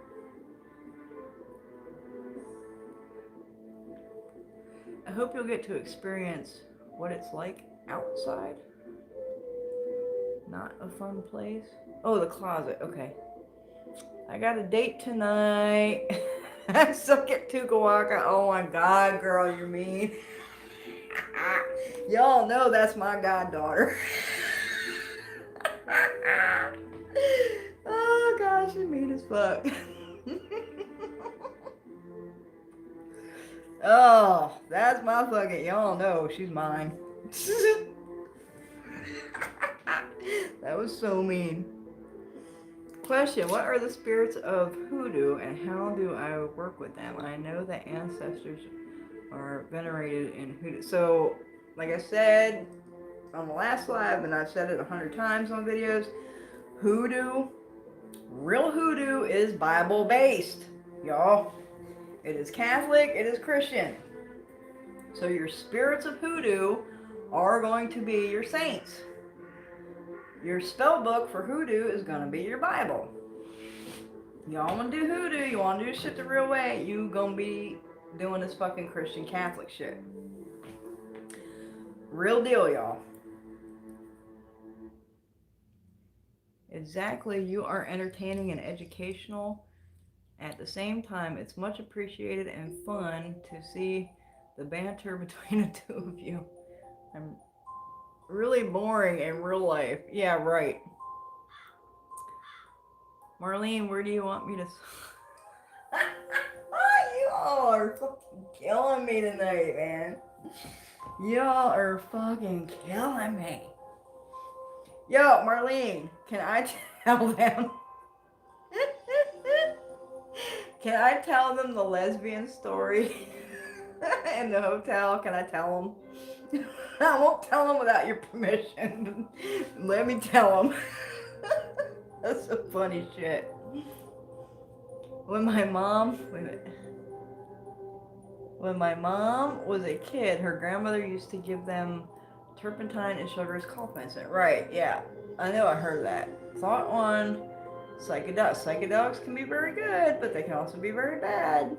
I hope you'll get to experience what it's like outside. Not a fun place. Oh, the closet. Okay. I got a date tonight. I suck at Tukawaka. Oh my god, girl, you're mean. Y'all know that's my goddaughter. Oh gosh, you're mean as fuck. Oh, that's my fucking, y'all know she's mine. That was so mean. Question, what are the spirits of hoodoo and how do I work with them? I know that ancestors are venerated in hoodoo. So, like I said on the last live, and I've said it 100 times on videos, hoodoo, real hoodoo is Bible based, y'all. It is Catholic, it is Christian. So your spirits of hoodoo are going to be your saints. Your spell book for hoodoo is going to be your Bible. Y'all want to do hoodoo, you want to do shit the real way, you going to be doing this fucking Christian Catholic shit. Real deal, y'all. Exactly, you are entertaining and educational. At the same time, it's much appreciated and fun to see the banter between the two of you. I'm really boring in real life. Yeah, right. Marlene, where do you want me to... You all are fucking killing me tonight, man. Y'all are fucking killing me. Yo, Marlene, can I tell them? Can I tell them the lesbian story in the hotel? Can I tell them? I won't tell them without your permission. Let me tell them. That's some funny shit. When my mom, when my mom was a kid, her grandmother used to give them turpentine and sugar as cough medicine. Right, yeah. I know I heard that. Thought on psychedelics. Psychedelics can be very good, but they can also be very bad.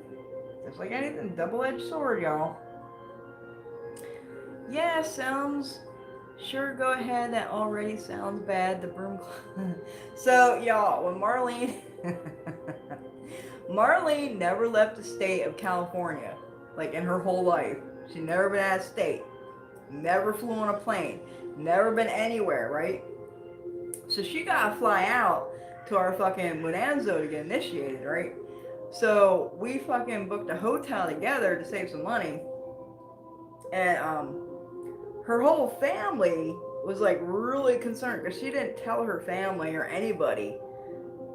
Just like anything, double-edged sword, y'all. Yeah, sounds... Sure, go ahead. That already sounds bad. The broom... So, y'all, when Marlene... Marlene never left the state of California. Like, in her whole life. She never been out of state. Never flew on a plane. Never been anywhere, right? So she gotta fly out to our fucking Bonanza to get initiated, right? So we fucking booked a hotel together to save some money. And her whole family was like really concerned because she didn't tell her family or anybody,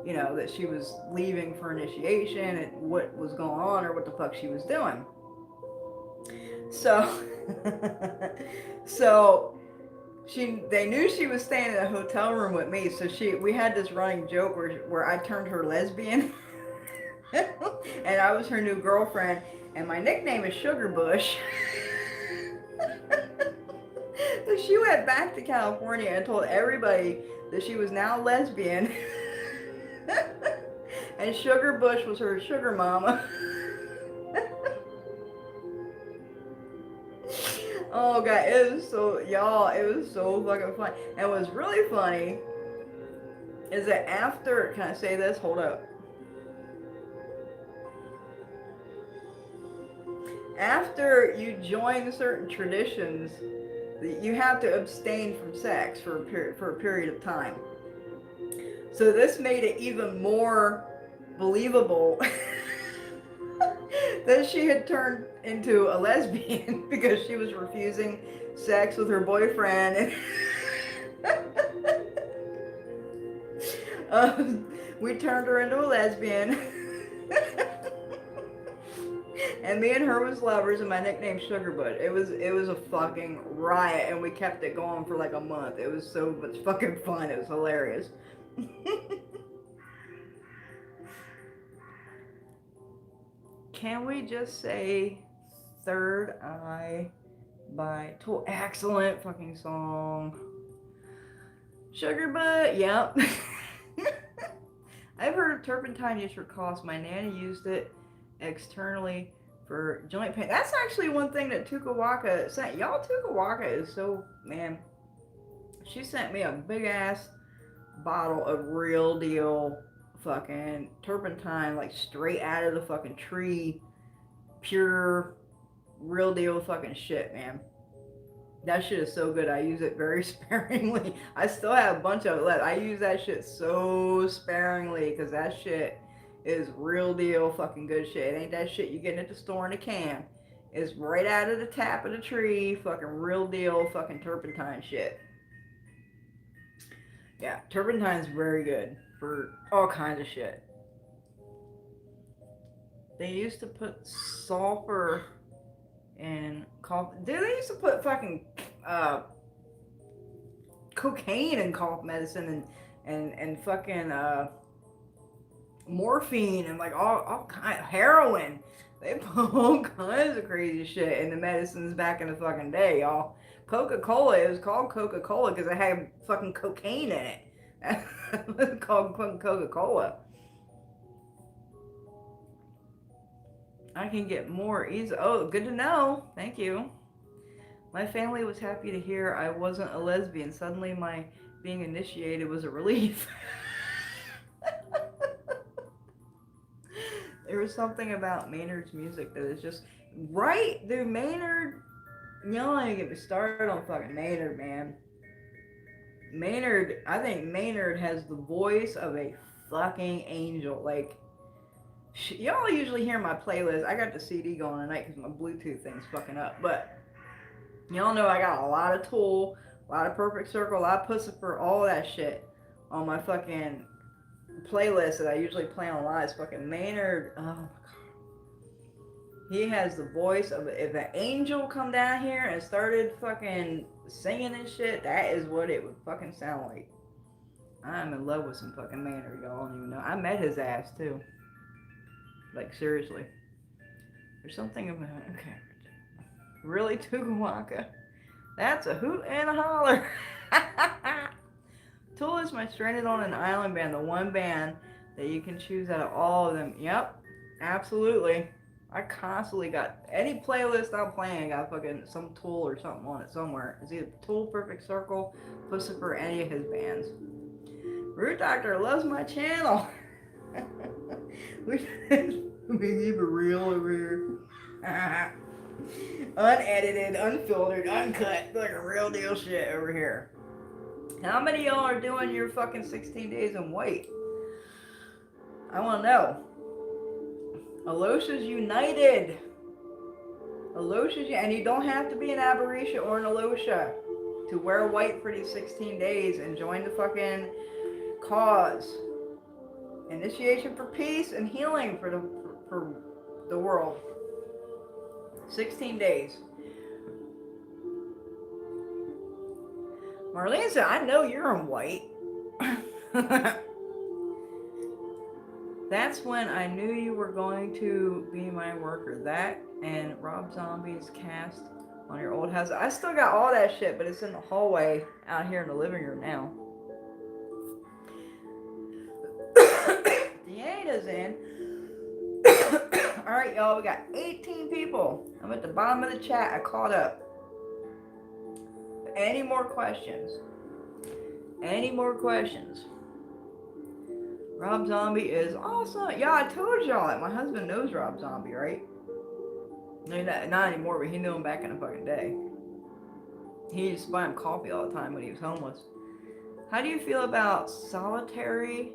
you know, that she was leaving for initiation and what was going on or what the fuck she was doing. So, so they knew she was staying in a hotel room with me. So we had this running joke where I turned her lesbian, and I was her new girlfriend, and my nickname is Sugar Bush. So she went back to California and told everybody that she was now lesbian, and Sugar Bush was her sugar mama. Oh god, it was so, y'all, it was so fucking fun. And what's really funny is that after, can I say this? Hold up. After you join certain traditions, you have to abstain from sex for a period of time. So this made it even more believable that she had turned into a lesbian because she was refusing sex with her boyfriend. And we turned her into a lesbian. And me and her was lovers, and my nickname Sugarbutt. It was a fucking riot, and we kept it going for like a month. It was so much fucking fun. It was hilarious. Can we just say Third Eye by Tool? Excellent fucking song. Sugarbutt, yep. I've heard of turpentine used for coughs. My nanny used it externally for joint pain. That's actually one thing that Tukawaka sent. Y'all, Tukawaka is so, man. She sent me a big ass bottle of real deal fucking turpentine, like straight out of the fucking tree, pure, real deal fucking shit, man. That shit is so good. I use it very sparingly. I still have a bunch of it left. I use that shit so sparingly because that shit is real deal fucking good shit. It ain't that shit you get at the store in a can. It's right out of the tap of the tree, fucking real deal, fucking turpentine shit. Yeah, turpentine's very good for all kinds of shit. They used to put sulfur in cough. Dude, they used to put fucking cocaine in cough medicine and fucking morphine and like all kind of heroin. They put all kinds of crazy shit in the medicines back in the fucking day, y'all. Coca-Cola, it was called Coca-Cola because it had fucking cocaine in it. It was called Coca-Cola. I can get more easy. Oh, good to know. Thank you. My family was happy to hear I wasn't a lesbian. Suddenly my being initiated was a relief. There was something about Maynard's music that is just right, dude. Maynard, y'all ain't get me started on fucking Maynard, man. Maynard, I think Maynard has the voice of a fucking angel. Like, y'all usually hear my playlist. I got the CD going tonight because my Bluetooth thing's fucking up. But y'all know I got a lot of Tool, a lot of Perfect Circle, a lot of Pussifer, all that shit on my fucking playlist that I usually play on live. Is fucking Maynard. Oh my god. He has the voice of, if an angel come down here and started fucking singing and shit, that is what it would fucking sound like. I'm in love with some fucking Maynard, y'all don't even know. I met his ass too. Like, seriously. There's something about, okay. Really, Tugawaka? That's a hoot and a holler. Tool is my Stranded on an Island band, the one band that you can choose out of all of them. Yep, absolutely. I constantly got, any playlist I'm playing, I got fucking some Tool or something on it somewhere. It's either Tool, Perfect Circle, Pussifer, any of his bands. Root Doctor loves my channel. we keep it real over here. Unedited, unfiltered, uncut, like a real deal shit over here. How many of y'all are doing your fucking 16 days in white? I want to know. Alosha's United. Alosha's, and you don't have to be an Aberratia or an Alosha to wear white for these 16 days and join the fucking cause. Initiation for peace and healing for the world. 16 days. Marlene said, I know you're in white. That's when I knew you were going to be my worker. That and Rob Zombie's cast on your old house. I still got all that shit, but it's in the hallway out here in the living room now. Deanna's in. Alright, y'all, we got 18 people. I'm at the bottom of the chat. I caught up. Any more questions? Any more questions? Rob Zombie is awesome. Yeah, I told y'all that. My husband knows Rob Zombie, right? No, not anymore, but he knew him back in the fucking day. He used to buy him coffee all the time when he was homeless. How do you feel about solitary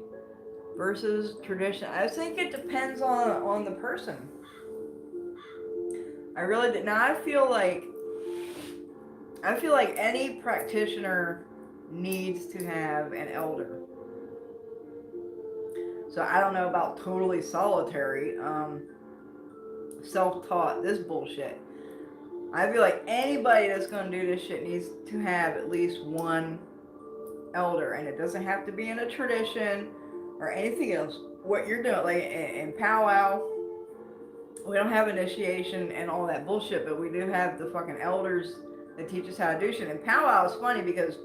versus tradition? I think it depends on the person. I really did. Now, I feel like any practitioner needs to have an elder. So I don't know about totally solitary, self-taught, this bullshit. I feel like anybody that's going to do this shit needs to have at least one elder. And it doesn't have to be in a tradition or anything else. What you're doing, like in Pow-wow, we don't have initiation and all that bullshit, but we do have the fucking elders that teach us how to do shit. And Pow-wow is funny because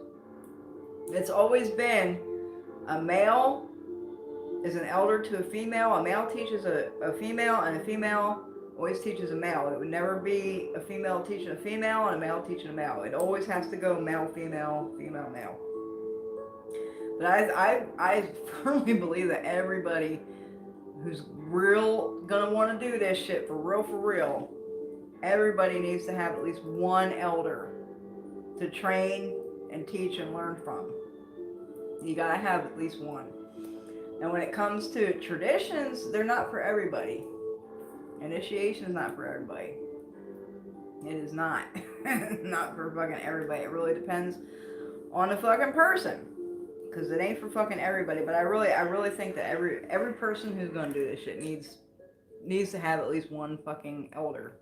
it's always been a male is an elder to a female. A male teaches a female, and a female always teaches a male. It would never be a female teaching a female and a male teaching a male. It always has to go male, female, female, male. But I firmly believe that everybody who's real gonna want to do this shit for real, everybody needs to have at least one elder to train and teach and learn from. You gotta have at least one. And when it comes to traditions, they're not for everybody. Initiation is not for everybody. It is not. Not for fucking everybody. It really depends on the fucking person. Because it ain't for fucking everybody. But I really think that every person who's gonna do this shit needs to have at least one fucking elder.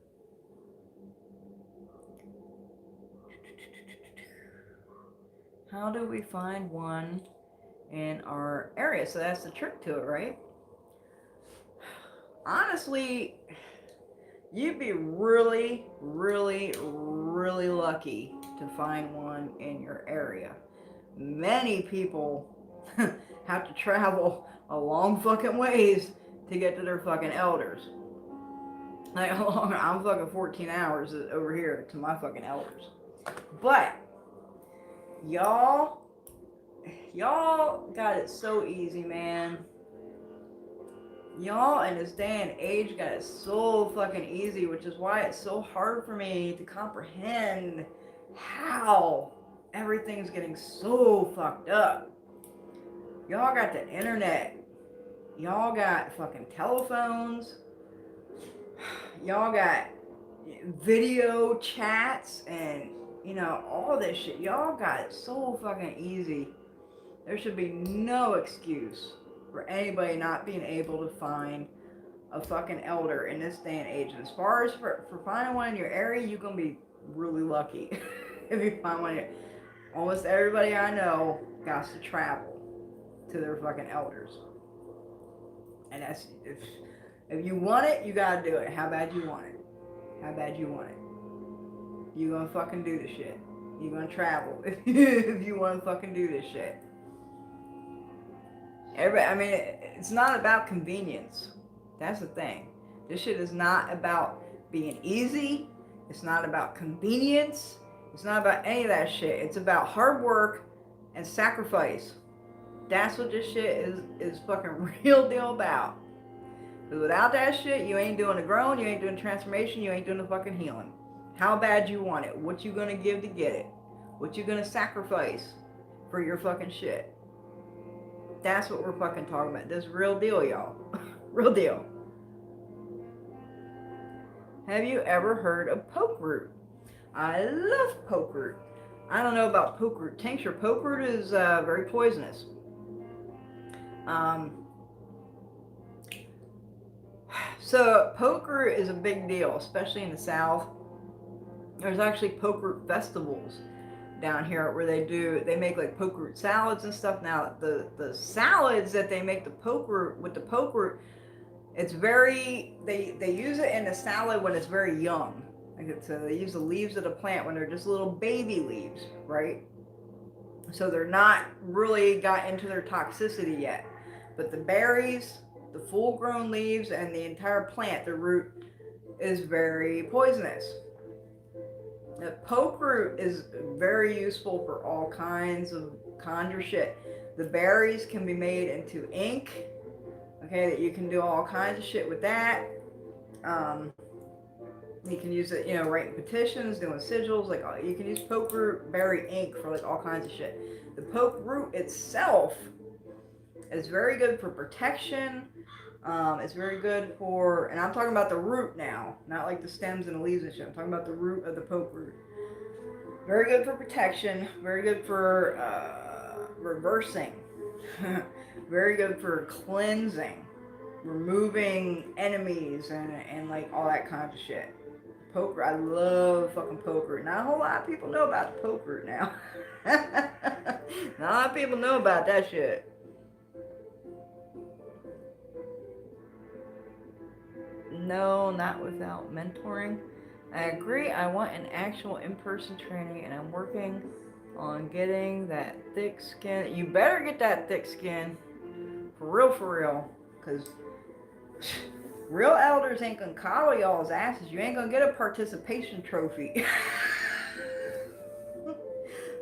How do we find one in our area? So that's the trick to it, right? Honestly, you'd be really, really, really lucky to find one in your area. Many people have to travel a long fucking ways to get to their fucking elders. Like, I'm fucking 14 hours over here to my fucking elders. But, y'all got it so easy, man. Y'all in this day and age got it so fucking easy, which is why it's so hard for me to comprehend how everything's getting so fucked up. Y'all got the internet. Y'all got fucking telephones. Y'all got video chats and, all this shit. Y'all got it so fucking easy. There should be no excuse for anybody not being able to find a fucking elder in this day and age. And as far as for finding one in your area, you're going to be really lucky if you find one. Almost everybody I know got to travel to their fucking elders. And that's, if you want it, you got to do it. How bad you want it? How bad you want it? You going to fucking do this shit. You going to travel if you want to fucking do this shit. It's not about convenience. That's the thing. This shit is not about being easy. It's not about convenience. It's not about any of that shit. It's about hard work and sacrifice. That's what this shit is fucking real deal about. Because without that shit, you ain't doing the growing, you ain't doing the transformation, you ain't doing the fucking healing. How bad you want it? What you gonna give to get it? What you gonna sacrifice for your fucking shit? That's what we're fucking talking about. This is real deal, y'all. Real deal. Have you ever heard of poke root? I love poke root. I don't know about poke root tincture. Poke root is very poisonous. So poke root is a big deal, especially in the South. There's actually poke root festivals down here where they make like poke root salads and stuff. Now the salads that they make with the poke root, it's very, they use it in the salad when it's very young. They use the leaves of the plant when they're just little baby leaves, right? So they're not really got into their toxicity yet. But the berries, the full grown leaves, and the entire plant, the root, is very poisonous. The poke root is very useful for all kinds of conjure shit. The berries can be made into ink. Okay, that you can do all kinds of shit with that. You can use it, writing petitions, doing sigils. Like, you can use poke root berry ink for like all kinds of shit. The poke root itself is very good for protection. It's very good for, and I'm talking about the root now, not like the stems and the leaves and shit. I'm talking about the root of the poke root. Very good for protection. Very good for reversing. Very good for cleansing, removing enemies, and like all that kind of shit. Poke root, I love fucking poke root. Not a whole lot of people know about the poke root now. Not a lot of people know about that shit. No, not without mentoring. I agree. I want an actual in-person training, and I'm working on getting that thick skin. You better get that thick skin. For real. Because real elders ain't gonna coddle y'all's asses. You ain't gonna get a participation trophy.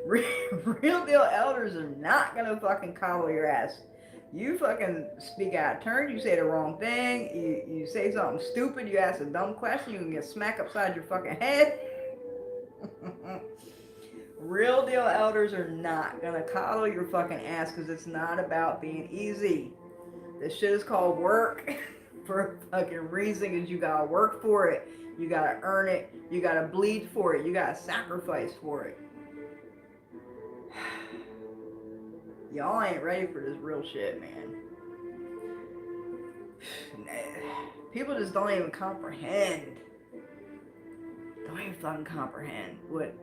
Real deal elders are not gonna fucking coddle your ass. You fucking speak out of turn, you say the wrong thing, you say something stupid, you ask a dumb question, you can get smacked upside your fucking head. Real deal elders are not gonna coddle your fucking ass because it's not about being easy. This shit is called work for a fucking reason, because you gotta work for it. You gotta earn it. You gotta bleed for it. You gotta sacrifice for it. Y'all ain't ready for this real shit, man. People just don't even comprehend. Don't even fucking comprehend what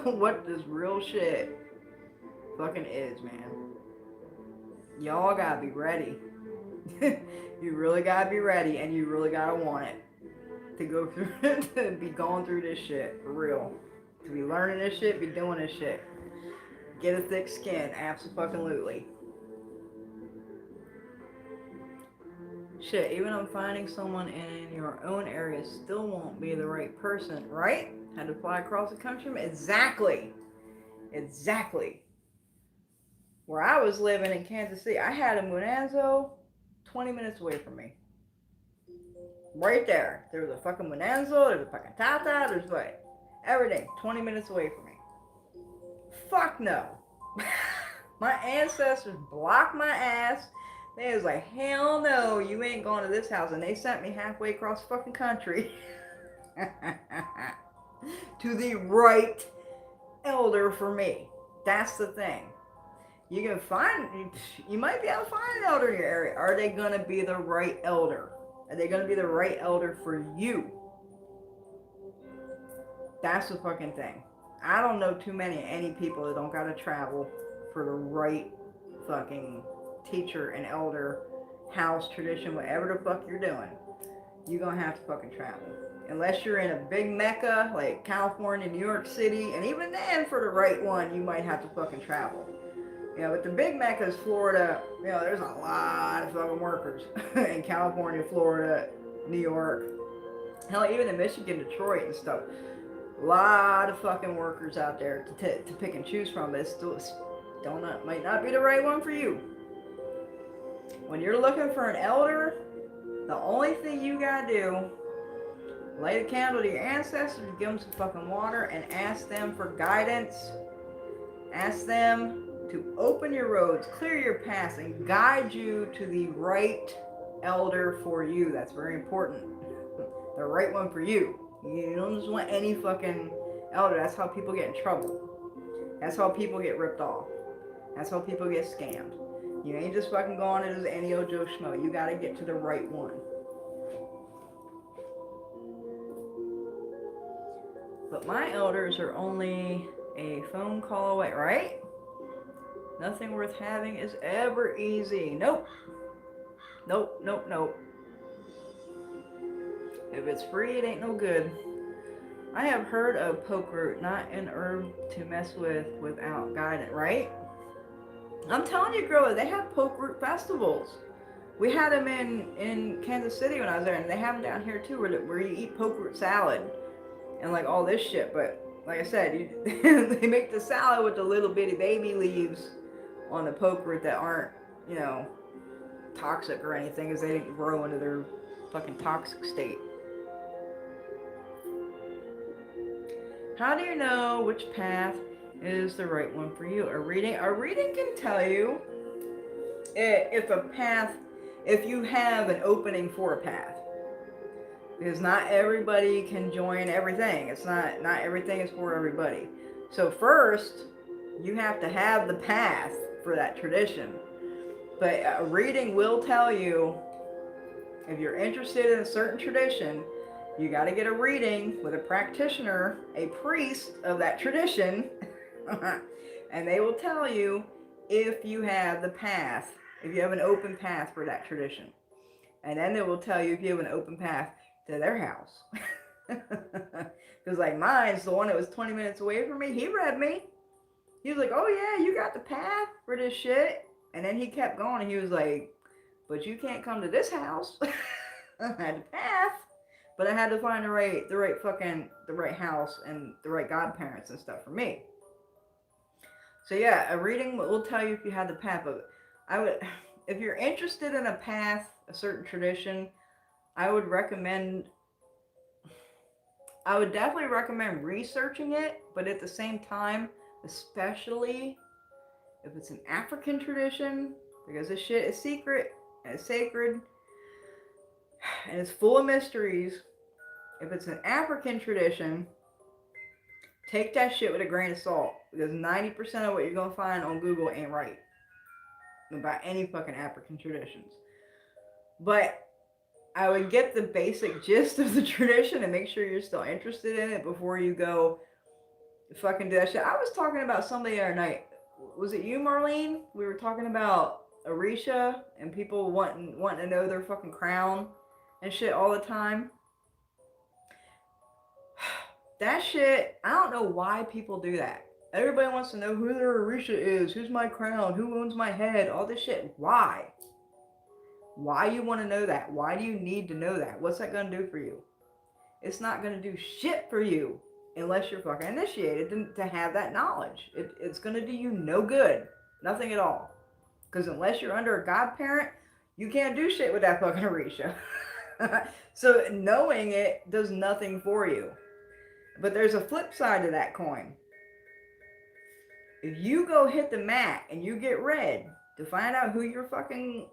what this real shit fucking is, man. Y'all gotta be ready. You really gotta be ready, and you really gotta want it to go through to be going through this shit for real. To be learning this shit, be doing this shit. Get a thick skin, absolutely. Shit, even I'm finding someone in your own area still won't be the right person, right? Had to fly across the country? Exactly. Exactly. Where I was living in Kansas City, I had a Munanzo 20 minutes away from me. Right there. There was a fucking Munanzo, there's a fucking Tata, there's like everything 20 minutes away from me. Fuck no. My ancestors blocked my ass. They was like, hell no, you ain't going to this house. And they sent me halfway across the fucking country to the right elder for me. That's the thing. You can find, you might be able to find an elder in your area. Are they going to be the right elder? Are they going to be the right elder for you? That's the fucking thing. I don't know too any people that don't got to travel for the right fucking teacher and elder, house, tradition, whatever the fuck you're doing. You're going to have to fucking travel. Unless you're in a big mecca like California, New York City, and even then for the right one, you might have to fucking travel. You know, but the big mecca is Florida. You know, there's a lot of fucking workers in California, Florida, New York. Hell, even in Michigan, Detroit and stuff. A lot of fucking workers out there to pick and choose from, but it still might not be the right one for you. When you're looking for an elder, the only thing you gotta do, light a candle to your ancestors, give them some fucking water, and ask them for guidance. Ask them to open your roads, clear your paths, and guide you to the right elder for you. That's very important. The right one for you. You don't just want any fucking elder. That's how people get in trouble. That's how people get ripped off. That's how people get scammed. You ain't just fucking going to just any old Joe Schmo. You gotta get to the right one. But my elders are only a phone call away, right? Nothing worth having is ever easy. Nope. Nope, nope, nope. If it's free, it ain't no good. I have heard of poke root, not an herb to mess with without guidance, right? I'm telling you, girl, they have poke root festivals. We had them in Kansas City when I was there, and they have them down here too, where you eat poke root salad and like all this shit. But like I said, they make the salad with the little bitty baby leaves on the poke root that aren't, you know, toxic or anything, because they didn't grow into their fucking toxic state. How do you know which path is the right one for you? A reading can tell you if you have an opening for a path. Because not everybody can join everything. It's not everything is for everybody. So first, you have to have the path for that tradition. But a reading will tell you if you're interested in a certain tradition, you got to get a reading with a practitioner, a priest of that tradition, and they will tell you if you have the path, if you have an open path for that tradition. And then they will tell you if you have an open path to their house. Because like mine's the one that was 20 minutes away from me, he read me. He was like, oh yeah, you got the path for this shit. And then he kept going and he was like, but you can't come to this house. I had the path. But I had to find the right house and the right godparents and stuff for me. So yeah, a reading will tell you if you have the path. But if you're interested in a path, a certain tradition, I would definitely recommend researching it. But at the same time, especially if it's an African tradition, because this shit is secret and it's sacred and it's full of mysteries. If it's an African tradition, take that shit with a grain of salt. Because 90% of what you're going to find on Google ain't right about any fucking African traditions. But I would get the basic gist of the tradition and make sure you're still interested in it before you go fucking do that shit. I was talking about somebody the other night. Was it you, Marlene? We were talking about Orisha and people wanting to know their fucking crown and shit all the time. That shit, I don't know why people do that. Everybody wants to know who their Orisha is, who's my crown, who owns my head, all this shit. Why? Why you want to know that? Why do you need to know that? What's that going to do for you? It's not going to do shit for you unless you're fucking initiated to have that knowledge. It's going to do you no good. Nothing at all. Because unless you're under a godparent, you can't do shit with that fucking Orisha. So knowing it does nothing for you. But there's a flip side to that coin. If you go hit the mat and you get read to find out who your fucking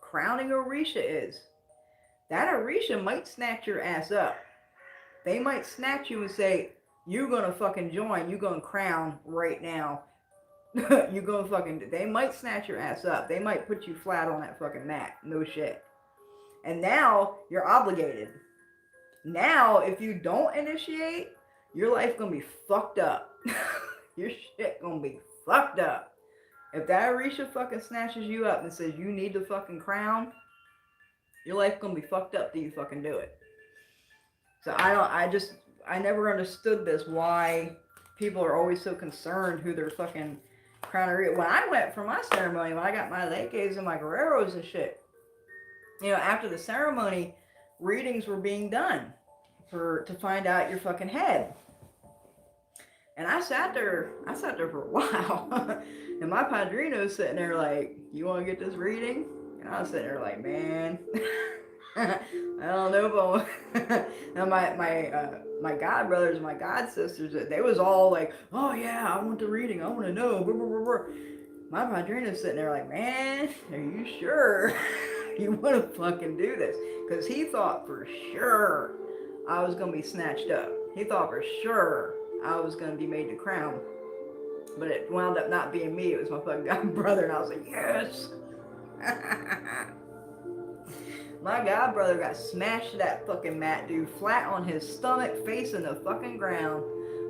crowning Orisha is, that Orisha might snatch your ass up. They might snatch you and say, you're gonna fucking join, you're gonna crown right now. You're gonna fucking, they might snatch your ass up. They might put you flat on that fucking mat. No shit. And now you're obligated. Now, if you don't initiate, your life gonna be fucked up. Your shit gonna be fucked up. If that Orisha fucking snatches you up and says you need the fucking crown, your life gonna be fucked up till you fucking do it. So I never understood this, why people are always so concerned who their fucking crown are. When I went for my ceremony, when I got my leques and my guerreros and shit, you know, after the ceremony, readings were being done to find out your fucking head. And I sat there for a while. And my padrino's sitting there like, you want to get this reading? And I was sitting there like, man, I don't know if Now my god brothers and my god sisters, they was all like, oh yeah, I want the reading, I want to know. My padrino's sitting there like, man, are you sure you want to fucking do this? Because he thought for sure I was going to be snatched up. He thought for sure I was going to be made the crown. But it wound up not being me. It was my fucking god brother. And I was like, yes. My god brother got smashed to that fucking mat, dude. Flat on his stomach, facing the fucking ground.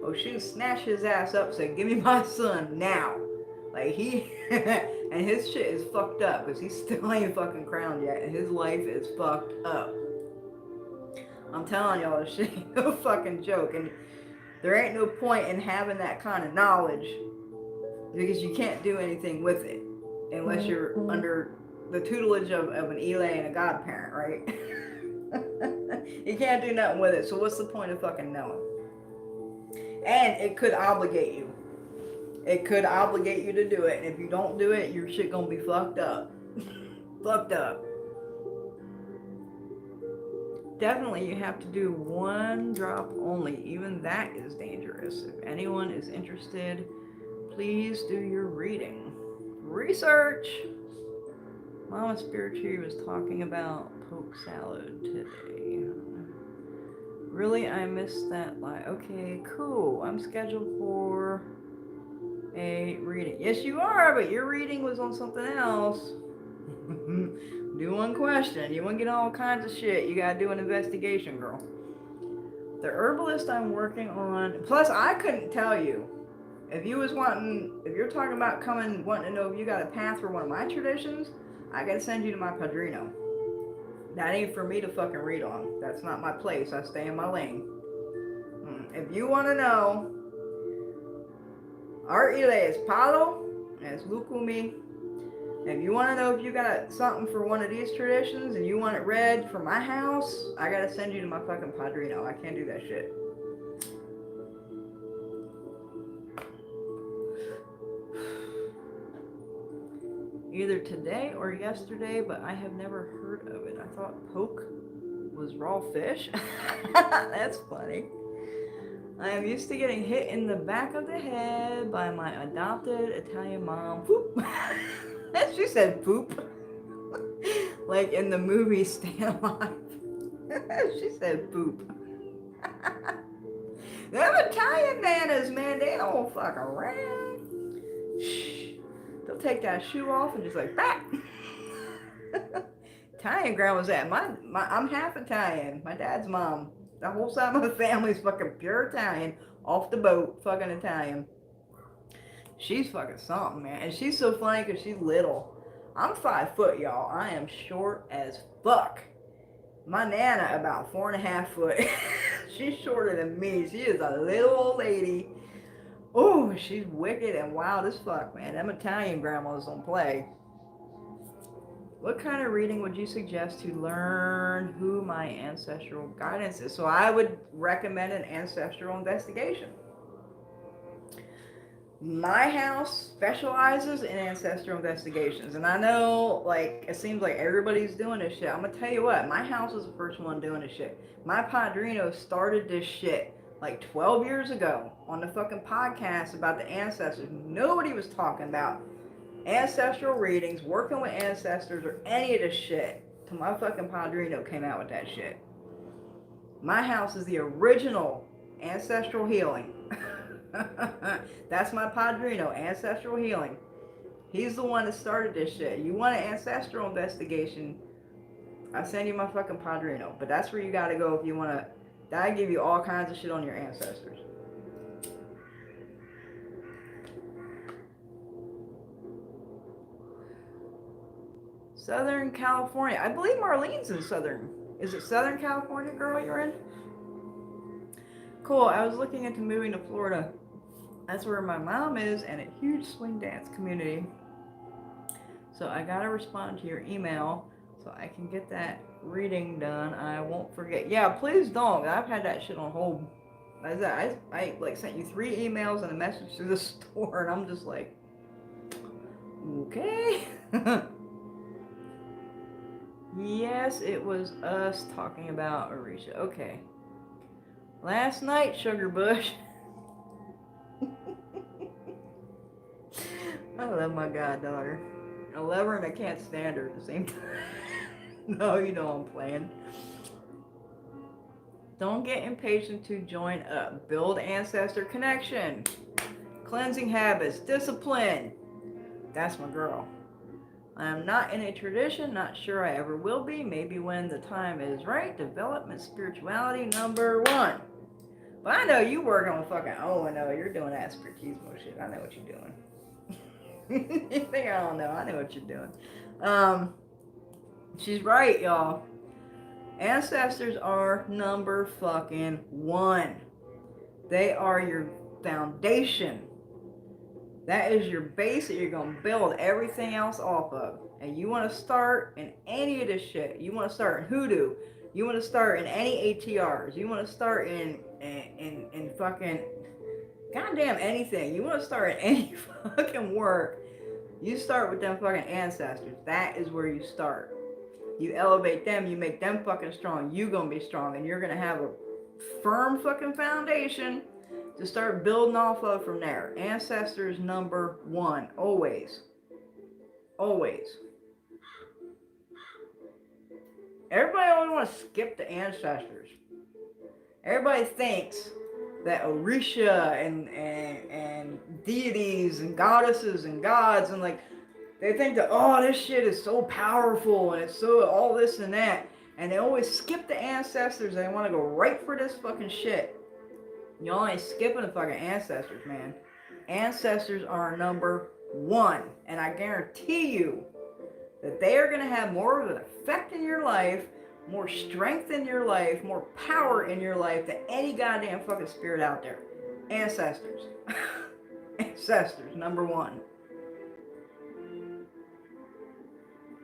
Oh, she snatched his ass up, said, give me my son now. Like, he... and his shit is fucked up. Because he still ain't fucking crowned yet. And his life is fucked up. I'm telling y'all, this shit ain't no fucking joke. And there ain't no point in having that kind of knowledge, because you can't do anything with it unless you're under the tutelage of an Elay and a godparent, right? You can't do nothing with it, so what's the point of fucking knowing? And it could obligate you. It could obligate you to do it, and if you don't do it, your shit gonna be fucked up. Fucked up. Definitely you have to do one drop only. Even that is dangerous. If anyone is interested, please do your reading. Research! Mama Spirit Tree was talking about poke salad today. Really, I missed that line. Okay, cool. I'm scheduled for a reading. Yes, you are, but your reading was on something else. Do one question. You want to get all kinds of shit. You gotta do an investigation, girl. The herbalist I'm working on. Plus, I couldn't tell you. If you're talking about wanting to know if you got a path for one of my traditions, I gotta send you to my padrino. That ain't for me to fucking read on. That's not my place. I stay in my lane. If you want to know, our ile is palo and it's lukumi. If you want to know if you got something for one of these traditions and you want it read for my house, I gotta send you to my fucking padrino. I can't do that shit. Either today or yesterday, but I have never heard of it. I thought poke was raw fish. That's funny. I am used to getting hit in the back of the head by my adopted Italian mom. Poop. She said poop. Like in the movie Stay Alive. She said poop. Them Italian nanas, man, they don't fuck around. Shh. They'll take that shoe off and just like, back. Italian grandma's at I'm half Italian. My dad's mom. The whole side of my family's fucking pure Italian. Off the boat, fucking Italian. She's fucking something, man. And she's so funny because she's little. I'm 5 foot, y'all. I am short as fuck. My Nana about 4.5 foot. She's shorter than me. She is a little old lady. Oh, she's wicked and wild as fuck, man. Them Italian grandmas don't play. What kind of reading would you suggest to learn who my ancestral guidance is? So I would recommend an ancestral investigation. My house specializes in ancestral investigations. And I know, like, it seems like everybody's doing this shit. I'm going to tell you what, my house was the first one doing this shit. My padrino started this shit like 12 years ago on the fucking podcast about the ancestors. Nobody was talking about ancestral readings, working with ancestors, or any of this shit till my fucking padrino came out with that shit. My house is the original ancestral healing. That's my padrino, ancestral healing. He's the one that started this shit. You want an ancestral investigation, I send you my fucking padrino. But that's where you gotta go if you wanna. I give you all kinds of shit on your ancestors. Southern California. I believe Marlene's in Southern. Is it Southern California, girl, you're in? Cool. I was looking into moving to Florida. That's where my mom is, and a huge swing dance community. So I gotta respond to your email so I can get that reading done. I won't forget. Yeah, please don't. I've had that shit on hold. I like sent you 3 emails and a message through the store, and I'm just like, okay. Yes, it was us talking about Orisha. Okay. Last night, Sugar Bush. I love my goddaughter. I love her and I can't stand her at the same time. No, you know I'm playing. Don't get impatient to join up. Build ancestor connection. Cleansing habits. Discipline. That's my girl. I am not in a tradition, not sure I ever will be. Maybe when the time is right. Development, spirituality, number 1. But I know you work on fucking, I know you're doing that spiritismo shit. I know what you're doing. You think I don't know? I know what you're doing. She's right, y'all. Ancestors are number fucking 1. They are your foundation. That is your base that you're going to build everything else off of. And you want to start in any of this shit. You want to start in hoodoo. You want to start in any ATRs. You want to start in fucking goddamn anything. You want to start in any fucking work. You start with them fucking ancestors. That is where you start. You elevate them. You make them fucking strong. You going to be strong. And you're going to have a firm fucking foundation to start building off of from there. Ancestors number 1. Always. Always. Everybody always wants to skip the ancestors. Everybody thinks that Orisha and deities and goddesses and gods and like, they think that, oh, this shit is so powerful and it's so all this and that. And they always skip the ancestors and they want to go right for this fucking shit. Y'all ain't skipping the fucking ancestors, man. Ancestors are number 1. And I guarantee you that they are going to have more of an effect in your life, more strength in your life, more power in your life than any goddamn fucking spirit out there. Ancestors. Ancestors, number 1.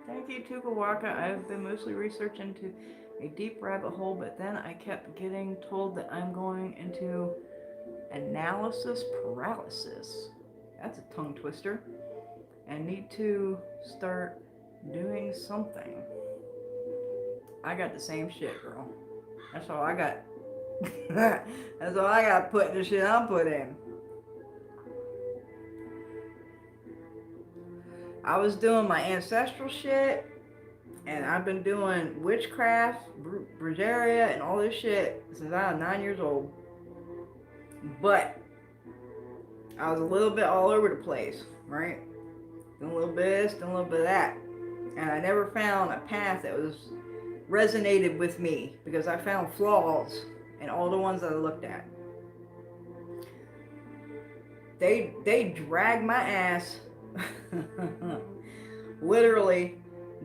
Thank you, Tukawaka. I've been mostly researching into a deep rabbit hole, but then I kept getting told that I'm going into analysis paralysis. That's a tongue twister. And need to start doing something. I got the same shit, girl. That's all I got. That's all I got put in the shit I'm put in. I was doing my ancestral shit. And I've been doing witchcraft, brujeria, and all this shit since I was 9 years old. But I was a little bit all over the place, right? Doing a little bit of this, doing a little bit of that. And I never found a path that was resonated with me because I found flaws in all the ones that I looked at. They dragged my ass, literally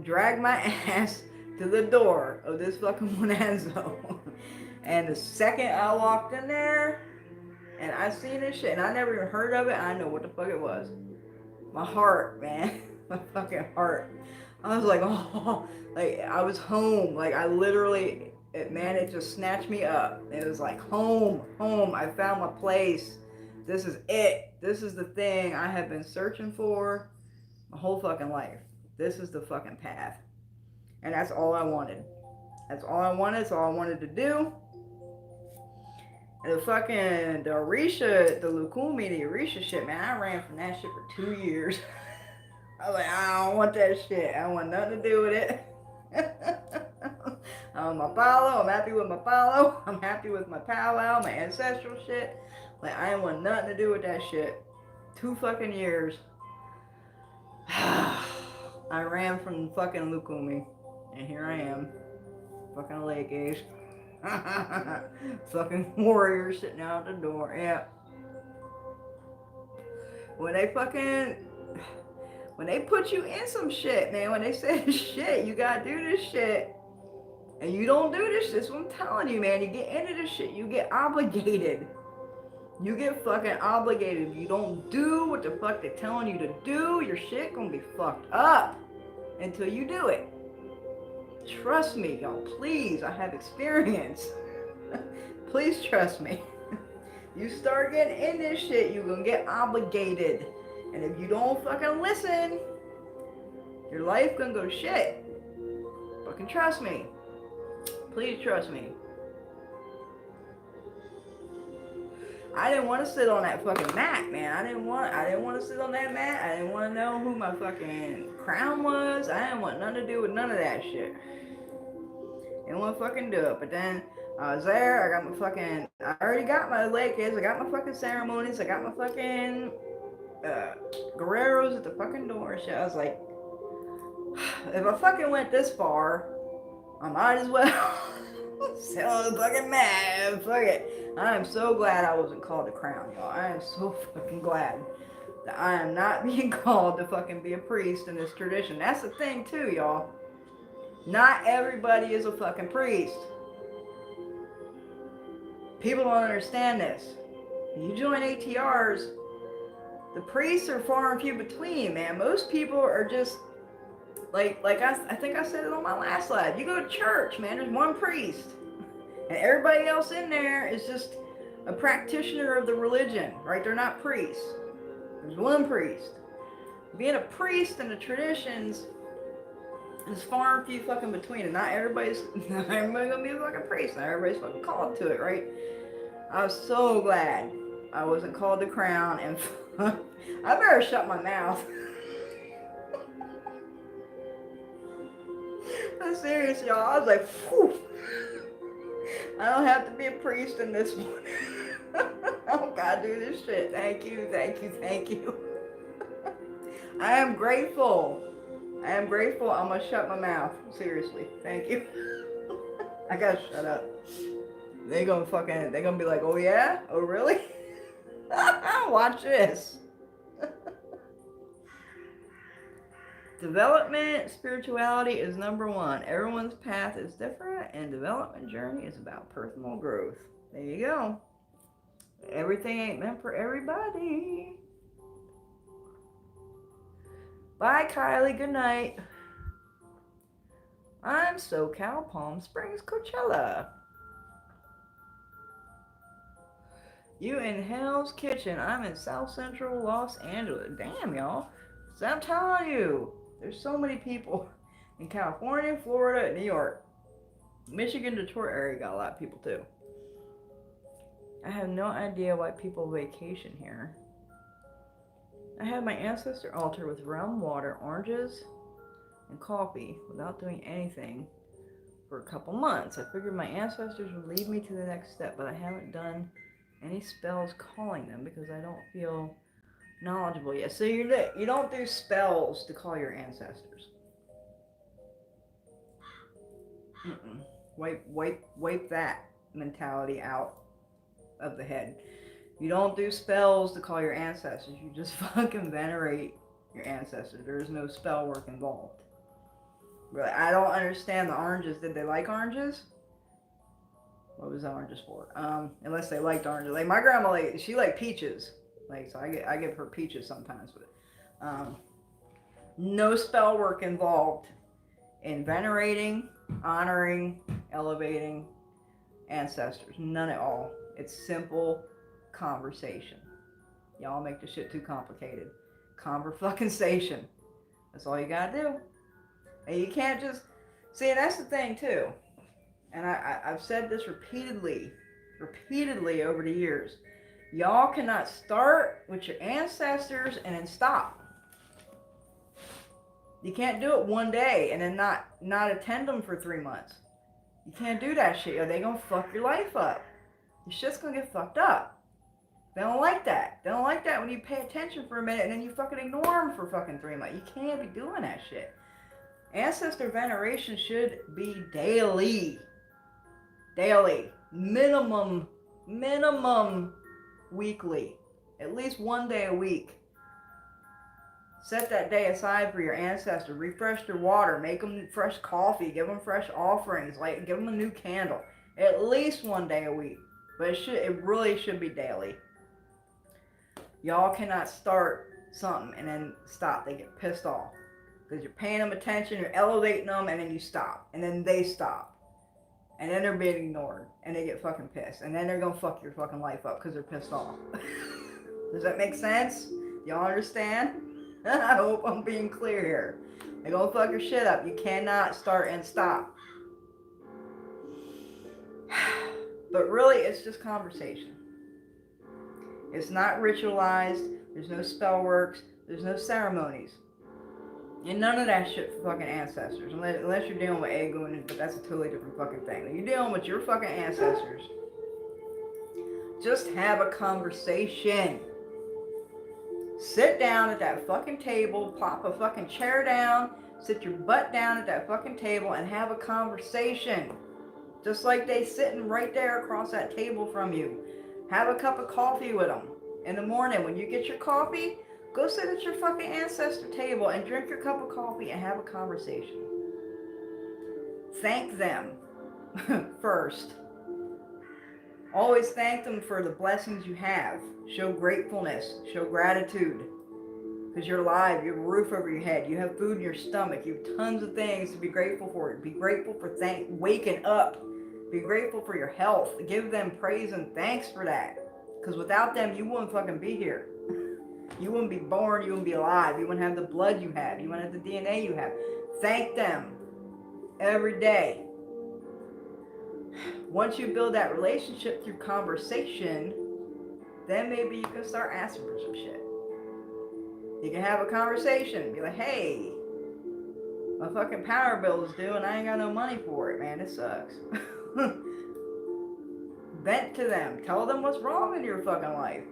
dragged my ass to the door of this fucking Bonanzo. And the second I walked in there and I seen this shit and I never even heard of it, I know what the fuck it was. My heart, man. My fucking heart. I was like, oh, like I was home. Like I literally, it just snatched me up. It was like home. I found my place. This is it. This is the thing I have been searching for my whole fucking life. This is the fucking path. And that's all I wanted. That's all I wanted. That's all I wanted to do. And the Orisha, the Lukumi, the Orisha shit, man, I ran from that shit for 2 years. I was like, I don't want that shit. I don't want nothing to do with it. I'm a Palo. I'm happy with my Palo. I'm happy with my Pow-wow, my ancestral shit. Like, I didn't want nothing to do with that shit. 2 fucking years. I ran from fucking Lukumi. And here I am. Fucking lake age. Fucking warrior sitting out the door. Yeah. When they put you in some shit, man, when they say shit, you gotta do this shit. And you don't do this shit, that's what I'm telling you, man. You get into this shit, you get obligated. You get fucking obligated. If you don't do what the fuck they're telling you to do, your shit gonna be fucked up until you do it. Trust me, y'all, please. I have experience. Please trust me. You start getting in this shit, you're gonna get obligated. And if you don't fucking listen, your life gonna go to shit. Fucking trust me. Please trust me. I didn't want to sit on that fucking mat, man. I didn't want to sit on that mat. I didn't want to know who my fucking crown was. I didn't want nothing to do with none of that shit. Didn't want to fucking do it. But then I was there. I already got my leggings. I got my fucking ceremonies. I got my fucking guerreros at the fucking door and shit. I was like, if I fucking went this far, I might as well sit on the fucking mat. Fuck it. I am so glad I wasn't called to crown, y'all. I am so fucking glad that I am not being called to fucking be a priest in this tradition. That's the thing too, y'all. Not everybody is a fucking priest. People don't understand this. When you join ATRs, the priests are far and few between, man. Most people are just like I think I said it on my last live. You go to church, man, there's one priest. And everybody else in there is just a practitioner of the religion, right? They're not priests. There's one priest. Being a priest in the traditions is far and few fucking between. And not everybody's gonna be a fucking priest. Not everybody's fucking called to it, right? I was so glad I wasn't called to crown, and I better shut my mouth. I'm serious, y'all. I was like, whew. I don't have to be a priest in this one. I don't gotta do this shit. Thank you. I am grateful. I'm gonna shut my mouth. Seriously. Thank you. I gotta shut up. They're gonna be like, oh yeah? Oh really? Watch this. Development, spirituality is number one. Everyone's path is different, and development journey is about personal growth. There you go. Everything ain't meant for everybody. Bye, Kylie. Good night. I'm SoCal, Palm Springs, Coachella. You in Hell's Kitchen. I'm in South Central Los Angeles. Damn, y'all. So I'm telling you. There's so many people in California, Florida, New York. Michigan, Detroit area got a lot of people too. I have no idea why people vacation here. I have my ancestor altar with rum, water, oranges, and coffee without doing anything for a couple months. I figured my ancestors would lead me to the next step, but I haven't done any spells calling them because I don't feel knowledgeable yet. So you don't do spells to call your ancestors. Mm-mm. Wipe that mentality out of the head. You don't do spells to call your ancestors. You just fucking venerate your ancestors. There's no spell work involved. But I don't understand the oranges. Did they like oranges? What was the oranges for? Unless they liked oranges. Like my grandma, she liked peaches. Like, so I give her peaches sometimes. But no spell work involved in venerating, honoring, elevating ancestors. None at all. It's simple conversation. Y'all make the shit too complicated. Conver-fucking-station. That's all you gotta do. And you can't just... See, and that's the thing, too. And I've said this repeatedly over the years. Y'all cannot start with your ancestors and then stop. You can't do it one day and then not attend them for 3 months. You can't do that shit. Or they gonna fuck your life up. Your shit's gonna get fucked up. They don't like that. They don't like that when you pay attention for a minute and then you fucking ignore them for fucking 3 months. You can't be doing that shit. Ancestor veneration should be daily. Daily. Minimum weekly. At least 1 day a week. Set that day aside for your ancestor. Refresh their water. Make them fresh coffee. Give them fresh offerings. Like, give them a new candle. At least 1 day a week. But it really should be daily. Y'all cannot start something and then stop. They get pissed off. Because you're paying them attention, you're elevating them, and then you stop. And then they stop. And then they're being ignored. And they get fucking pissed. And then they're going to fuck your fucking life up because they're pissed off. Does that make sense? Y'all understand? I hope I'm being clear here. They're going to fuck your shit up. You cannot start and stop. But really, it's just conversation. It's not ritualized. There's no spell works. There's no ceremonies. And none of that shit for fucking ancestors. Unless you're dealing with Egun, but that's a totally different fucking thing. When you're dealing with your fucking ancestors, just have a conversation. Sit down at that fucking table, pop a fucking chair down, sit your butt down at that fucking table and have a conversation. Just like they sitting right there across that table from you. Have a cup of coffee with them. In the morning, when you get your coffee, go sit at your fucking ancestor table and drink your cup of coffee and have a conversation. Thank them first. Always thank them for the blessings you have. Show gratefulness. Show gratitude. Because you're alive. You have a roof over your head. You have food in your stomach. You have tons of things to be grateful for. Be grateful for waking up. Be grateful for your health. Give them praise and thanks for that. Because without them, you wouldn't fucking be here. You wouldn't be born. You wouldn't be alive. You wouldn't have the blood you have. You wouldn't have the DNA you have. Thank them every day. Once you build that relationship through conversation, then maybe you can start asking for some shit. You can have a conversation. Be like, hey, my fucking power bill is due and I ain't got no money for it, man. It sucks. Vent to them. Tell them what's wrong in your fucking life.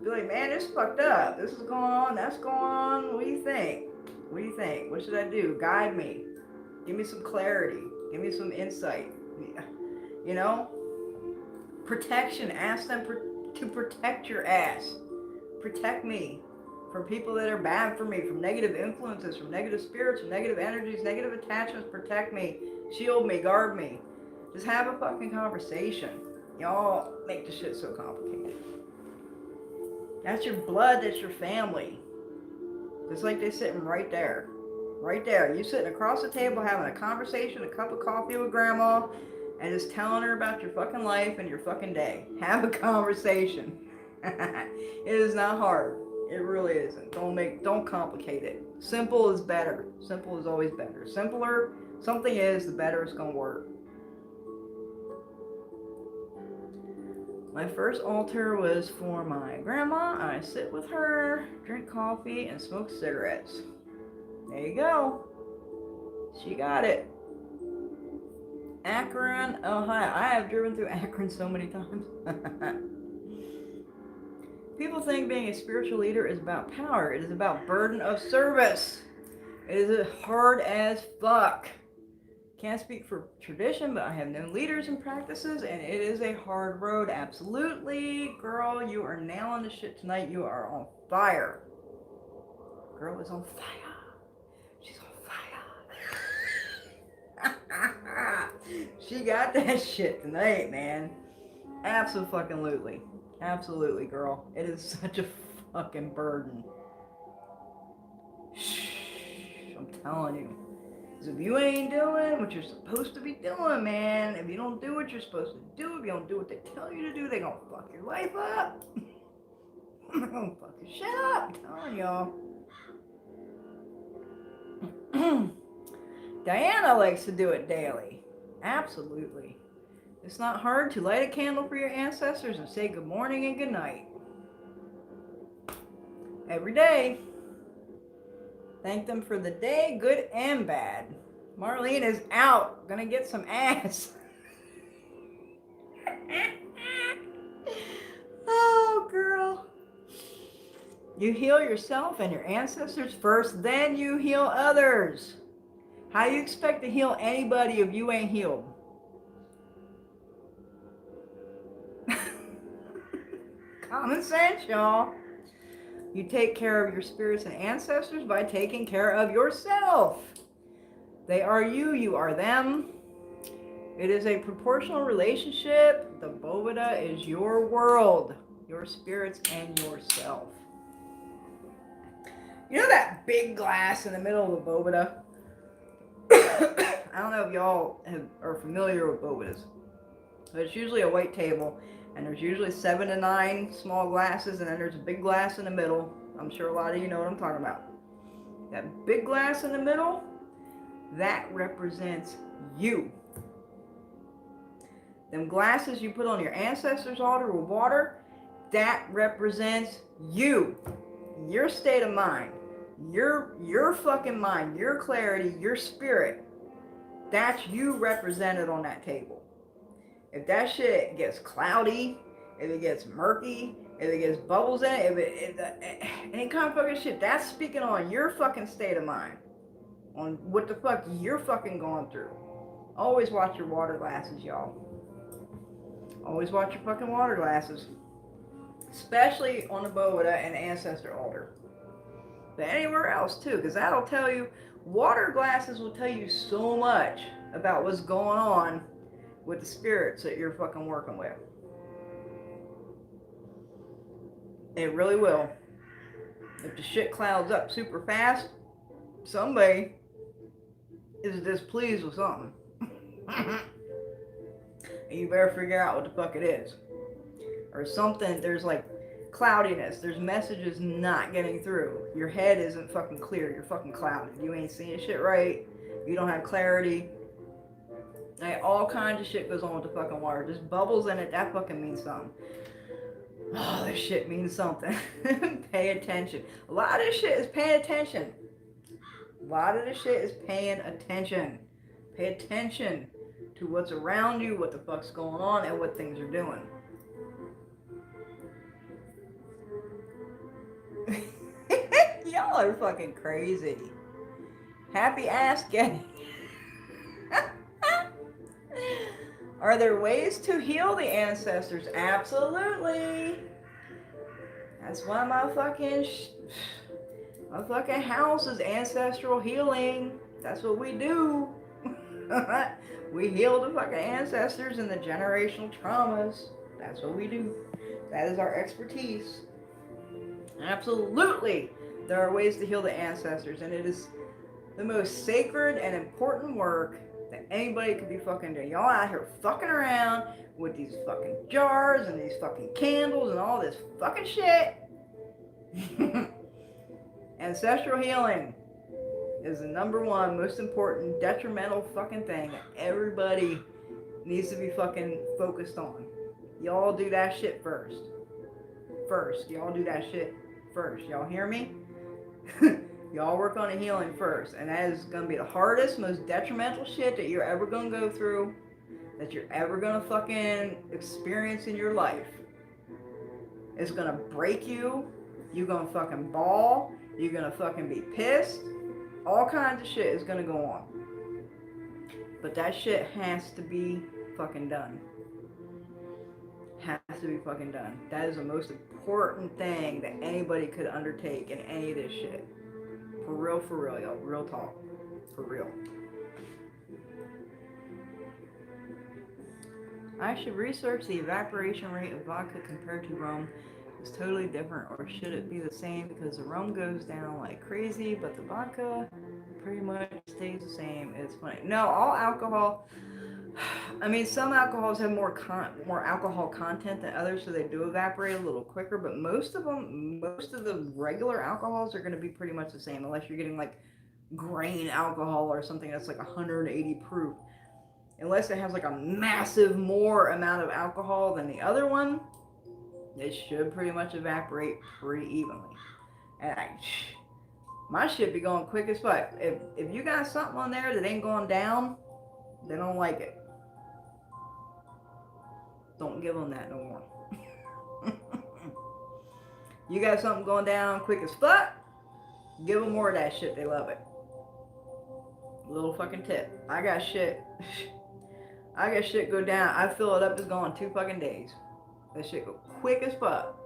Be like, man, this is fucked up. This is going on. That's going on. What do you think? What do you think? What should I do? Guide me. Give me some clarity. Give me some insight. You know? Protection. Ask them to protect your ass. Protect me from people that are bad for me, from negative influences, from negative spirits, from negative energies, negative attachments. Protect me. Shield me. Guard me. Just have a fucking conversation. Y'all make the shit so complicated. That's your blood. That's your family. Just like they're sitting right there. Right there. You sitting across the table having a conversation, a cup of coffee with grandma, and just telling her about your fucking life and your fucking day. Have a conversation. It is not hard. It really isn't. Don't complicate it. Simple is better. Simple is always better. Simpler something is, the better it's gonna work. My first altar was for my grandma. I sit with her, drink coffee, and smoke cigarettes. There you go. She got it. Akron, Ohio. I have driven through Akron so many times. People think being a spiritual leader is about power. It is about burden of service. It is hard as fuck. Can't speak for tradition, but I have known leaders and practices, and it is a hard road. Absolutely. Girl, you are nailing the shit tonight. You are on fire. Girl is on fire. She's on fire. She got that shit tonight, man. Absolutely. Absolutely, girl. It is such a fucking burden. Shh. I'm telling you. Because if you ain't doing what you're supposed to be doing, man, if you don't do what you're supposed to do, if you don't do what they tell you to do, they're gonna fuck your life up. They're gonna fuck your shit up. I'm telling y'all. Diana likes to do it daily. Absolutely. It's not hard to light a candle for your ancestors and say good morning and good night. Every day. Thank them for the day, good and bad. Marlene is out. Gonna get some ass. Oh, girl. You heal yourself and your ancestors first, then you heal others. How do you expect to heal anybody if you ain't healed? Common sense, y'all. You take care of your spirits and ancestors by taking care of yourself. They are you, you are them. It is a proportional relationship. The Boveda is your world, your spirits and yourself. You know that big glass in the middle of the Boveda? I don't know if y'all are familiar with Bovedas, but it's usually a white table. And there's usually 7 to 9 small glasses, and then there's a big glass in the middle. I'm sure a lot of you know what I'm talking about. That big glass in the middle, that represents you. Them glasses you put on your ancestors' altar with water, that represents you. Your state of mind. Your fucking mind, your clarity, your spirit. That's you represented on that table. If that shit gets cloudy, if it gets murky, if it gets bubbles in it, any kind of fucking shit, that's speaking on your fucking state of mind. On what the fuck you're fucking going through. Always watch your water glasses, y'all. Always watch your fucking water glasses. Especially on the Boveda and the ancestor altar. But anywhere else too, because that'll tell you, water glasses will tell you so much about what's going on with the spirits that you're fucking working with. It really will. If the shit clouds up super fast, somebody is displeased with something. And you better figure out what the fuck it is. Or something, there's like cloudiness. There's messages not getting through. Your head isn't fucking clear. You're fucking clouded. You ain't seeing shit right. You don't have clarity. Like, all kinds of shit goes on with the fucking water. Just bubbles in it, that fucking means something. Oh, this shit means something. Pay attention. A lot of this shit is paying attention. A lot of this shit is paying attention. Pay attention to what's around you, what the fuck's going on, and what things are doing. Y'all are fucking crazy. Happy ass getting. Are there ways to heal the ancestors? Absolutely. That's why my fucking house is ancestral healing. That's what we do. We heal the fucking ancestors and the generational traumas. That's what we do. That is our expertise. Absolutely. There are ways to heal the ancestors, and it is the most sacred and important work that anybody could be fucking doing. Y'all out here fucking around with these fucking jars and these fucking candles and all this fucking shit. Ancestral healing is the number one most important detrimental fucking thing that everybody needs to be fucking focused on. Y'all do that shit first. Y'all do that shit first. Y'all hear me? Y'all work on a healing first, and that is gonna be the hardest, most detrimental shit that you're ever gonna go through, that you're ever gonna fucking experience in your life. It's gonna break you. You're gonna fucking bawl. You're gonna fucking be pissed. All kinds of shit is gonna go on. But that shit has to be fucking done. Has to be fucking done. That is the most important thing that anybody could undertake in any of this shit. For real, y'all. Real talk. For real. I should research the evaporation rate of vodka compared to rum. It's totally different, or should it be the same because the rum goes down like crazy, but the vodka pretty much stays the same? It's funny. No, all alcohol. I mean, some alcohols have more alcohol content than others, so they do evaporate a little quicker. But most of the regular alcohols are going to be pretty much the same, unless you're getting like grain alcohol or something that's like 180 proof. Unless it has like a massive more amount of alcohol than the other one, it should pretty much evaporate pretty evenly. And my shit be going quick as fuck. If you got something on there that ain't going down, they don't like it. Don't give them that no more. You got something going down quick as fuck, give them more of that shit. They love it. Little fucking tip. I got shit go down. I fill it up, it's gone 2 fucking days. That shit go quick as fuck.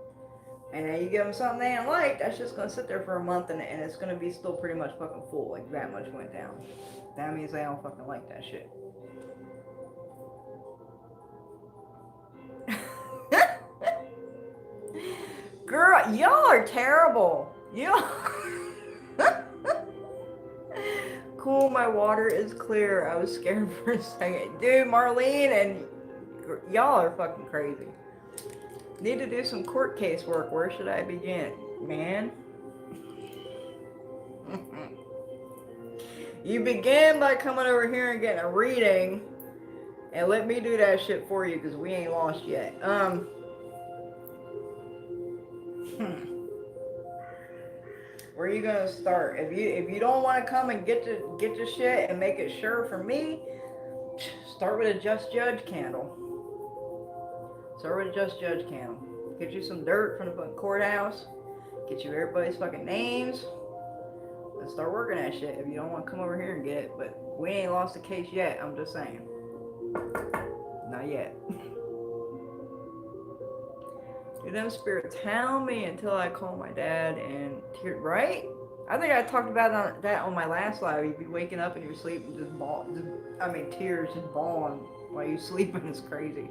And then you give them something they ain't like, that's just gonna sit there for a month and it's gonna be still pretty much fucking full. Like that much went down. That means they don't fucking like that shit. Girl, y'all are terrible. Y'all. Cool, my water is clear. I was scared for a second. Dude, Marlene and y'all are fucking crazy. Need to do some court case work. Where should I begin? Man. You begin by coming over here and getting a reading. And let me do that shit for you because we ain't lost yet. Where are you gonna start? If you don't want to come and get your shit and make it sure for me, start with a Just Judge candle. Start with a Just Judge candle. Get you some dirt from the fucking courthouse. Get you everybody's fucking names. And start working that shit if you don't want to come over here and get it. But we ain't lost the case yet, I'm just saying. Not yet. You them spirits hound me until I call my dad and tear, right? I think I talked about that on my last live. You'd be waking up in your sleep and tears just bawling while you sleeping. It's crazy.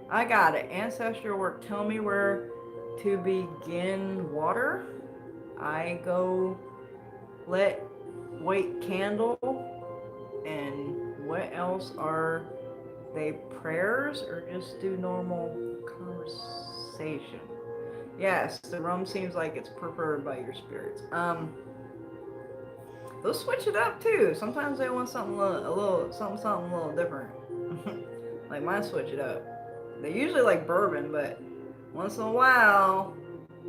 I got it. Ancestral work. Tell me where to begin. Water. I go white candle. And what else are they? Prayers or just do normal conversation? Yes, the rum seems like it's preferred by your spirits. They'll switch it up too. Sometimes they want something a little different. Like mine switch it up. They usually like bourbon, but once in a while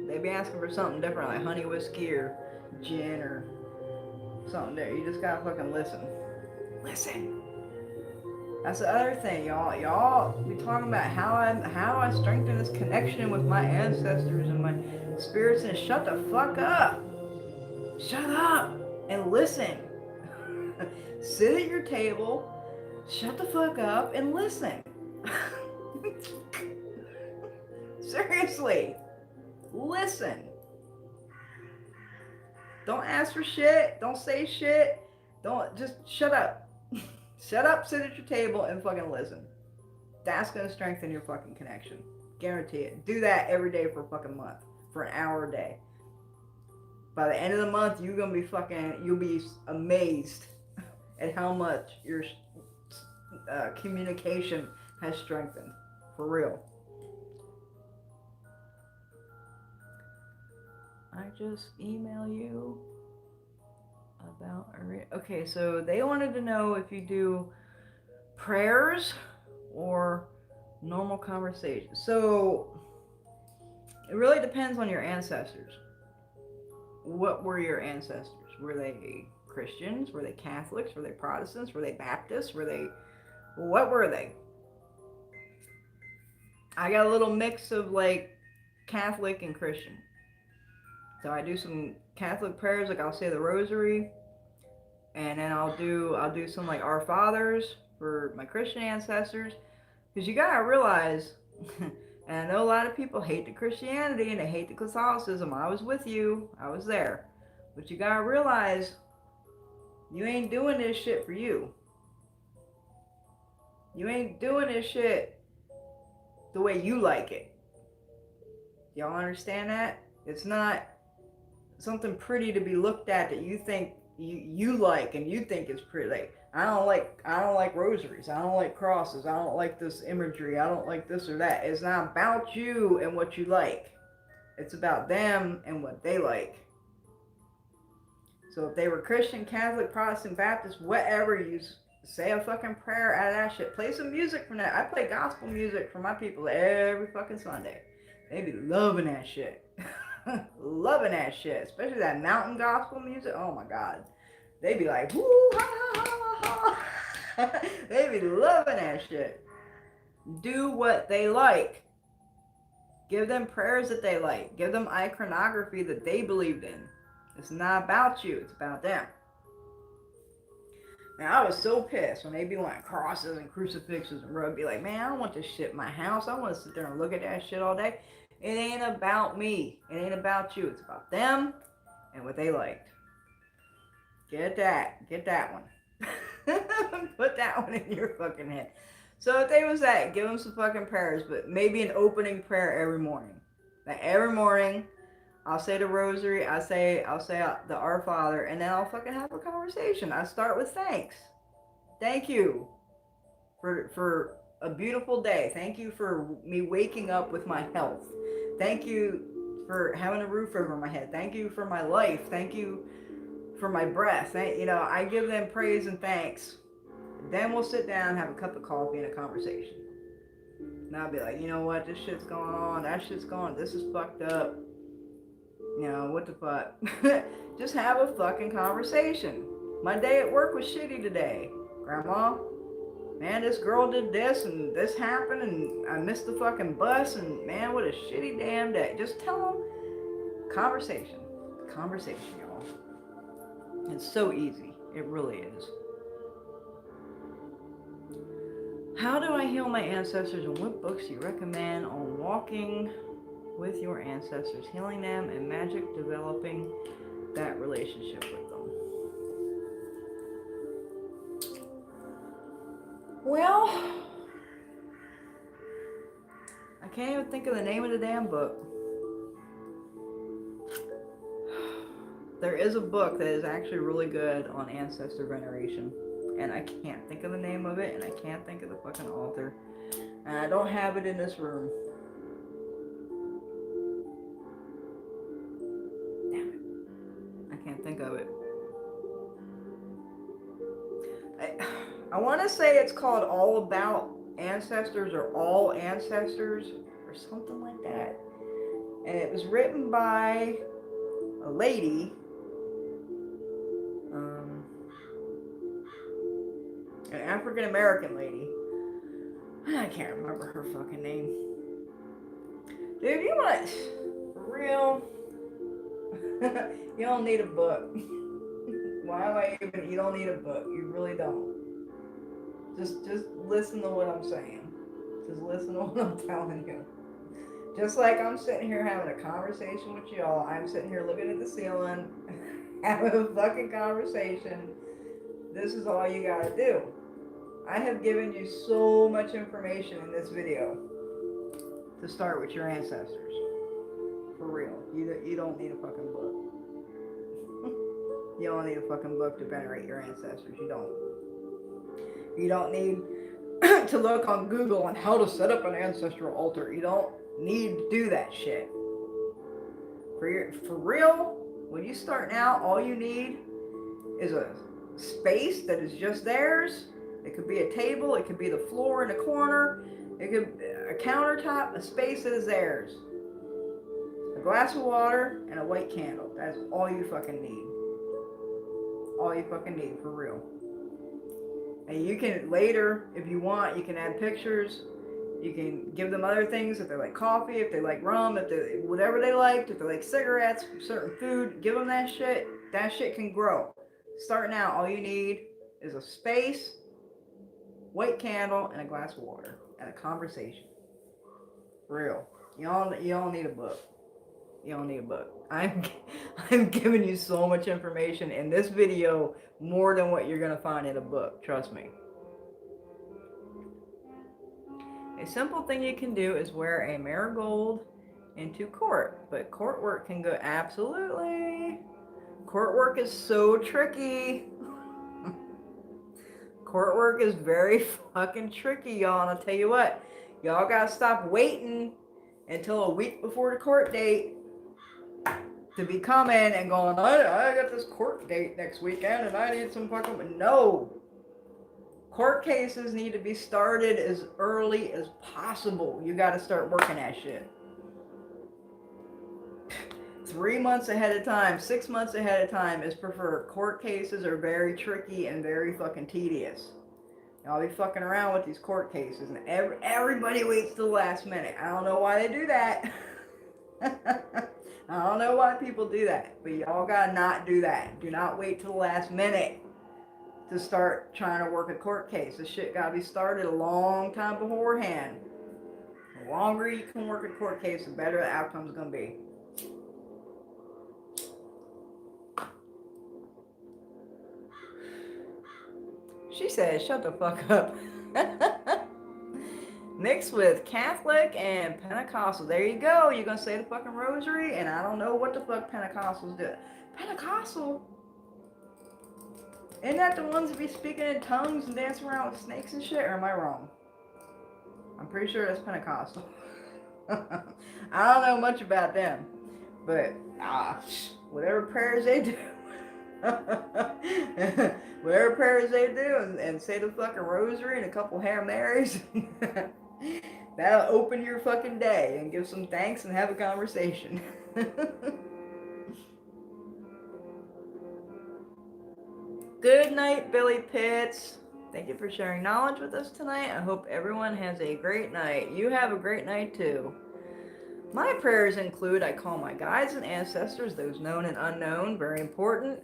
they be asking for something different, like honey whiskey or gin or something there. You just gotta fucking listen. Listen. That's the other thing, y'all. Y'all be talking about how I strengthen this connection with my ancestors and my spirits, and shut the fuck up. Shut up and listen. Sit at your table, shut the fuck up and listen. Seriously. Listen. Don't ask for shit. Don't say shit. Just shut up. Shut up, sit at your table, and fucking listen. That's gonna strengthen your fucking connection. Guarantee it. Do that every day for a fucking month. For an hour a day. By the end of the month, you'll be amazed at how much your communication has strengthened. For real. I just email you about okay, so they wanted to know if you do prayers or normal conversation. So it really depends on your ancestors. what were your ancestors? Were they Christians? Were they Catholics? Were they Protestants? Were they Baptists? What were they? I got a little mix of like Catholic and Christian. So I do some Catholic prayers, like I'll say the Rosary, and then I'll do some like Our Fathers for my Christian ancestors, because you gotta realize, and I know a lot of people hate the Christianity and they hate the Catholicism. I was with you, I was there, but you gotta realize you ain't doing this shit for you. You ain't doing this shit the way you like it. Y'all understand that? It's not something pretty to be looked at that you think you like and you think is pretty. Like, I don't like rosaries. I don't like crosses. I don't like this imagery. I don't like this or that. It's not about you and what you like. It's about them and what they like. So if they were Christian, Catholic, Protestant, Baptist, whatever, you say a fucking prayer out of that shit. Play some music from that. I play gospel music for my people every fucking Sunday. They be loving that shit. Loving that shit. Especially that mountain gospel music. Oh my God. They be like, woo, ha, ha, ha, ha. They be loving that shit. Do what they like. Give them prayers that they like. Give them iconography that they believed in. It's not about you. It's about them. Now, I was so pissed when they be wanting crosses and crucifixes and I'd be like, man, I don't want this shit in my house. I want to sit there and look at that shit all day. It ain't about me. It ain't about you. It's about them and what they liked. Get that. Get that one. Put that one in your fucking head. So if they was that, give them some fucking prayers, but maybe an opening prayer every morning. Like every morning, I'll say the Rosary, I'll say the Our Father, and then I'll fucking have a conversation. I start with thanks. Thank you for a beautiful day. Thank you for me waking up with my health. Thank you for having a roof over my head. Thank you for my life. Thank you for my breath. I give them praise and thanks. Then we'll sit down and have a cup of coffee and a conversation. And I'll be like, you know what? This shit's going on. That shit's going on. This is fucked up. What the fuck? Just have a fucking conversation. My day at work was shitty today. Grandma, man, this girl did this and this happened and I missed the fucking bus and man, what a shitty damn day. Just tell them. Conversation, y'all. It's so easy. It really is. How do I heal my ancestors, and what books do you recommend on walking with your ancestors, healing them, and magic developing that relationship with them? Well, I can't even think of the name of the damn book. There is a book that is actually really good on ancestor veneration, and I can't think of the name of it, and I can't think of the fucking author, and I don't have it in this room. Damn it. I can't think of it. I want to say it's called All About Ancestors or All Ancestors or something like that. And it was written by a lady, an African American lady. I can't remember her fucking name. Dude, you want, for real, you don't need a book. Why am I even, you don't need a book. You really don't. Just listen to what I'm saying. Just listen to what I'm telling you. Just like I'm sitting here having a conversation with y'all, I'm sitting here looking at the ceiling, having a fucking conversation. This is all you gotta do. I have given you so much information in this video to start with your ancestors. For real. You don't need a fucking book. You don't need a fucking book to venerate your ancestors. You don't. You don't need to look on Google on how to set up an ancestral altar. You don't need to do that shit. For real, when you starting out, all you need is a space that is just theirs. It could be a table, it could be the floor in a corner, it could be a countertop, a space that is theirs. a glass of water, and a white candle. That's all you fucking need. All you fucking need, for real. And you can, later, if you want, you can add pictures. You can give them other things, if they like coffee, if they like rum, if they, whatever they liked, if they like cigarettes, certain food, give them that shit. That shit can grow. Starting out, all you need is a space, white candle, and a glass of water, and a conversation. Real. You all need a book. You don't need a book. I'm giving you so much information in this video, more than what you're gonna find in a book. Trust me. A simple thing you can do is wear a marigold into court, but court work can go absolutely. Court work is so tricky. Court work is very fucking tricky, y'all. And I'll tell you what, y'all gotta stop waiting until a week before the court date to be coming and going, I got this court date next weekend and I need some fucking... No. Court cases need to be started as early as possible. You got to start working that shit. 3 months ahead of time, 6 months ahead of time is preferred. Court cases are very tricky and very fucking tedious. I'll be fucking around with these court cases, and everybody waits till the last minute. I don't know why they do that. I don't know why people do that, but y'all gotta not do that. Do not wait till the last minute to start trying to work a court case. This shit gotta be started a long time beforehand. The longer you can work a court case, the better the outcome's gonna be. She says, shut the fuck up. Mixed with Catholic and Pentecostal. There you go. You're gonna say the fucking rosary, and I don't know what the fuck Pentecostals do. Pentecostal? Isn't that the ones that be speaking in tongues and dancing around with snakes and shit? Or am I wrong? I'm pretty sure that's Pentecostal. I don't know much about them. But, whatever prayers they do. Whatever prayers they do and say the fucking rosary and a couple Hail Marys. That'll open your fucking day and give some thanks and have a conversation. Good night, Billy Pitts. Thank you for sharing knowledge with us tonight. I hope everyone has a great night. You have a great night too. My prayers include, I call my guides and ancestors, those known and unknown, very important.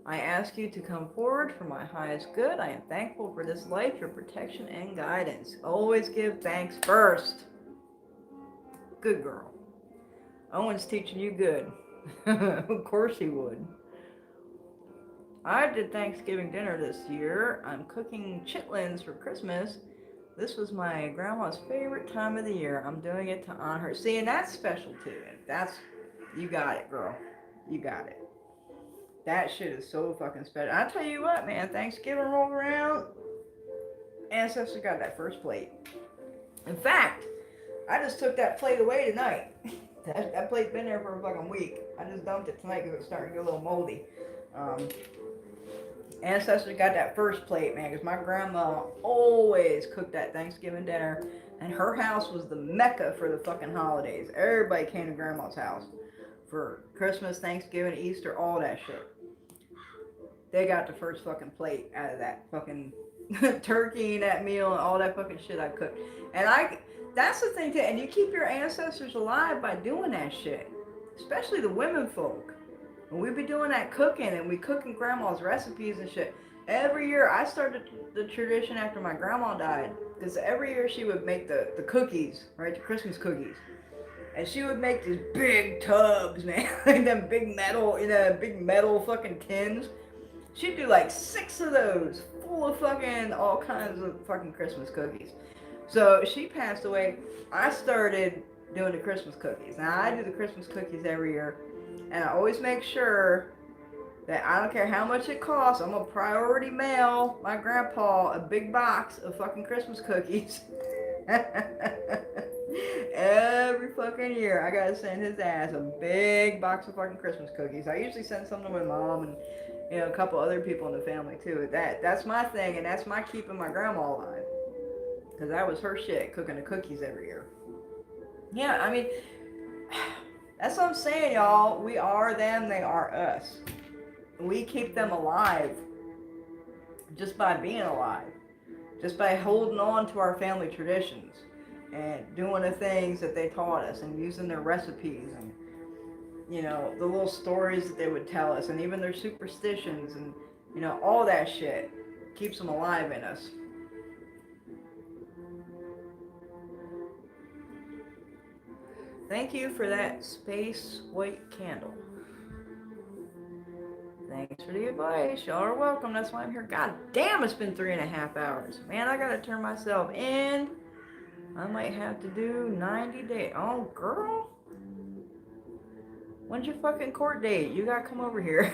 I ask you to come forward for my highest good. I am thankful for this life, your protection and guidance. Always give thanks first. Good girl. Owen's teaching you good. Of course he would. I did Thanksgiving dinner this year. I'm cooking chitlins for Christmas. This was my grandma's favorite time of the year. I'm doing it to honor her. See, and that's special too. You got it, girl. You got it. That shit is so fucking special. I tell you what, man, Thanksgiving rolled around, ancestors got that first plate. In fact, I just took that plate away tonight. That plate's been there for a fucking week. I just dumped it tonight because it's starting to get a little moldy. Ancestors got that first plate, man, because my grandma always cooked that Thanksgiving dinner, and her house was the mecca for the fucking holidays. Everybody came to grandma's house for Christmas, Thanksgiving, Easter, all that shit. They got the first fucking plate out of that fucking turkey and that meal and all that fucking shit I cooked. And that's the thing too, and you keep your ancestors alive by doing that shit. Especially the women folk. When we be doing that cooking and we cooking grandma's recipes and shit. Every year, I started the tradition after my grandma died. Because every year she would make the cookies, right? The Christmas cookies. And she would make these big tubs, man. Like them big metal fucking tins. She'd do like 6 of those. Full of fucking all kinds of fucking Christmas cookies. So she passed away. I started doing the Christmas cookies. Now I do the Christmas cookies every year. And I always make sure that I don't care how much it costs, I'm gonna priority mail my grandpa a big box of fucking Christmas cookies. Every fucking year, I gotta send his ass a big box of fucking Christmas cookies. I usually send some to my mom and a couple other people in the family too. That's my thing, and that's my keeping my grandma alive. Because that was her shit, cooking the cookies every year. Yeah, I mean, That's what I'm saying, y'all. We are them, they are us. We keep them alive just by being alive, just by holding on to our family traditions and doing the things that they taught us and using their recipes and, you know, the little stories that they would tell us and even their superstitions and, you know, all that shit keeps them alive in us. Thank you for that space white candle. Thanks for the advice. Y'all are welcome. That's why I'm here. God damn, it's been 3.5 hours. Man, I gotta turn myself in. I might have to do 90 days. Oh, girl. When's your fucking court date? You gotta come over here.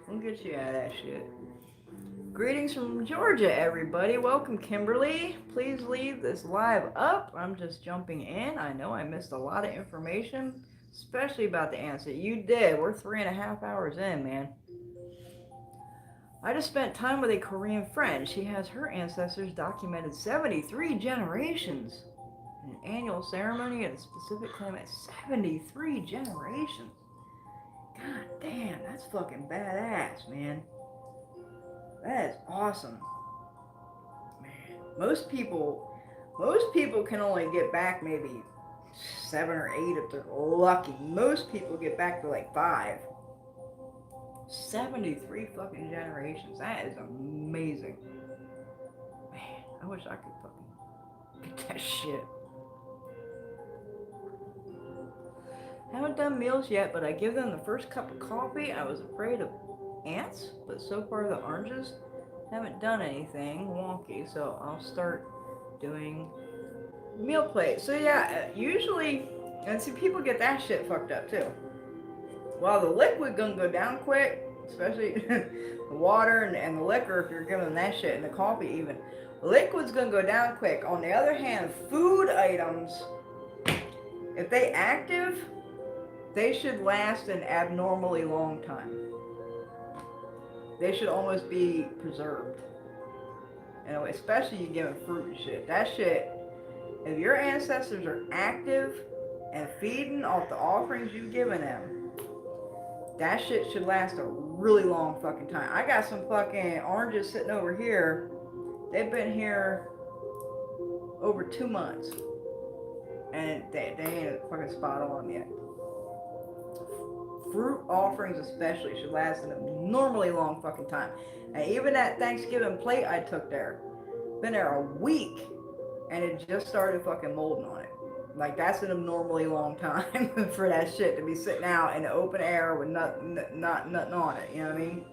We'll get you out of that shit. Greetings from Georgia, everybody. Welcome, Kimberly. Please leave this live up. I'm just jumping in. I know I missed a lot of information, especially about the answer. You did. We're 3.5 hours in, man. I just spent time with a Korean friend. She has her ancestors documented 73 generations. An annual ceremony at a specific climate. 73 generations. God damn, that's fucking badass, man. That is awesome. Man, most people can only get back maybe 7 or 8 if they're lucky. Most people get back to like 5. 73 fucking generations. That is amazing. Man, I wish I could fucking get that shit. Haven't done meals yet, but I give them the first cup of coffee. I was afraid of ants, but so far the oranges haven't done anything wonky, so I'll start doing meal plates. So yeah, usually, and see, people get that shit fucked up too. While the liquid gonna go down quick, especially the water and the liquor, if you're giving them that shit, and the coffee even, liquid's gonna go down quick. On the other hand, food items, if they active, they should last an abnormally long time. They should almost be preserved. Anyway, especially you giving fruit and shit. That shit, if your ancestors are active and feeding off the offerings you've given them, that shit should last a really long fucking time. I got some fucking oranges sitting over here. They've been here over 2 months. And they ain't fucking spot on yet. Fruit offerings especially should last an abnormally long fucking time. And even that Thanksgiving plate I took there, been there a week, and it just started fucking molding on it. Like, that's an abnormally long time for that shit to be sitting out in the open air with nothing on it, you know what I mean?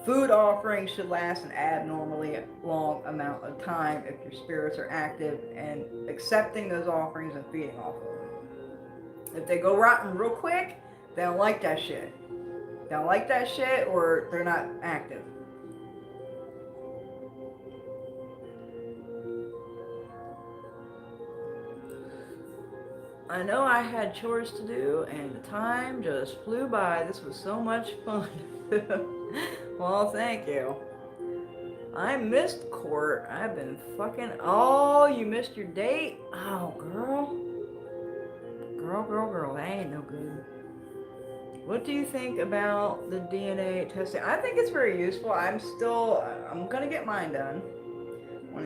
Food offerings should last an abnormally long amount of time if your spirits are active and accepting those offerings and feeding off of them. If they go rotten real quick, they don't like that shit. They don't like that shit, or they're not active. I know I had chores to do, and the time just flew by. This was so much fun. Well, thank you. I missed court. I've been fucking... Oh, you missed your date? Oh, girl. Girl. That ain't no good. What do you think about the DNA testing? I think it's very useful. I'm gonna get mine done.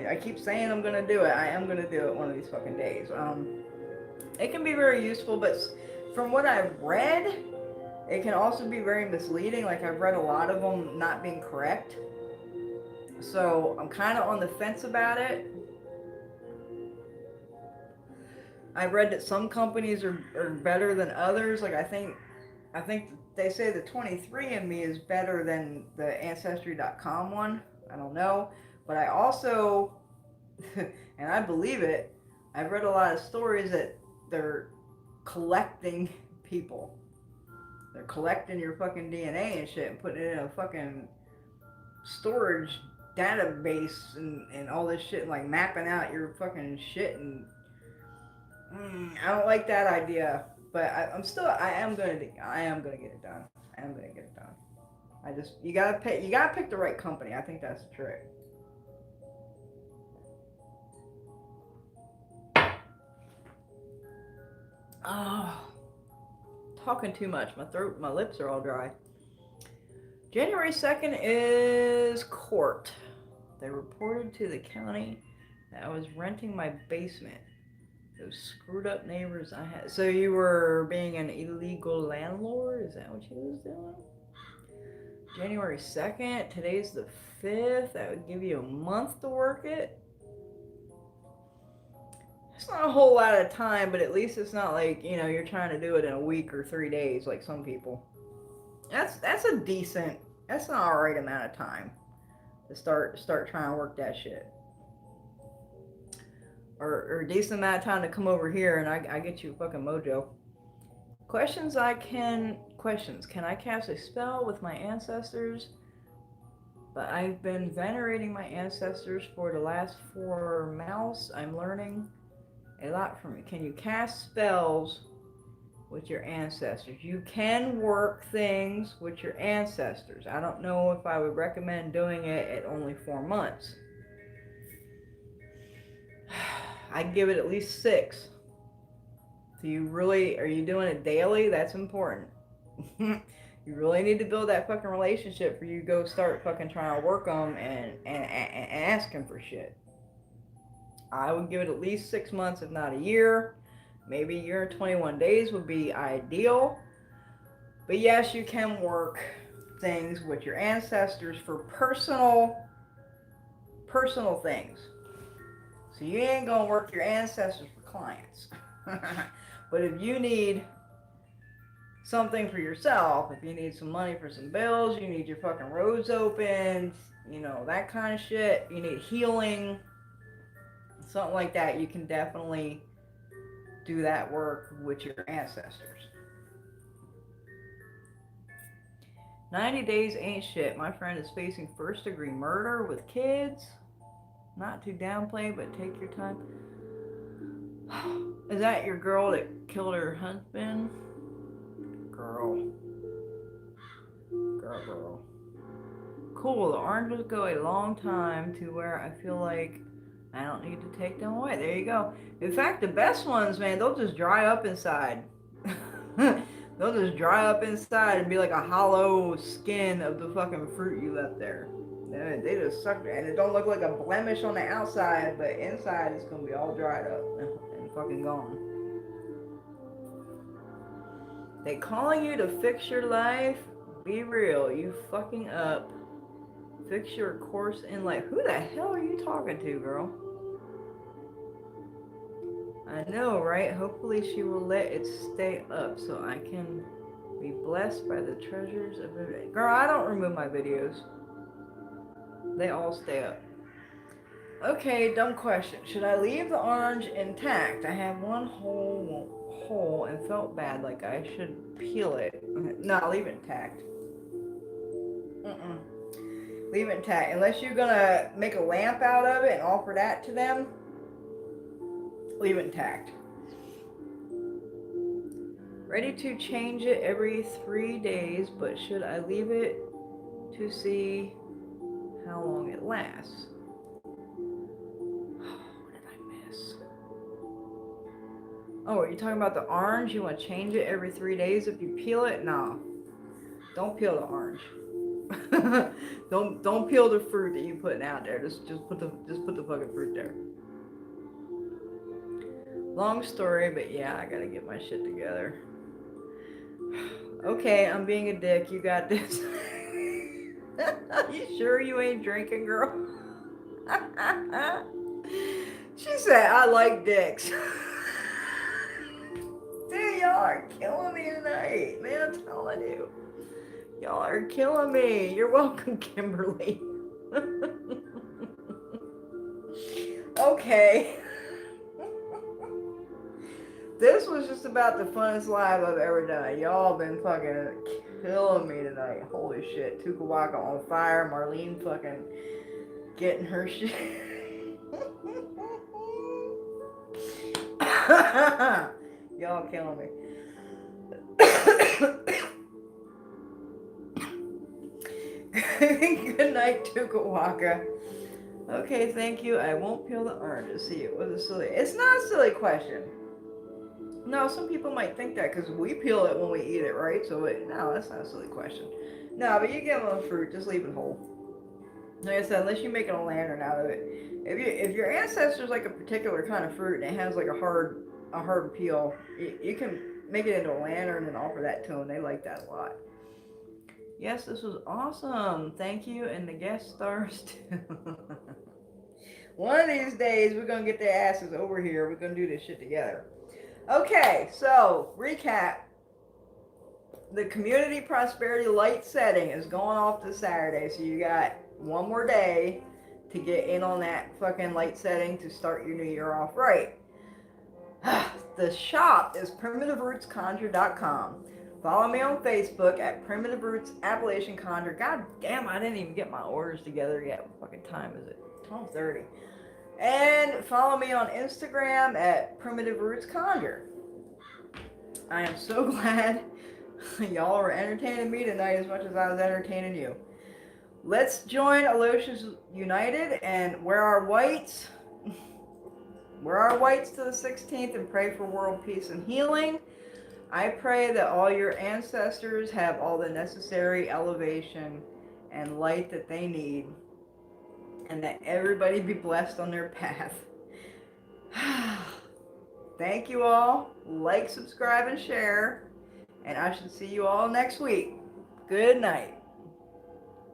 I keep saying I'm gonna do it. I am gonna do it one of these fucking days. It can be very useful, but from what I've read, it can also be very misleading. Like, I've read a lot of them not being correct. So I'm kind of on the fence about it. I've read that some companies are better than others. Like, I think they say the 23andMe is better than the Ancestry.com one. I don't know. But I also, and I believe it, I've read a lot of stories that they're collecting people. They're collecting your fucking DNA and shit and putting it in a fucking storage database and all this shit, like mapping out your fucking shit, and I don't like that idea. But I am gonna get it done. I am gonna get it done. You gotta pick the right company. I think that's the trick. Oh, talking too much. My throat, my lips are all dry. January 2nd is court. They reported to the county that I was renting my basement. Those screwed up neighbors I had. So you were being an illegal landlord? Is that what you was doing? January 2nd. Today's the 5th. That would give you a month to work it. It's not a whole lot of time, but at least it's not like, you know, you're trying to do it in a week or 3 days like some people. That's a decent, that's an alright amount of time to start trying to work that shit. Or a decent amount of time to come over here and I get you a fucking mojo. Questions. Can I cast a spell with my ancestors? But I've been venerating my ancestors for the last 4 mouse. I'm learning a lot from it. Can you cast spells with your ancestors? You can work things with your ancestors. I don't know if I would recommend doing it at only 4 months. I'd give it at least 6. So are you doing it daily? That's important. You really need to build that fucking relationship for you to go start fucking trying to work them and asking for shit. I would give it at least 6 months, if not a year. Maybe a year and 21 days would be ideal. But yes, you can work things with your ancestors for personal things. So you ain't gonna work your ancestors for clients. But if you need something for yourself, if you need some money for some bills, you need your fucking roads opened, you know, that kind of shit, you need healing, something like that, you can definitely do that work with your ancestors. 90 days ain't shit. My friend is facing first-degree murder with kids. Not to downplay, but take your time. Is that your girl that killed her husband? Girl. Cool, the oranges go a long time to where I feel like I don't need to take them away. There you go. In fact, the best ones, man, they'll just dry up inside. They'll just dry up inside and be like a hollow skin of the fucking fruit you left there. They just suck it. And it don't look like a blemish on the outside, but inside it's going to be all dried up and fucking gone. They calling you to fix your life? Be real, you fucking up. Fix your course in life. Who the hell are you talking to, girl? I know, right? Hopefully she will let it stay up so I can be blessed by the treasures of it. Girl, I don't remove my videos. They all stay up. Okay, dumb question. Should I leave the orange intact? I have one hole and felt bad, like I should peel it. No, leave it intact. Leave it intact. Unless you're gonna make a lamp out of it and offer that to them, leave it intact. Ready to change it every 3 days, but should I leave it to see how long it lasts? What did I miss? Oh, are you talking about the orange? You want to change it every 3 days if you peel it? No. Don't peel the orange. Don't peel the fruit that you're putting out there. Just put the fucking fruit there. Long story, but yeah, I gotta get my shit together. Okay, I'm being a dick. You got this. You sure you ain't drinking, girl? She said, I like dicks. Dude, y'all are killing me tonight. Man, I'm telling you. Y'all are killing me. You're welcome, Kimberly. Okay. This was just about the funnest live I've ever done. Y'all been fucking killing me tonight. Holy shit. Tukawaka on fire. Marlene fucking getting her shit. Y'all killing me. Good night, Tukawaka. Okay, thank you. I won't peel the oranges. See, it was a silly. It's not a silly question. No, some people might think that because we peel it when we eat it, right? So no, that's not a silly question. No, but you give them a fruit, just leave it whole. Like I said, unless you're making a lantern out of it. If your ancestors like a particular kind of fruit and it has like a hard peel, you can make it into a lantern and offer that to them. They like that a lot. Yes, this was awesome. Thank you, and the guest stars too. One of these days, we're gonna get their asses over here. We're gonna do this shit together. Okay, so recap. The community prosperity light setting is going off this Saturday, so you got one more day to get in on that fucking light setting to start your new year off right. The shop is primitiverootsconjure.com. Follow me on Facebook at Primitive Roots Appalachian Conjure. God damn, I didn't even get my orders together yet. What fucking time is it? 12:30. And follow me on Instagram at Primitive Roots Conjure. I am so glad y'all are entertaining me tonight as much as I was entertaining you. Let's join Aloysius United and wear our whites. Wear our whites to the 16th and pray for world peace and healing. I pray that all your ancestors have all the necessary elevation and light that they need, and that everybody be blessed on their path. Thank you all. Like, subscribe, and share. And I should see you all next week. Good night.